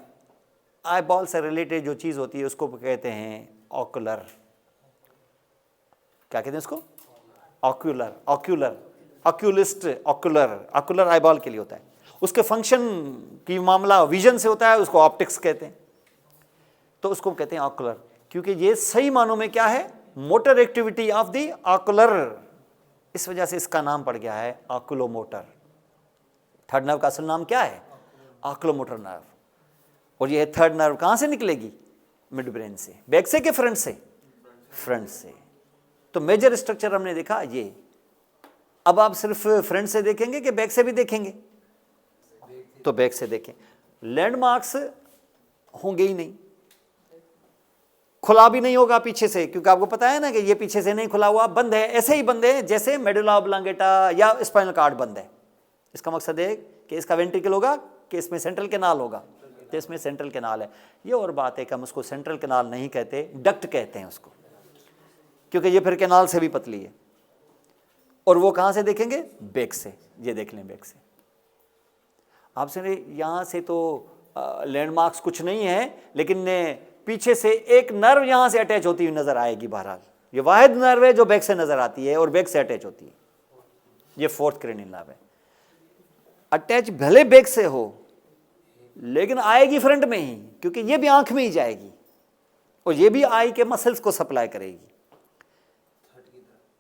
आई बॉल से रिलेटेड जो चीज होती है उसको कहते हैं ऑक्यूलर, क्या कहते हैं उसको? Ocular, ocular, oculist, ocular, ocular eye ball के लिए होता है। उसके फंक्शन की मामला विजन से होता है, उसको ऑप्टिक्स कहते हैं, तो उसको कहते हैं ऑक्यूलर, क्योंकि ये सही मानों में क्या है? Motor activity of the ocular, इस वजह से इसका नाम पड़ गया है ऑक्यूलोमोटर। थर्ड नर्व का असल नाम क्या है? Oculomotor nerve. और ये थर्ड नर्व कहां से निकलेगी? मिड ब्रेन से। बैक से कि फ्रंट से? फ्रंट से। तो मेजर स्ट्रक्चर हमने देखा ये। अब आप सिर्फ फ्रंट से देखेंगे कि बैक से भी देखेंगे? तो बैक से देखें। लैंडमार्क्स होंगे ही नहीं, खुला भी नहीं होगा पीछे से, क्योंकि आपको पता है ना कि ये पीछे से नहीं खुला हुआ, बंद है, ऐसे ही बंद है जैसे मेडुला ऑब्लांगेटा या स्पाइनल कॉर्ड बंद है। इसका मकसद है कि इसका वेंट्रिकल होगा कि इसमें सेंट्रल कैनाल होगा, तो इसमें सेंट्रल कैनाल है। ये और बात है कि हम उसको सेंट्रल कैनाल नहीं कहते, डक्ट कहते हैं उसको, क्योंकि ये फिर कैनाल से भी पतली है। और वो कहां से देखेंगे? बैक से। ये देख लें बैक से। आपसे यहां से तो लैंडमार्क्स कुछ नहीं है, लेकिन पीछे से एक नर्व यहां से अटैच होती हुई नजर आएगी। बहरहाल ये वाहिद नर्व है जो बैक से नजर आती है और बैक से अटैच होती है। ये फोर्थ क्रेनियल नर्व है। अटैच भले बैक से हो, लेकिन आएगी फ्रंट में ही, क्योंकि ये भी आंख में ही जाएगी और ये भी आई के मसल्स को सप्लाई करेगी।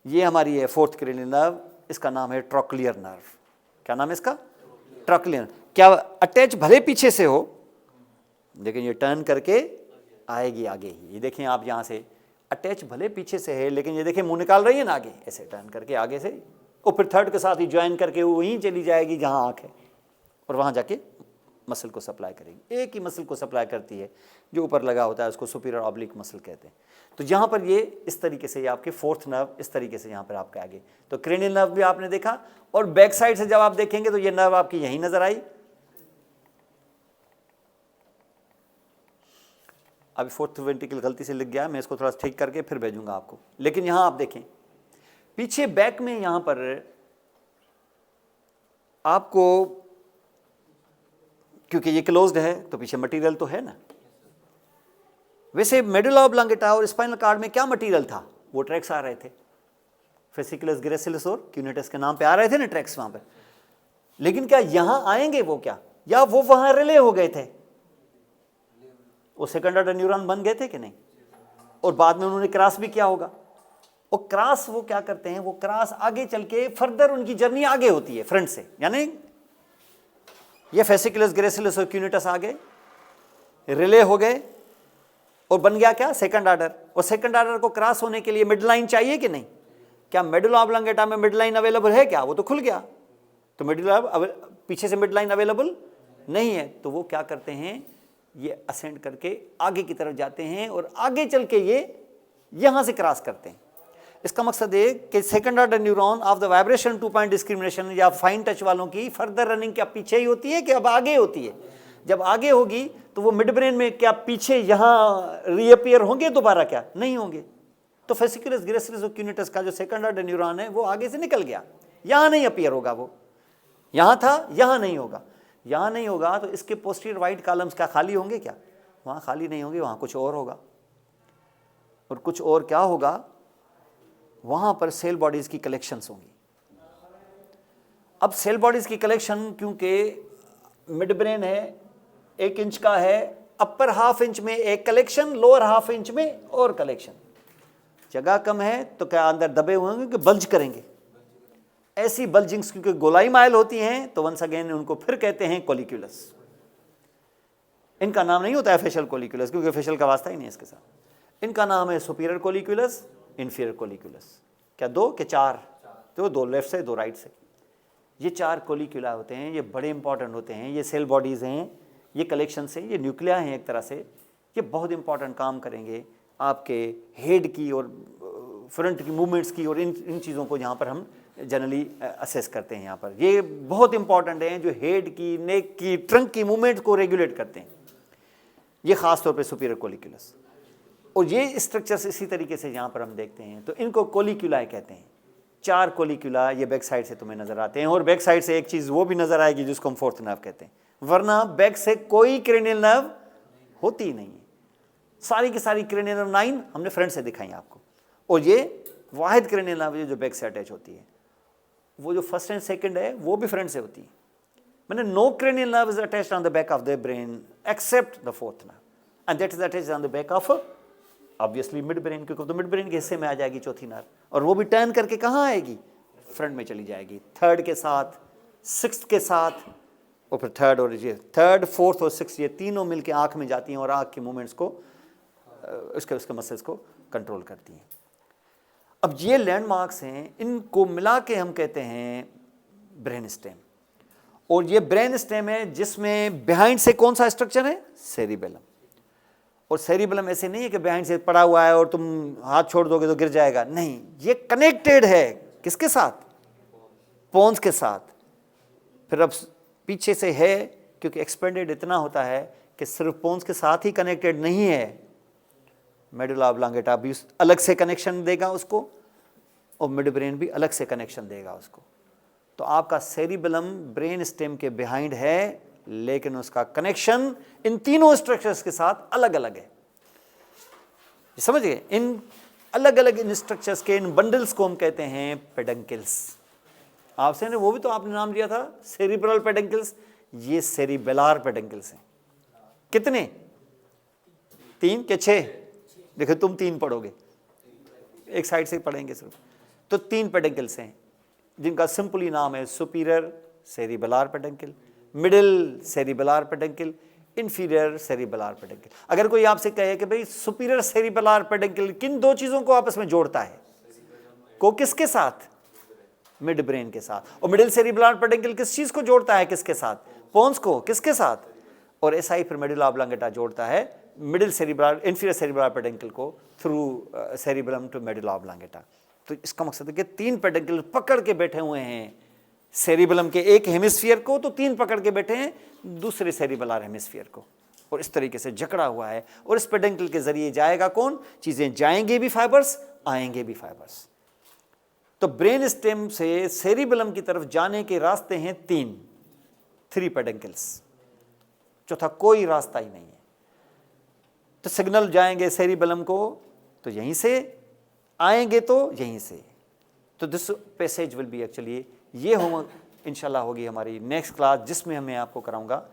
ये हमारी है फोर्थ क्रेनियल नर्व। इसका नाम है ट्रोक्लियर नर्व। क्या नाम है इसका? ट्रोक्लियर। क्या अटैच भले पीछे से हो, लेकिन ये टर्न करके आएगी आगे ही। ये देखें आप, यहां से अटैच भले पीछे से है, लेकिन ये देखें मुंह निकाल रही है ना आगे, ऐसे टर्न करके आगे से, और फिर थर्ड के साथ ही ज्वाइन करके वो वहीं चली जाएगी जहां आंख है, और वहां जाके मसल को सप्लाई करेगी। एक ही मसल को सप्लाई करती है, जो ऊपर लगा होता है उसको सुपीरियर ऑब्लिक मसल कहते हैं। तो यहाँ पर ये इस तरीके से, ये आपके फोर्थ नर्व इस तरीके से यहाँ पर आपके आगे। तो क्रेनियल नर्व भी आपने देखा, और बैक साइड से जब आप देखेंगे तो ये नर्व आपकी यहीं नजर आई। अभी फोर्थ वेंट्रिकल गलती से लिख गया, मैं इसको थोड़ा ठीक करके फिर भेजूंगा आपको। लेकिन यहां आप देखें पीछे बैक में, यहां पर आपको, क्योंकि ये क्लोज्ड है तो पीछे मटेरियल तो है ना। वैसे मेडुला ऑब्लांगेटा और स्पाइनल कॉर्ड में क्या मटेरियल था? वो ट्रैक्स आ रहे थे, फेसिकुलस, ग्रेसिलस और क्यूनेटस के नाम पे आ रहे थे ना ट्रैक्स वहां पे। लेकिन क्या यहां आएंगे वो क्या, या वो वहां रिले हो गए थे? वो सेकंड ऑर्डर न्यूरॉन बन गए थे कि नहीं? और बाद में उन्होंने क्रॉस भी किया होगा। और क्रॉस वो क्या करते हैं? वो क्रॉस आगे चल के फर्दर उनकी जर्नी आगे होती है फ्रंट से, यानी ये फेसिकुलस, ग्रेसिलस और क्यूनेटस आ गए, रिले हो गए, और बन गया क्या? Second order. और सेकंड ऑर्डर को क्रॉस होने के लिए मिड लाइन चाहिए कि नहीं? क्या मेडुला ऑब्लांगेटा में मिड लाइन अवेलेबल है क्या? वो तो खुल गया, तो मेडुला पीछे से मिड लाइन अवेलेबल नहीं है। तो वो क्या करते हैं? ये असेंड करके आगे की तरफ जाते हैं और आगे चल के ये यहां से क्रॉस करते हैं। इसका मकसद है कि second order neuron of the vibration to point discrimination या फाइन टच वालों की फर्दर रनिंग क्या पीछे ही होती है कि अब आगे होती है? जब आगे होगी तो वो मिड ब्रेन में क्या पीछे यहां रीअपियर होंगे दोबारा? क्या नहीं होंगे। तो फेसिकुलस, ग्रेसिलस और क्यूनेटस का जो सेकंड ऑर्डर न्यूरॉन है वो आगे से निकल गया, यहां नहीं अपीयर होगा। वो यहां था, यहां नहीं होगा। यहां नहीं होगा तो इसके पोस्टीरियर वाइट कॉलम्स क्या खाली होंगे? क्या वहां खाली नहीं होंगे, वहां कुछ और होगा। और कुछ और क्या होगा? वहां पर सेल बॉडीज की कलेक्शंस होंगी। अब सेल बॉडीज की कलेक्शन, क्योंकि मिड ब्रेन है, 1 इंच का है, अपर हाफ इंच में एक कलेक्शन, लोअर हाफ इंच में और कलेक्शन। जगह कम है तो क्या अंदर दबे हुए होंगे कि बल्ज करेंगे? ऐसी बल्जिंग्स क्योंकि गोलाई माइल होती हैं, तो वंस अगेन उनको फिर कहते हैं कोलिक्यूलस। इनका नाम नहीं होता है फेशियल कोलिक्यूलस, क्योंकि फेशियल का वास्ता ही नहीं है इसके साथ। इनका नाम है सुपीरियर कोलिक्यूलस, इंफीरियर कोलिक्यूलस। क्या 2 के 4? तो 2 लेफ्ट से 2 राइट से। ये 4 कोलिक्यूला होते हैं, ये बड़े इंपॉर्टेंट होते हैं। ये सेल बॉडीज़ हैं, ये कलेक्शन से, ये न्यूक्लिया हैं एक तरह से। ये बहुत इंपॉर्टेंट काम करेंगे आपके हेड की और फ्रंट की मूवमेंट्स की, और इन चीज़ों को यहाँ पर हम जनरली असेस करते हैं। यहाँ पर ये बहुत इंपॉर्टेंट हैं, जो हेड की, नेक की, ट्रंक की मूवमेंट को रेगुलेट करते हैं। ये ख़ास तौर पे सुपीरियर कोलिक्यूलस। और ये स्ट्रक्चर्स इसी तरीके से यहाँ पर हम देखते हैं, तो इनको कोलिक्यूलाई कहते हैं। 4 कोलिक्यूला ये बैक साइड से तुम्हें नजर आते हैं, और बैक साइड से एक चीज वो भी नजर आएगी जिसको हम फोर्थ नर्व कहते हैं, वरना बैक से कोई क्रेनियल नर्व होती ही नहीं है। सारी की सारी क्रेनियल नर्व 9 हमने फ्रंट से दिखाई आपको, और ये वाहिद क्रेनियल नर्व जो बैक से अटैच होती है, वो जो फर्स्ट एंड सेकंड है वो भी फ्रंट से होती है। मैंने no cranial nerve is attached on the back of the brain except the fourth nerve, and that is attached on the back of obviously mid brain, क्योंकि तो मिड ब्रेन के हिस्से में आ जाएगी चौथी नर्व, और वो भी टर्न करके कहाँ आएगी, फ्रंट में चली जाएगी, थर्ड के साथ, सिक्स्थ के साथ, और फिर थर्ड, और ये थर्ड, फोर्थ और सिक्स ये तीनों मिलके आंख में जाती हैं और आंख के मूवमेंट्स को उसके मसल्स को कंट्रोल करती हैं। अब ये लैंडमार्क्स हैं, इनको मिला के हम कहते हैं ब्रेन स्टेम, और ये ब्रेन स्टेम है जिसमें बिहाइंड से कौन सा स्ट्रक्चर है, सेरिबेलम। और सेरिबेलम ऐसे नहीं है कि बिहाइंड से पड़ा हुआ है और तुम हाथ छोड़ दोगे तो गिर जाएगा, नहीं, ये कनेक्टेड है किसके साथ, पोन्स के साथ। फिर अब पीछे से है, क्योंकि एक्सपेंडेड इतना होता है कि सिर्फ पोन्स के साथ ही कनेक्टेड नहीं है, मेडुला ऑब्लांगेटा भी अलग से कनेक्शन देगा उसको, और मिड ब्रेन भी अलग से कनेक्शन देगा उसको। तो आपका सेरिबेलम ब्रेन स्टेम के बिहाइंड है, लेकिन उसका कनेक्शन इन तीनों स्ट्रक्चर्स के साथ अलग अलग है। समझ गए, इन अलग अलग इन स्ट्रक्चर्स के इन बंडल्स को हम कहते हैं पेडंकल्स। आपसे ने वो भी तो आपने नाम लिया था सेरिब्रल पेडंकल्स, ये सेरिबेलार पेडंकल्स हैं। कितने, 3 के 6? देखो तुम 3 पढ़ोगे, एक साइड से पढ़ेंगे सिर्फ, तो 3 पेडंकल्स हैं जिनका सिंपली नाम है superior cerebellar peduncle, middle cerebellar peduncle, inferior cerebellar peduncle. अगर कोई आपसे कहे कि भाई सुपीरियर सेरिबेलार पेडंकल किन 2 चीजों को आपस में जोड़ता है, को किसके साथ, मिड ब्रेन के साथ, और मिडिल सेरिबेलार पेडंकल किस चीज को जोड़ता है, किसके साथ, पोन्स को, किसके साथ, और ऐसा ही फिर मेडुला ऑब्लांगेटा जोड़ता है middle cerebellar inferior cerebellar peduncle को through cerebellum to medulla oblongata. तो इसका मकसद है कि 3 पेडंकल पकड़ के बैठे हुए हैं सेरिबेलम के एक हेमिस्फीयर को, तो 3 पकड़ के बैठे हैं दूसरे सेरिबेलार हेमिस्फीयर को, और इस तरीके से जकड़ा हुआ है। और इस पेडंकल के जरिए जाएगा कौन, चीजें जाएंगे भी फाइबर्स, आएंगे भी फाइबर्स। तो ब्रेन स्टेम से सेरिबेलम की तरफ जाने के रास्ते हैं 3 पेडंकल्स, चौथा कोई रास्ता ही नहीं है। तो सिग्नल जाएंगे सेरिबेलम को तो यहीं से, आएंगे तो यहीं से। तो this passage will be actually, ये होमवर्क इंशाल्लाह होगी हमारी नेक्स्ट क्लास, जिसमें मैं आपको कराऊंगा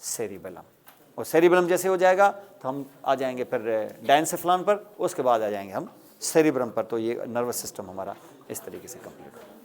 सेरिबेलम। और सेरिबेलम जैसे हो जाएगा तो हम आ जाएंगे फिर डायनसेफलान पर, उसके बाद आ जाएंगे हम सेरिब्रम पर। तो ये नर्वस सिस्टम हमारा इस तरीके से कंप्लीट होगा।